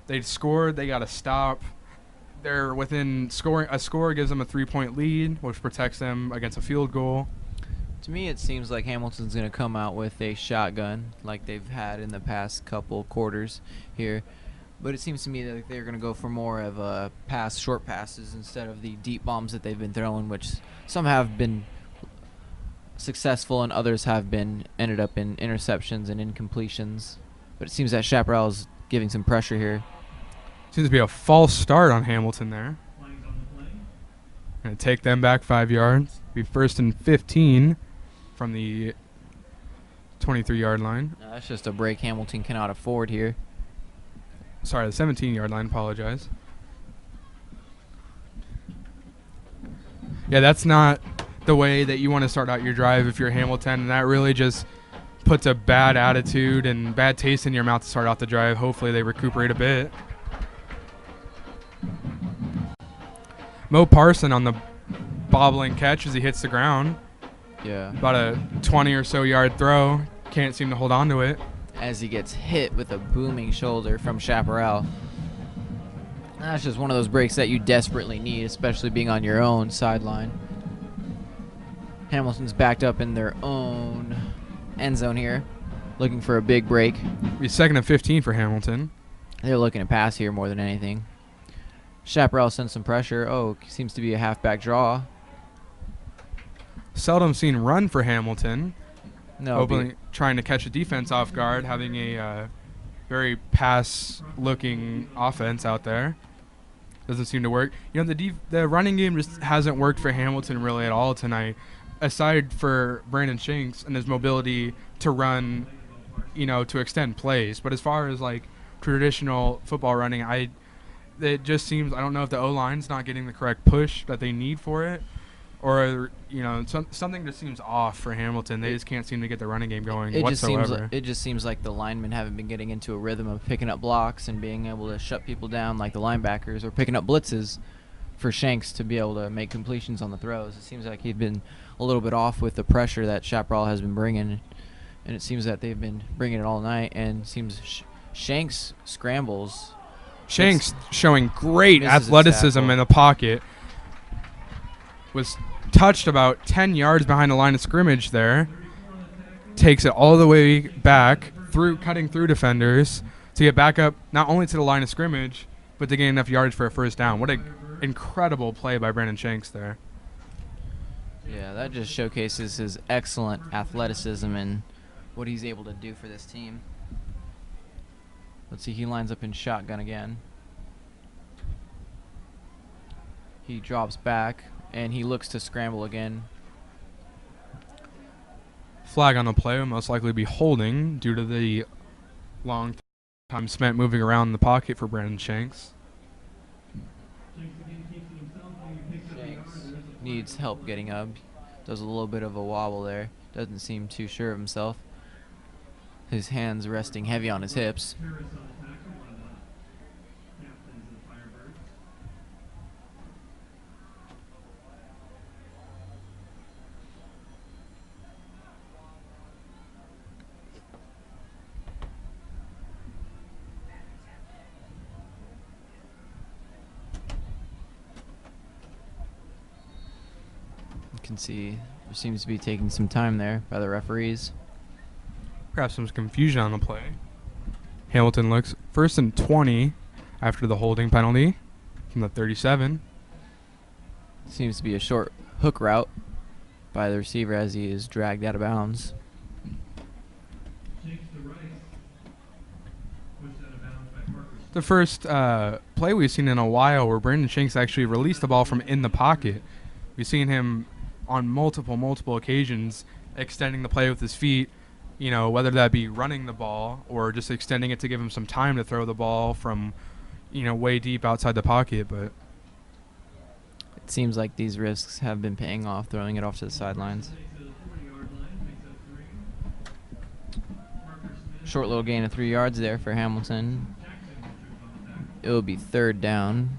they scored, they got a stop. They're within scoring. A score gives them a 3-point lead, which protects them against a field goal. To me, it seems like Hamilton's going to come out with a shotgun like they've had in the past couple quarters here. But it seems to me that they're going to go for more of a short passes instead of the deep bombs that they've been throwing, which some have been successful and others have ended up in interceptions and incompletions. But it seems that Chaparral is giving some pressure here. Seems to be a false start on Hamilton there. Going to take them back 5 yards. Be 1st and 15 from the 23-yard line. No, that's just a break Hamilton cannot afford here. Sorry, the 17-yard line. Apologize. Yeah, that's not the way that you want to start out your drive if you're Hamilton, and that really just puts a bad attitude and bad taste in your mouth to start out the drive. Hopefully they recuperate a bit. Mo Parson on the bobbling catch as he hits the ground. Yeah. About a 20 or so yard throw. Can't seem to hold on to it. as he gets hit with a booming shoulder from Chaparral. That's just one of those breaks that you desperately need, especially being on your own sideline. Hamilton's backed up in their own end zone here, looking for a big break. Be 2nd and 15 for Hamilton. They're looking to pass here more than anything. Chaparral sends some pressure. Oh, seems to be a halfback draw. Seldom seen run for Hamilton. No, Openly trying to catch a defense off guard, having a very pass-looking offense out there. Doesn't seem to work. You know, the running game just hasn't worked for Hamilton really at all tonight, aside for Brandon Shanks and his mobility to run, you know, to extend plays. But as far as, like, traditional football running, it just seems, I don't know if the O-line's not getting the correct push that they need for it, or, you know, something just seems off for Hamilton. They just can't seem to get the running game going whatsoever. It just seems like the linemen haven't been getting into a rhythm of picking up blocks and being able to shut people down like the linebackers, or picking up blitzes for Shanks to be able to make completions on the throws. It seems like he's been a little bit off with the pressure that Chaparral has been bringing, and it seems that they've been bringing it all night, and it seems Shanks scrambles. Shanks showing great misses a athleticism tackle. in the pocket. Was touched about 10 yards behind the line of scrimmage there. Takes it all the way back, cutting through defenders to get back up not only to the line of scrimmage, but to gain enough yards for a first down. What an incredible play by Brandon Shanks there. Yeah, that just showcases his excellent athleticism and what he's able to do for this team. Let's see, he lines up in shotgun again. He drops back, and he looks to scramble again. Flag on the play will most likely be holding due to the long time spent moving around in the pocket for Brandon Shanks. Shanks needs help getting up. Does a little bit of a wobble there. Doesn't seem too sure of himself. His hands resting heavy on his hips. You can see there seems to be taking some time there by the referees. Perhaps some confusion on the play. Hamilton looks 1st and 20 after the holding penalty from the 37. Seems to be a short hook route by the receiver as he is dragged out of bounds. The first play we've seen in a while where Brandon Shanks actually released the ball from in the pocket. We've seen him on multiple occasions extending the play with his feet, you know, whether that be running the ball or just extending it to give him some time to throw the ball from, you know, way deep outside the pocket. But it seems like these risks have been paying off, throwing it off to the sidelines. Short little gain of 3 yards there for Hamilton. It will be 3rd down.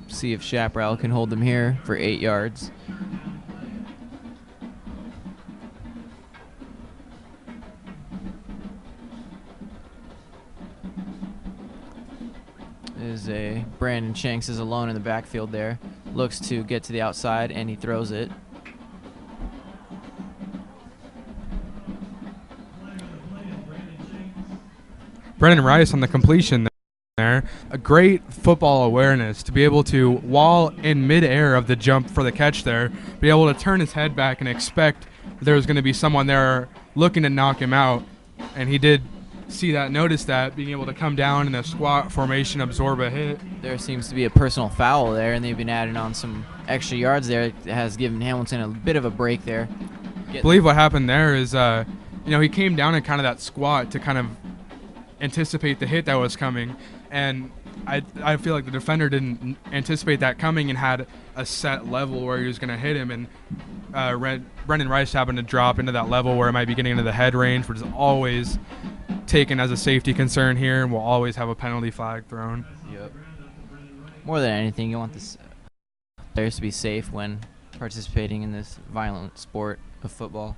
See if Chaparral can hold them here for 8 yards. Brandon Shanks is alone in the backfield there. Looks to get to the outside, and he throws it. Brennan Rice on the completion there. A great football awareness to be able to, while in midair of the jump for the catch there, be able to turn his head back and expect there was going to be someone there looking to knock him out. And he did see that, notice that, being able to come down in a squat formation, absorb a hit. There seems to be a personal foul there, and they've been adding on some extra yards there. It has given Hamilton a bit of a break there. I believe what happened there is, he came down in kind of that squat to kind of anticipate the hit that was coming, and I feel like the defender didn't anticipate that coming and had a set level where he was going to hit him, and Brendan Rice happened to drop into that level where it might be getting into the head range, which is always taken as a safety concern here, and will always have a penalty flag thrown. Yep. More than anything, you want the players to be safe when participating in this violent sport of football.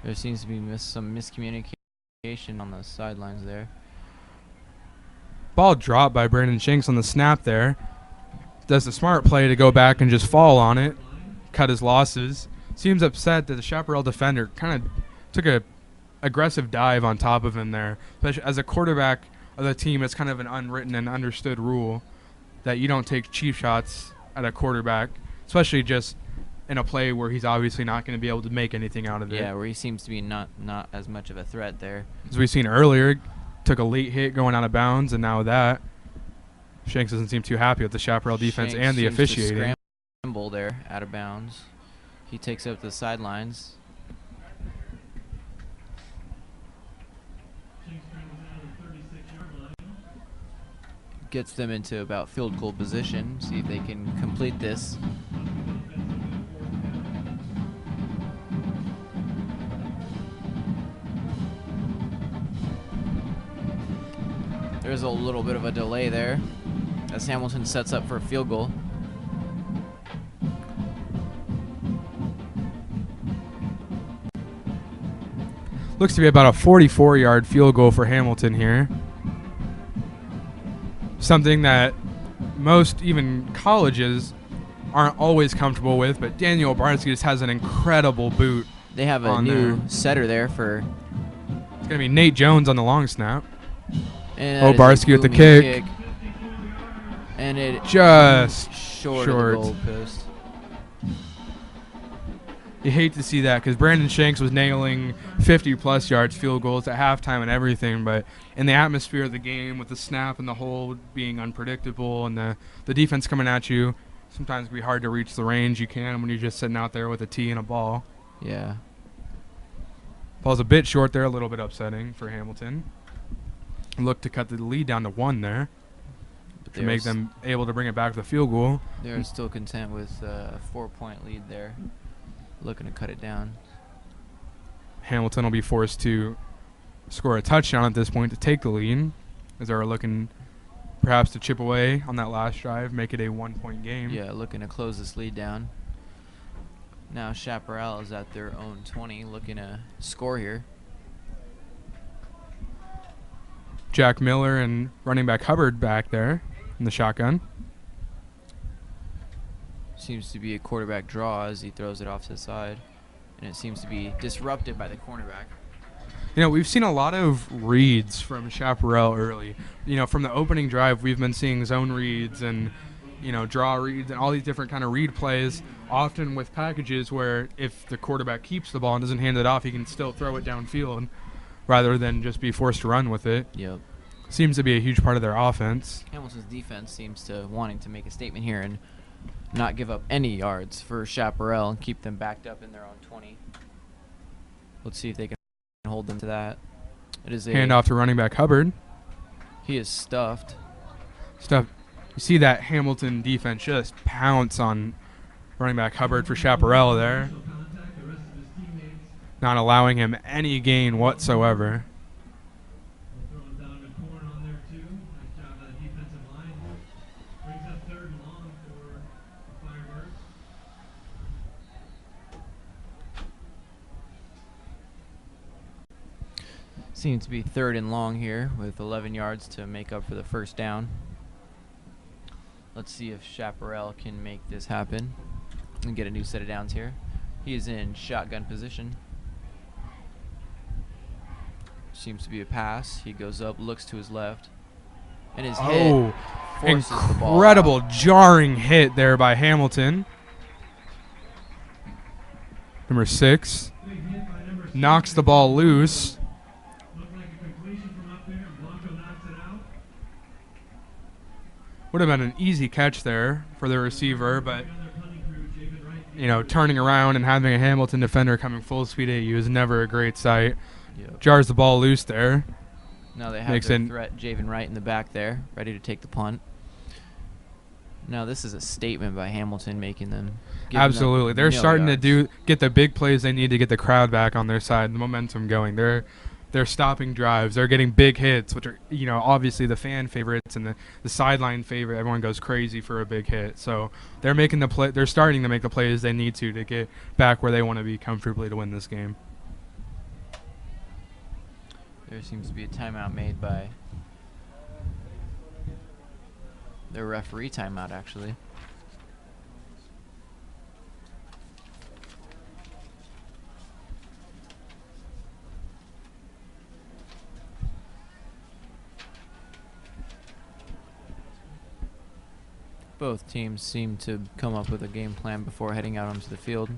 There seems to be some miscommunication on the sidelines there. Ball dropped by Brandon Shanks on the snap there. Does the smart play to go back and just fall on it, cut his losses. Seems upset that the Chaparral defender kind of took a aggressive dive on top of him there. But as a quarterback of the team, it's kind of an unwritten and understood rule that you don't take cheap shots at a quarterback, especially just in a play where he's obviously not going to be able to make anything out of it. Yeah, where he seems to be not as much of a threat there. As we've seen earlier, took a late hit going out of bounds, and now with that, Shanks doesn't seem too happy with the Chaparral defense Shanks and the seems to officiating. scramble there, out of bounds. He takes up the sidelines. Gets them into about field goal position. See if they can complete this. There's a little bit of a delay there as Hamilton sets up for a field goal. Looks to be about a 44-yard field goal for Hamilton here. Something that most, even colleges, aren't always comfortable with, but Daniel Barsky just has an incredible boot. They have a new setter there for... It's going to be Nate Jones on the long snap. And Barsky with the kick. And it just short of the goal post. You hate to see that because Brandon Shanks was nailing 50-plus yards field goals at halftime and everything, but in the atmosphere of the game with the snap and the hold being unpredictable and the defense coming at you, sometimes it can be hard to reach the range you can when you're just sitting out there with a tee and a ball. Yeah. Ball's a bit short there, a little bit upsetting for Hamilton. Look to cut the lead down to 1 there to make them able to bring it back with a field goal. They're still content with a 4-point lead there. Looking to cut it down. Hamilton will be forced to score a touchdown at this point to take the lead, as they're looking perhaps to chip away on that last drive, make it a 1-point game. Yeah, looking to close this lead down. Now Chaparral is at their own 20, looking to score here. Jack Miller and running back Hubbard back there in the shotgun. Seems to be a quarterback draw as he throws it off to the side, and it seems to be disrupted by the cornerback. You know, we've seen a lot of reads from Chaparral early. You know, from the opening drive, we've been seeing zone reads and, you know, draw reads and all these different kind of read plays, often with packages where if the quarterback keeps the ball and doesn't hand it off, he can still throw it downfield rather than just be forced to run with it. Yep. Seems to be a huge part of their offense. Hamilton's defense seems to wanting to make a statement here and not give up any yards for Chaparral and keep them backed up in their own 20. Let's see if they can hold them to that. It is a handoff to running back Hubbard. He is stuffed. You see that Hamilton defense just pounce on running back Hubbard for Chaparral there, not allowing him any gain whatsoever. Seems to be 3rd and long here with 11 yards to make up for the first down. Let's see if Chaparral can make this happen and get a new set of downs here. He is in shotgun position. Seems to be a pass. He goes up, looks to his left, and his hit forces the ball incredible out. jarring hit there by Hamilton. Number 6 knocks the ball loose. Would have been an easy catch there for the receiver, but, you know, turning around and having a Hamilton defender coming full speed at you is never a great sight. Yep. Jars the ball loose there. Now they have their threat, Javen Wright, in the back there, ready to take the punt. Now this is a statement by Hamilton making them. Absolutely. They're starting yards. to get the big plays they need to get the crowd back on their side, the momentum going. They're stopping drives. They're getting big hits, which are, you know, obviously the fan favorites and the sideline favorite. Everyone goes crazy for a big hit. So they're making the play. They're starting to make the plays they need to get back where they want to be comfortably to win this game. There seems to be a timeout made by the referee. Timeout, actually. Both teams seem to come up with a game plan before heading out onto the field.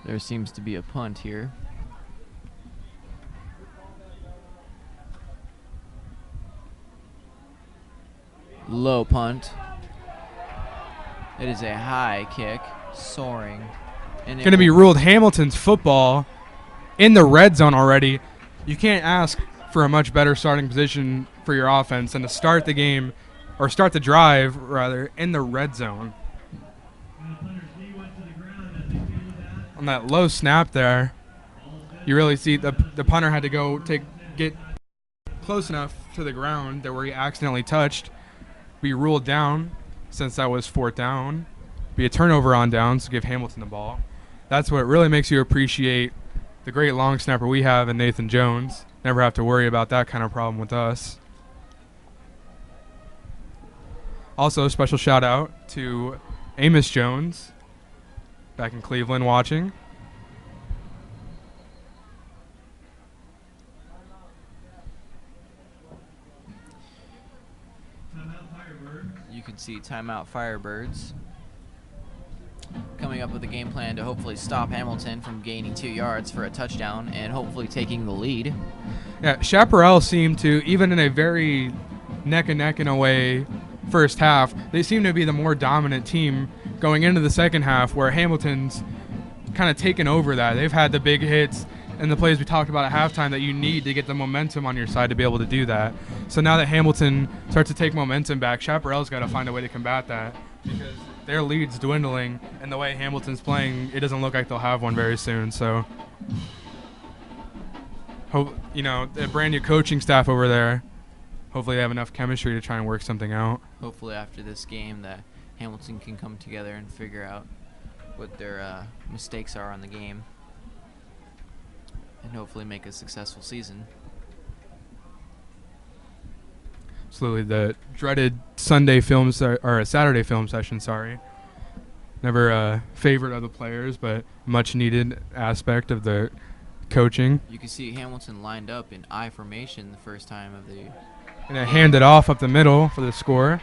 There seems to be a punt here. Low punt. It is a high kick, soaring. And Going to be ruled Hamilton's football in the red zone already. You can't ask for a much better starting position for your offense than to start the game, or start the drive, rather, in the red zone. On that low snap there, you really see the punter had to go get close enough to the ground that where he accidentally touched, be ruled down since that was 4th down, be a turnover on downs to give Hamilton the ball. That's what really makes you appreciate the great long snapper we have in Nathan Jones. Never have to worry about that kind of problem with us. Also, a special shout out to Amos Jones, back in Cleveland watching. You can see timeout Firebirds coming up with a game plan to hopefully stop Hamilton from gaining 2 yards for a touchdown and hopefully taking the lead. Yeah, Chaparral seemed to, even in a very neck and neck in a way first half, they seem to be the more dominant team going into the second half, where Hamilton's kind of taken over that. They've had the big hits and the plays we talked about at halftime that you need to get the momentum on your side to be able to do that. So now that Hamilton starts to take momentum back, Chaparral's got to find a way to combat that, because their lead's dwindling, and the way Hamilton's playing, it doesn't look like they'll have one very soon. So, hope, you know, the brand new coaching staff over there, hopefully they have enough chemistry to try and work something out. Hopefully after this game that Hamilton can come together and figure out what their mistakes are on the game, and hopefully make a successful season. Absolutely, the dreaded Sunday film or a Saturday film session. Sorry, never a favorite of the players, but much needed aspect of the coaching. You can see Hamilton lined up in I formation the first time of the. And it handed off up the middle for the score.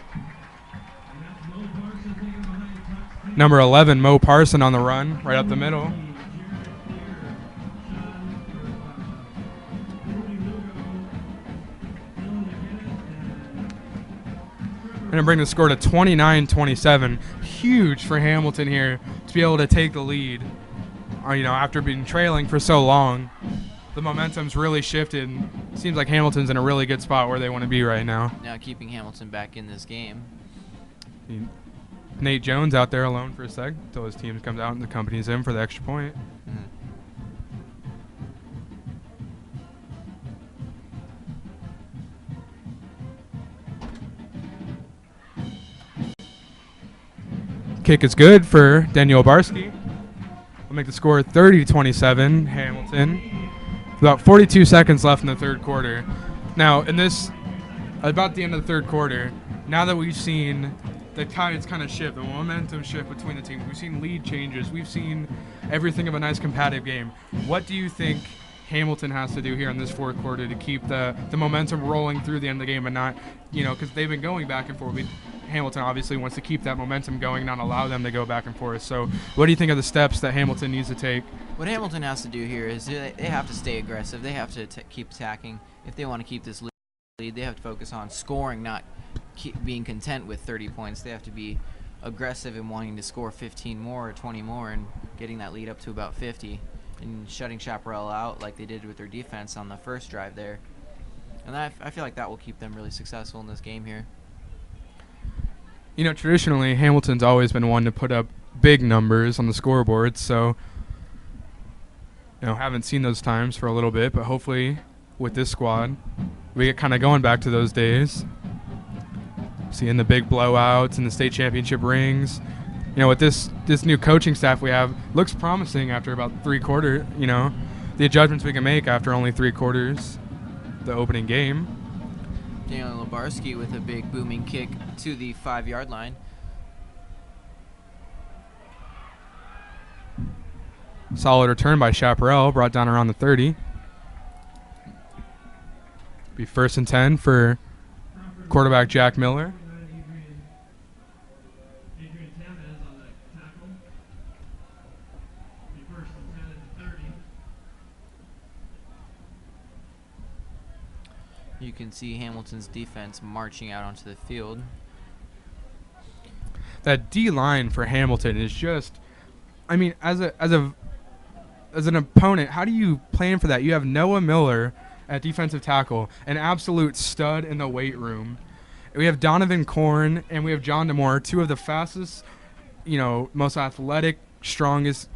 Number 11, Mo Parson on the run, right up the middle. Going to bring the score to 29-27. Huge for Hamilton here to be able to take the lead. You know, after being trailing for so long, the momentum's really shifted. Seems like Hamilton's in a really good spot where they want to be right now. Now keeping Hamilton back in this game. Nate Jones out there alone for a sec until his team comes out and accompanies him for the extra point. Kick is good for Daniel Obarski. We'll make the score 30-27, Hamilton. About 42 seconds left in the third quarter. Now, in this, about the end of the third quarter, now that we've seen the tides kind of shift, the momentum shift between the teams, we've seen lead changes, we've seen everything of a nice competitive game. What do you think Hamilton has to do here in this fourth quarter to keep the momentum rolling through the end of the game and not, you know, because they've been going back and forth. Hamilton obviously wants to keep that momentum going, not allow them to go back and forth. So what do you think of the steps that Hamilton needs to take? What Hamilton has to do here is they have to stay aggressive. They have to keep attacking. If they want to keep this lead, they have to focus on scoring, not being content with 30 points. They have to be aggressive in wanting to score 15 more or 20 more and getting that lead up to about 50 and shutting Chaparral out like they did with their defense on the first drive there. And I feel like that will keep them really successful in this game here. You know, traditionally, Hamilton's always been one to put up big numbers on the scoreboard, so, you know, haven't seen those times for a little bit, but hopefully with this squad, we get kind of going back to those days. Seeing the big blowouts and the state championship rings. You know, with this new coaching staff we have, looks promising after about 3/4, you know, the adjustments we can make after only 3/4 the opening game. Daniel Labarski with a big booming kick to the 5-yard line. Solid return by Chaparral, brought down around the 30. Be 1st and 10 for quarterback Jack Miller. You can see Hamilton's defense marching out onto the field. That D line for Hamilton is just, I mean, as an opponent, how do you plan for that? You have Noah Miller at defensive tackle, an absolute stud in the weight room. We have Donovan Korn and we have John DeMore, two of the fastest, you know, most athletic, strongest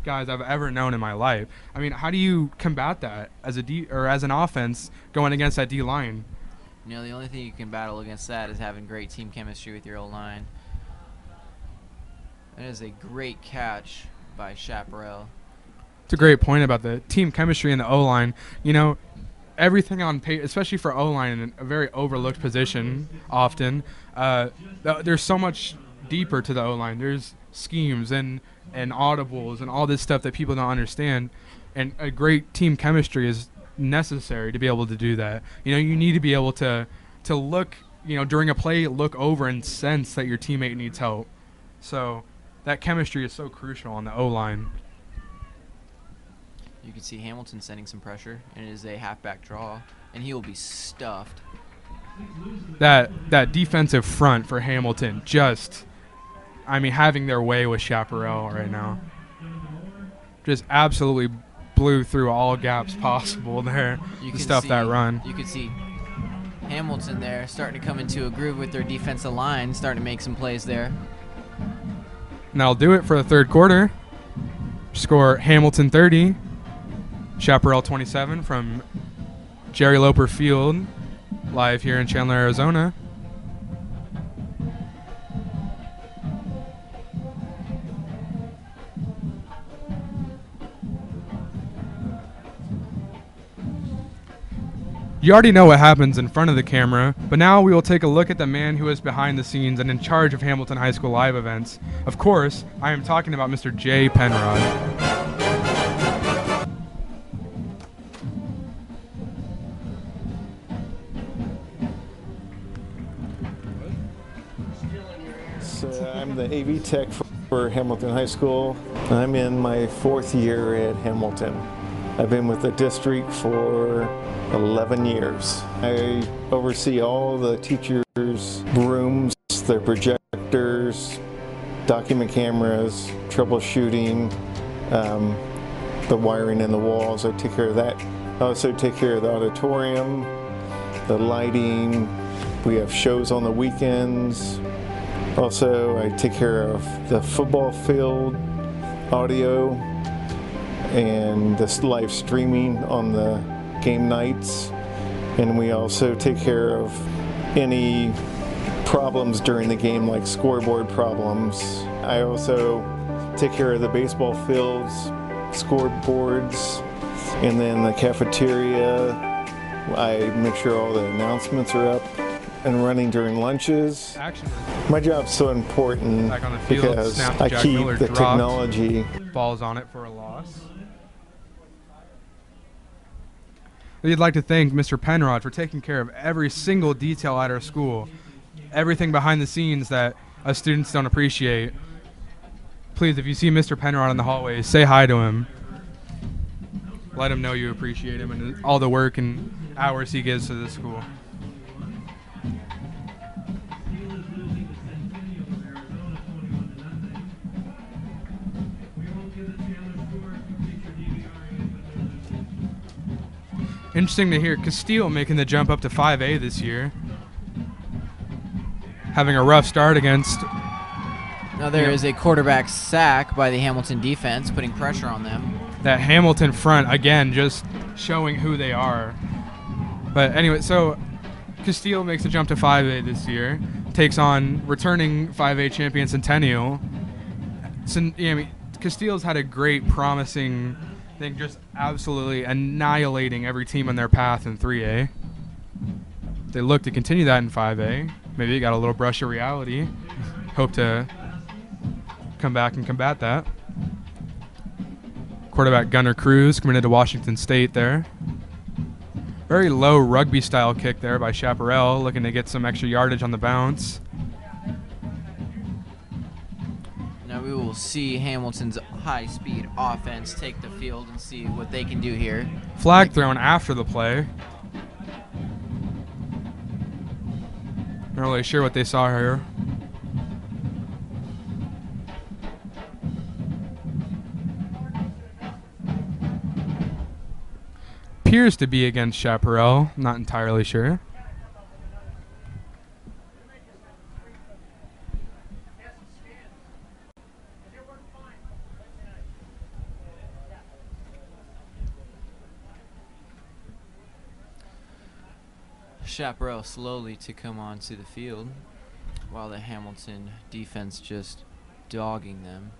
guys I've ever known in my life. I mean, how do you combat that as an offense going against that D line? You know, the only thing you can battle against that is having great team chemistry with your O-line. That is a great catch by Chaparral. It's a great point about the team chemistry in the O-line. You know, everything on paper, especially for O-line in a very overlooked position often, there's so much deeper to the O-line. There's schemes and audibles and all this stuff that people don't understand. And a great team chemistry is necessary to be able to do that. You know, you need to be able to look, you know, during a play, look over and sense that your teammate needs help. So that chemistry is so crucial on the O-line. You can see Hamilton sending some pressure, and it is a halfback draw, and he will be stuffed. That defensive front for Hamilton just, I mean, having their way with Chaparral right now. Just absolutely blew through all gaps possible there to stuff that run. You can see Hamilton there starting to come into a groove with their defensive line, starting to make some plays there. And that'll do it for the 3rd quarter. Score Hamilton 30, Chaparral 27 from Jerry Loper Field, live here in Chandler, Arizona. You already know what happens in front of the camera, but now we will take a look at the man who is behind the scenes and in charge of Hamilton High School live events. Of course, I am talking about Mr. Jay Penrod. So I'm the AV tech for Hamilton High School. I'm in my 4th year at Hamilton. I've been with the district for 11 years. I oversee all the teachers' rooms, their projectors, document cameras, troubleshooting, the wiring in the walls. I take care of that. I also take care of the auditorium, the lighting. We have shows on the weekends. Also, I take care of the football field, audio, and this live streaming on the game nights. And we also take care of any problems during the game, like scoreboard problems. I also take care of the baseball fields, scoreboards, and then the cafeteria. I make sure all the announcements are up and running during lunches. My job's so important Back on the field, because snap to I Jack keep Miller, the dropped. technology. Falls on it for a loss. We'd like to thank Mr. Penrod for taking care of every single detail at our school. Everything behind the scenes that us students don't appreciate. Please, if you see Mr. Penrod in the hallways, say hi to him. Let him know you appreciate him and all the work and hours he gives to the school. Interesting to hear Castile making the jump up to 5A this year. having a rough start against. Now there is a quarterback sack by the Hamilton defense, putting pressure on them. That Hamilton front, again, just showing who they are. But anyway, so Castile makes a jump to 5A this year, takes on returning 5A champion Centennial. Castile's had a great, promising thing, just absolutely annihilating every team in their path in 3A. They look to continue that in 5A. Maybe they got a little brush of reality. Hope to come back and combat that. Quarterback Gunnar Cruz committed to Washington State there. Very low rugby style kick there by Chaparral, looking to get some extra yardage on the bounce. Now we will see Hamilton's high-speed offense take the field and see what they can do here. Flag thrown after the play. Not really sure what they saw here. Appears to be against Chaparral. Not entirely sure. Chaparral slowly to come onto the field, while the Hamilton defense just dogging them.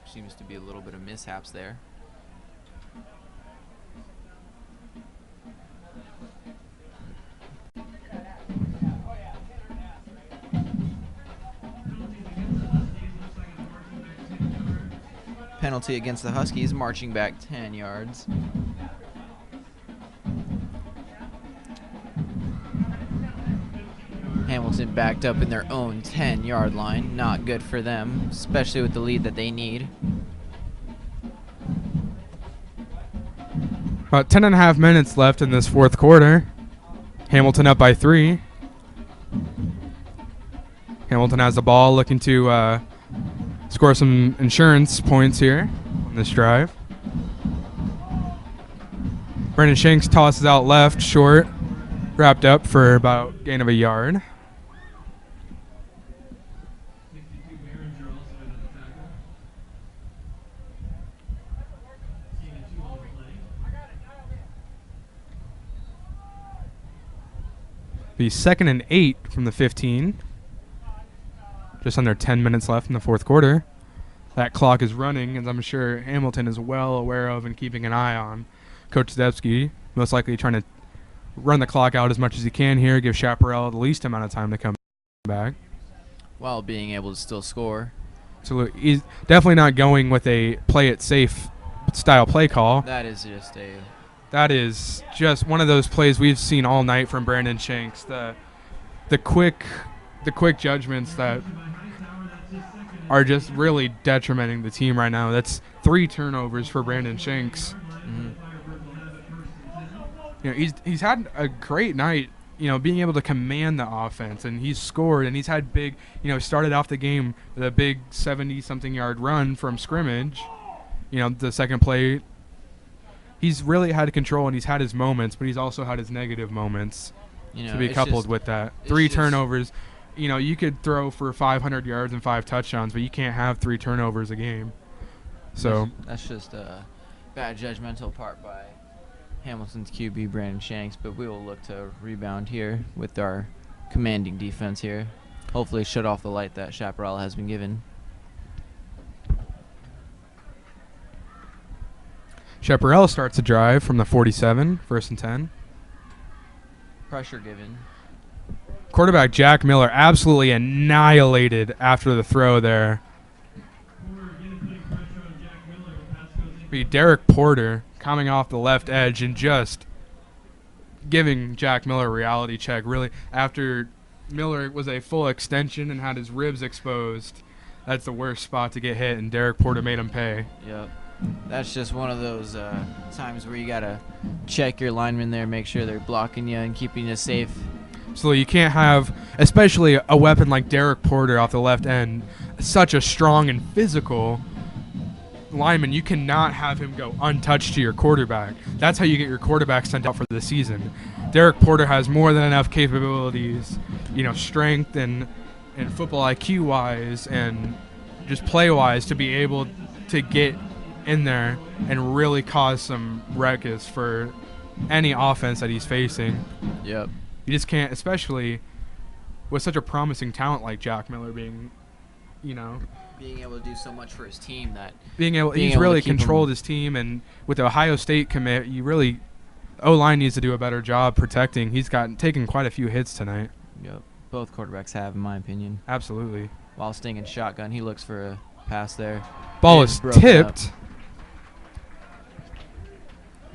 Seems to be a little bit of mishaps there. Penalty against the Huskies, marching back 10 yards. Hamilton backed up in their own 10-yard line. Not good for them, especially with the lead that they need. About 10.5 minutes left in this fourth quarter. Hamilton up by 3. Hamilton has the ball, looking to score some insurance points here on this drive. Brandon Shanks tosses out left, short, wrapped up for about gain of a yard. Be 2nd and 8 from the 15. Just under 10 minutes left in the fourth quarter. That clock is running, as I'm sure Hamilton is well aware of and keeping an eye on. Coach Zdebski most likely trying to run the clock out as much as he can here, give Chaparral the least amount of time to come back, while being able to still score. So he's definitely not going with a play it safe style play call. That is just a... That is just one of those plays we've seen all night from Brandon Shanks. The quick judgments that are just really detrimenting the team right now. That's 3 turnovers for Brandon Shanks. Mm-hmm. You know, he's had a great night, you know, being able to command the offense, and he's scored, and he's had big, you know, started off the game with a big 70-something yard run from scrimmage. You know, the second play, he's really had control, and he's had his moments, but he's also had his negative moments, you know, to be coupled with that. 3 turnovers. You know, you could throw for 500 yards and 5 touchdowns, but you can't have 3 turnovers a game. So that's just a bad judgmental part by Hamilton's QB Brandon Shanks, but we will look to rebound here with our commanding defense here. Hopefully shut off the light that Chaparral has been given. Chaparral starts the drive from the 47, 1st and 10. Pressure given. Quarterback Jack Miller absolutely annihilated after the throw there. Be Derek Porter coming off the left edge and just giving Jack Miller a reality check. Really, after Miller was a full extension and had his ribs exposed, that's the worst spot to get hit, and Derek Porter made him pay. Yep. That's just one of those times where you got to check your linemen there, make sure they're blocking you and keeping you safe. So you can't have, especially a weapon like Derek Porter off the left end, such a strong and physical lineman, you cannot have him go untouched to your quarterback. That's how you get your quarterback sent out for the season. Derek Porter has more than enough capabilities, strength and football IQ wise and just play wise to be able to get in there and really cause some ruckus for any offense that he's facing. Yep. You just can't, especially with such a promising talent like Jack Miller being able to do so much for his team that he's really controlled his team, and with the Ohio State commit, O-line needs to do a better job protecting. He's taken quite a few hits tonight. Yep. Both quarterbacks have, in my opinion. Absolutely. While staying in shotgun, he looks for a pass there. Ball is tipped.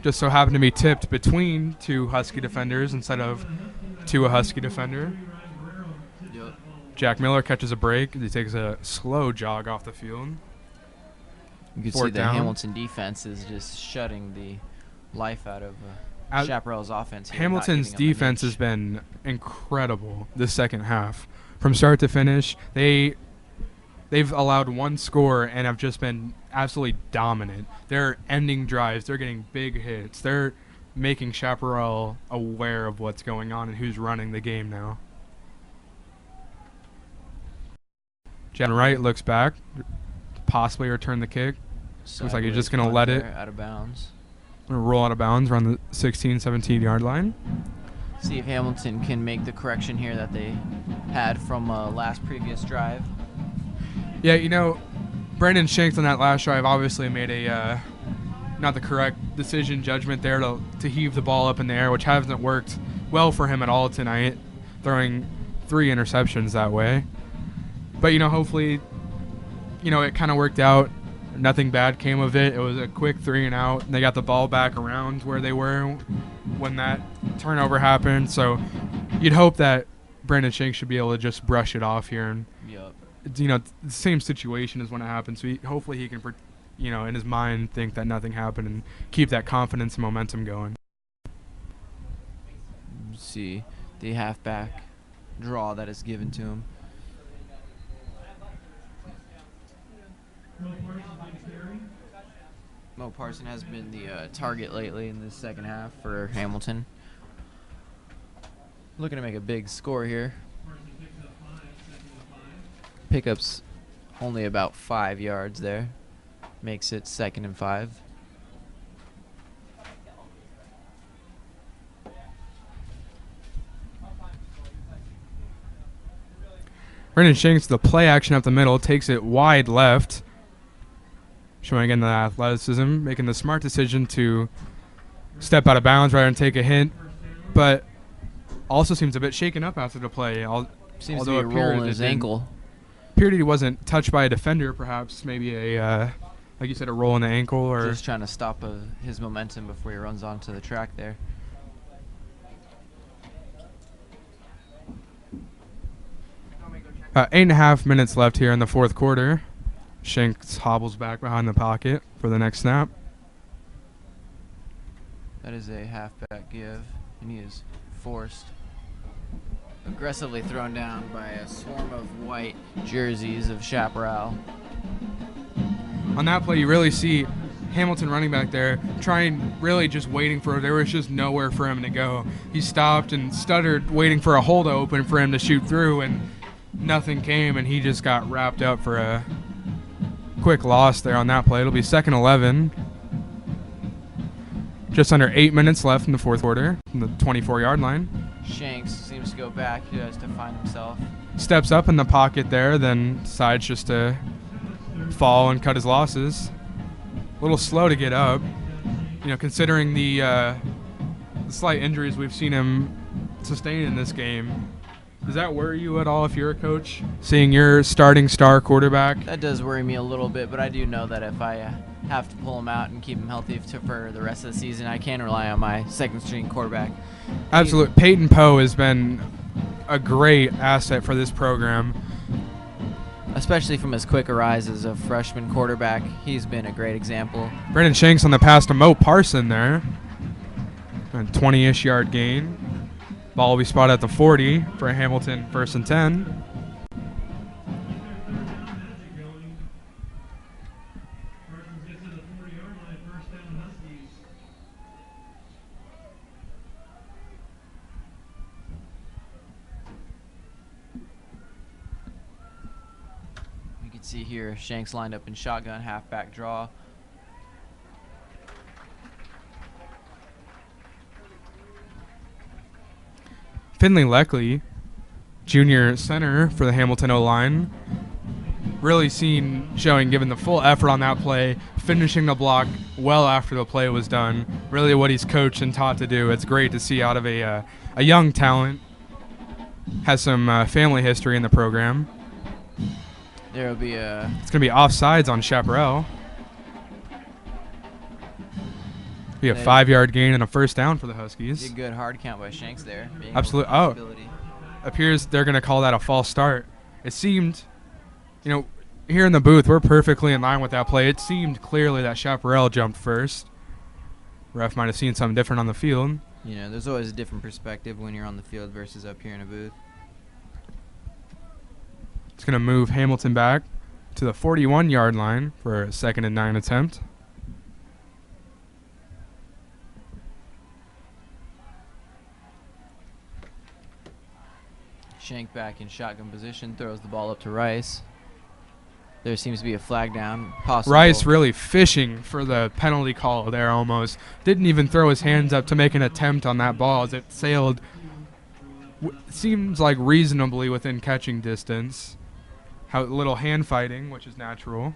Just so happened to be tipped between two Husky defenders instead of to a Husky defender. Yep. Jack Miller catches a break. He takes a slow jog off the field. You can see the Hamilton defense is just shutting the life out of Chaparral's offense here. Hamilton's defense has been incredible this second half. From start to finish, they've allowed one score and have just been absolutely dominant. They're ending drives. They're getting big hits. They're making Chaparral aware of what's going on and who's running the game now. Jen Wright looks back, possibly return the kick. Looks like he's just going to let it. Out of bounds. Roll out of bounds around the 16, 17-yard line. See if Hamilton can make the correction here that they had from last previous drive. Yeah, Brandon Shanks on that last drive obviously made a not the correct decision judgment there to heave the ball up in the air, which hasn't worked well for him at all tonight, throwing 3 interceptions that way. But, hopefully, it kind of worked out. Nothing bad came of it. It was a quick 3 and out. And they got the ball back around where they were when that turnover happened. So you'd hope that Brandon Shanks should be able to just brush it off here. And, the same situation as when it happened. So hopefully he can, in his mind, think that nothing happened and keep that confidence and momentum going. See the halfback draw that is given to him. Mo Parson has been the target lately in the second half for Hamilton. Looking to make a big score here. Pickups only about 5 yards there. Makes it 2nd and 5. Brandon Shanks, the play action up the middle, takes it wide left. Showing again the athleticism, making the smart decision to step out of bounds rather than take a hit, but also seems a bit shaken up after the play. Seems to be rolling his ankle. Appeared he wasn't touched by a defender, perhaps maybe a, like you said, a roll in the ankle, or just trying to stop his momentum before he runs onto the track there. About 8.5 minutes left here in the fourth quarter. Shanks hobbles back behind the pocket for the next snap. That is a halfback give, and he is forced. Aggressively thrown down by a swarm of white jerseys of Chaparral. On that play, you really see Hamilton running back there, really just waiting for it. There was just nowhere for him to go. He stopped and stuttered, waiting for a hole to open for him to shoot through, and nothing came, and he just got wrapped up for a quick loss there on that play. It'll be 2nd 11. Just under 8 minutes left in the fourth quarter from the 24-yard line. Shanks seems to go back. He has to find himself. Steps up in the pocket there, then decides just to fall and cut his losses. A little slow to get up, considering the slight injuries we've seen him sustain in this game. Does that worry you at all if you're a coach, seeing your starting star quarterback? That does worry me a little bit, but I do know that if I have to pull him out and keep him healthy for the rest of the season, I can rely on my second-string quarterback. Absolutely. Peyton Poe has been a great asset for this program. Especially from his quick rise as a freshman quarterback. He's been a great example. Brandon Shanks on the pass to Mo Parson there. A 20-ish yard gain. Ball will be spotted at the 40 for Hamilton, 1st and 10. See here, Shanks lined up in shotgun, halfback draw. Finley Leckley, junior center for the Hamilton O-line, really showing, given the full effort on that play, finishing the block well after the play was done. Really what he's coached and taught to do. It's great to see out of a young talent. Has some family history in the program. There will be It's going to be offsides on Chaparral. Be a 5-yard gain and a first down for the Huskies. a good hard count by Shanks there. Absolutely. Oh, appears they're going to call that a false start. It seemed, here in the booth, we're perfectly in line with that play. It seemed clearly that Chaparral jumped first. Ref might have seen something different on the field. There's always a different perspective when you're on the field versus up here in a booth. It's going to move Hamilton back to the 41-yard line for a 2nd and 9 attempt. Shank back in shotgun position, throws the ball up to Rice. There seems to be a flag down. Possible. Rice really fishing for the penalty call there almost. Didn't even throw his hands up to make an attempt on that ball as it sailed. Seems like reasonably within catching distance. How little hand fighting, which is natural.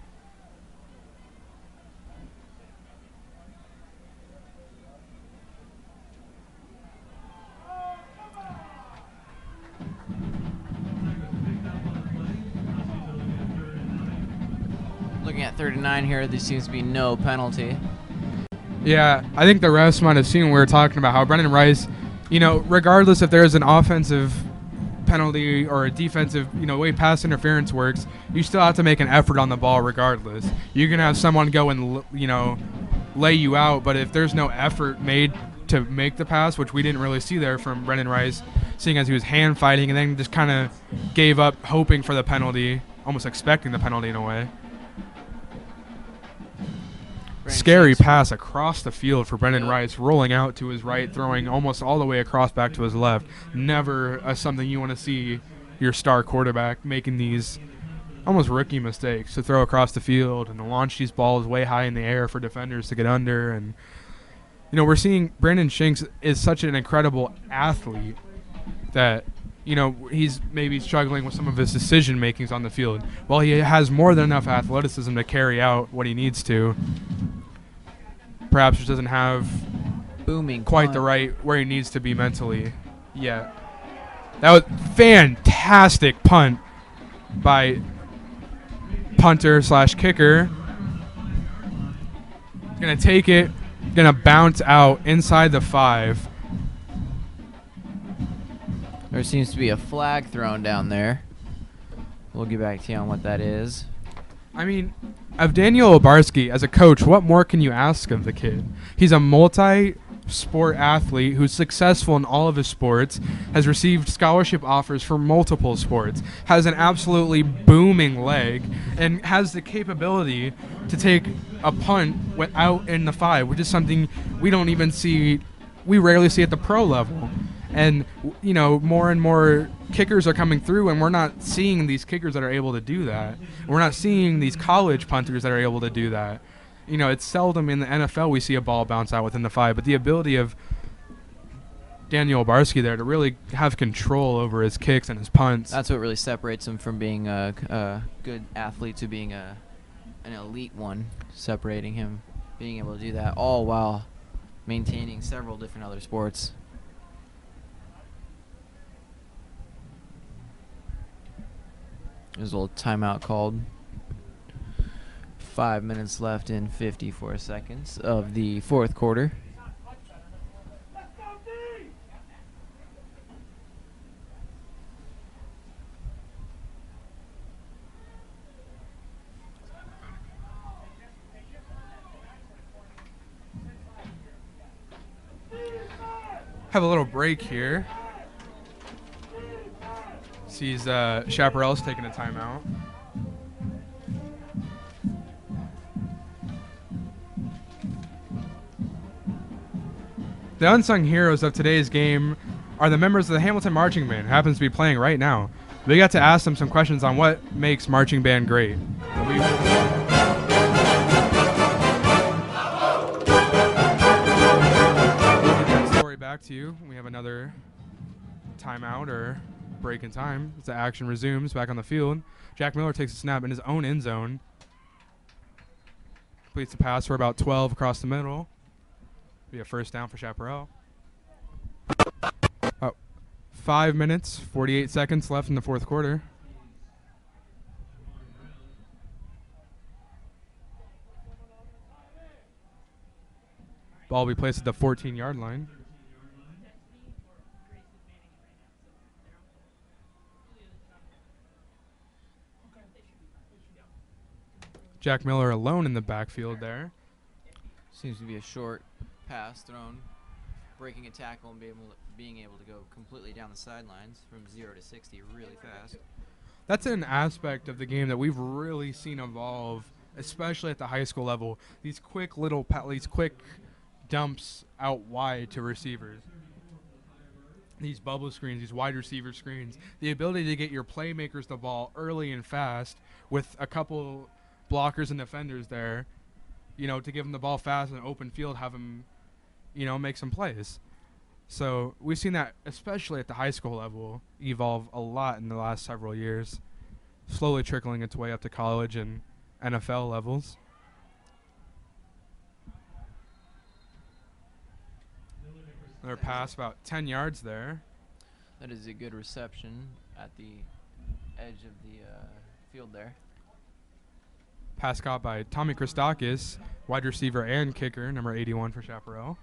Looking at 39 here, there seems to be no penalty. Yeah, I think the refs might have seen what we were talking about, how Brendan Rice, regardless if there's an offensive penalty or a defensive, way pass interference works, you still have to make an effort on the ball regardless. You can have someone go and, lay you out, but if there's no effort made to make the pass, which we didn't really see there from Brendan Rice, seeing as he was hand fighting and then just kind of gave up hoping for the penalty, almost expecting the penalty in a way. Scary pass across the field for Brendan Rice, rolling out to his right, throwing almost all the way across back to his left. Never something you want to see your star quarterback making these almost rookie mistakes, to throw across the field and to launch these balls way high in the air for defenders to get under. And, we're seeing Brandon Shanks is such an incredible athlete that, he's maybe struggling with some of his decision makings on the field. Well, he has more than enough athleticism to carry out what he needs to. Perhaps just doesn't have quite the right where he needs to be mentally yet. That was fantastic punt by punter/kicker. Gonna take it, gonna bounce out inside the 5. There seems to be a flag thrown down there. We'll get back to you on what that is. I mean, of Daniel Obarski as a coach, what more can you ask of the kid? He's a multi-sport athlete who's successful in all of his sports, has received scholarship offers for multiple sports, has an absolutely booming leg, and has the capability to take a punt out in the 5, which is something we rarely see at the pro level. And, more and more kickers are coming through, and we're not seeing these kickers that are able to do that. We're not seeing these college punters that are able to do that. It's seldom in the NFL we see a ball bounce out within the 5, but the ability of Daniel Obarski there to really have control over his kicks and his punts. That's what really separates him from being a good athlete to being an elite one, separating him, being able to do that, all while maintaining several different other sports. There's a little timeout called. 5 minutes left in 54 seconds of the 4th quarter. Have a little break here. Sees Chaparral's taking a timeout. The unsung heroes of today's game are the members of the Hamilton Marching Band, who happens to be playing right now. We got to ask them some questions on what makes marching band great. We'll get that story back to you. We have another timeout or break in time as the action resumes back on the field. Jack Miller takes a snap in his own end zone. Completes the pass for about 12 across the middle. Be a first down for Chaparral. 5 minutes, 48 seconds left in the fourth quarter. Ball will be placed at the 14-yard line. Jack Miller alone in the backfield there. Seems to be a short pass thrown, breaking a tackle and being able to go completely down the sidelines from 0 to 60 really fast. That's an aspect of the game that we've really seen evolve, especially at the high school level. These quick quick dumps out wide to receivers. These bubble screens, these wide receiver screens, the ability to get your playmakers the ball early and fast with a couple blockers and defenders there, to give them the ball fast in an open field, have them, make some plays. So we've seen that, especially at the high school level, evolve a lot in the last several years, slowly trickling its way up to college and NFL levels. Another pass about 10 yards there. That is a good reception at the edge of the field there. Pass caught by Tommy Christakis, wide receiver and kicker, number 81 for Chaparral.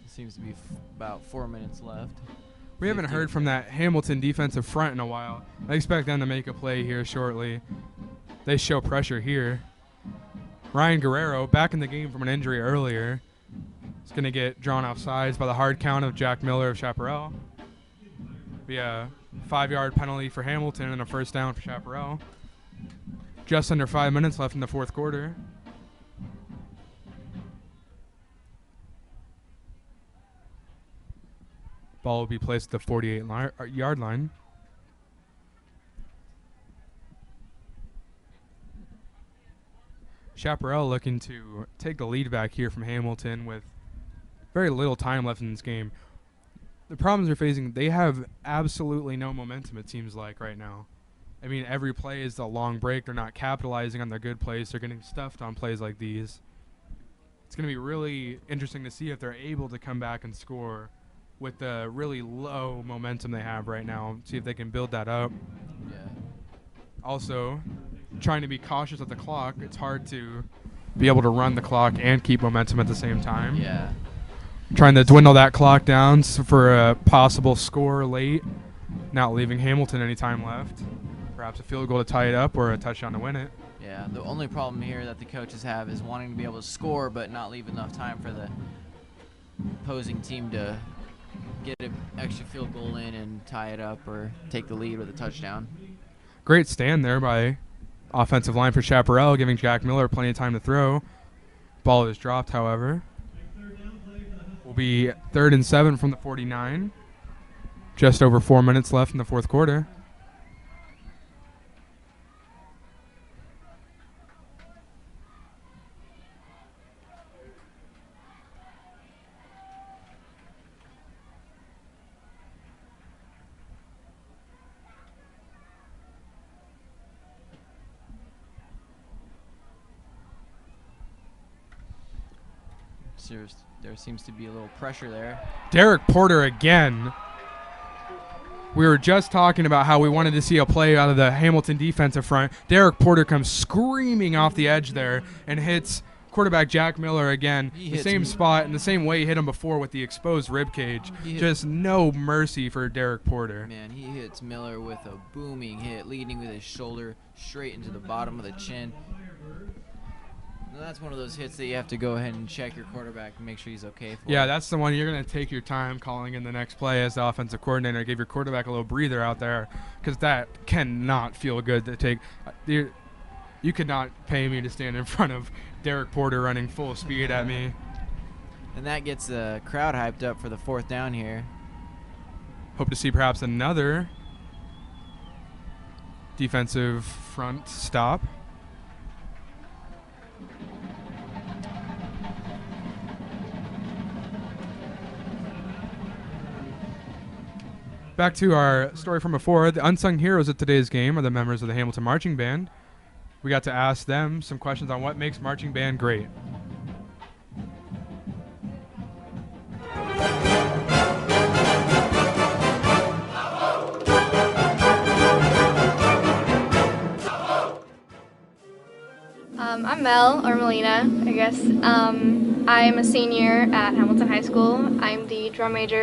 Seems to be about 4 minutes left. We haven't heard from that Hamilton defensive front in a while. I expect them to make a play here shortly. They show pressure here. Ryan Guerrero, back in the game from an injury earlier, is going to get drawn off sides by the hard count of Jack Miller of Chaparral. Be a 5-yard penalty for Hamilton and a first down for Chaparral. Just under 5 minutes left in the fourth quarter. Ball will be placed at the 48-yard line. Chaparral looking to take the lead back here from Hamilton with very little time left in this game. The problems they're facing, they have absolutely no momentum, it seems like, right now. I mean, every play is a long break. They're not capitalizing on their good plays. They're getting stuffed on plays like these. It's going to be really interesting to see if they're able to come back and score with the really low momentum they have right now. See if they can build that up. Yeah. Also, trying to be cautious of the clock. It's hard to be able to run the clock and keep momentum at the same time. Yeah. Trying to dwindle that clock down for a possible score late, not leaving Hamilton any time left. Perhaps a field goal to tie it up or a touchdown to win it. Yeah, the only problem here that the coaches have is wanting to be able to score but not leave enough time for the opposing team to get an extra field goal in and tie it up or take the lead with a touchdown. Great stand there by offensive line for Chaparral, giving Jack Miller plenty of time to throw. Ball is dropped, however. Will be 3rd and 7 from the 49. Just over 4 minutes left in the fourth quarter. There seems to be a little pressure there. Derek Porter again. We were just talking about how we wanted to see a play out of the Hamilton defensive front. Derek Porter comes screaming off the edge there and hits quarterback Jack Miller again. The same spot and the same way he hit him before with the exposed rib cage. Just no mercy for Derek Porter. Man, he hits Miller with a booming hit, leading with his shoulder straight into the bottom of the chin. That's one of those hits that you have to go ahead and check your quarterback and make sure he's okay for. Yeah, that's the one you're going to take your time calling in the next play as the offensive coordinator. Give your quarterback a little breather out there because that cannot feel good to take. You could not pay me to stand in front of Derek Porter running full speed at me. And that gets the crowd hyped up for the 4th down here. Hope to see perhaps another defensive front stop. Back to our story from before. The unsung heroes of today's game are the members of the Hamilton Marching Band. We got to ask them some questions on what makes marching band great. I'm Mel, or Melina, I guess. I'm a senior at Hamilton High School. I'm the drum major.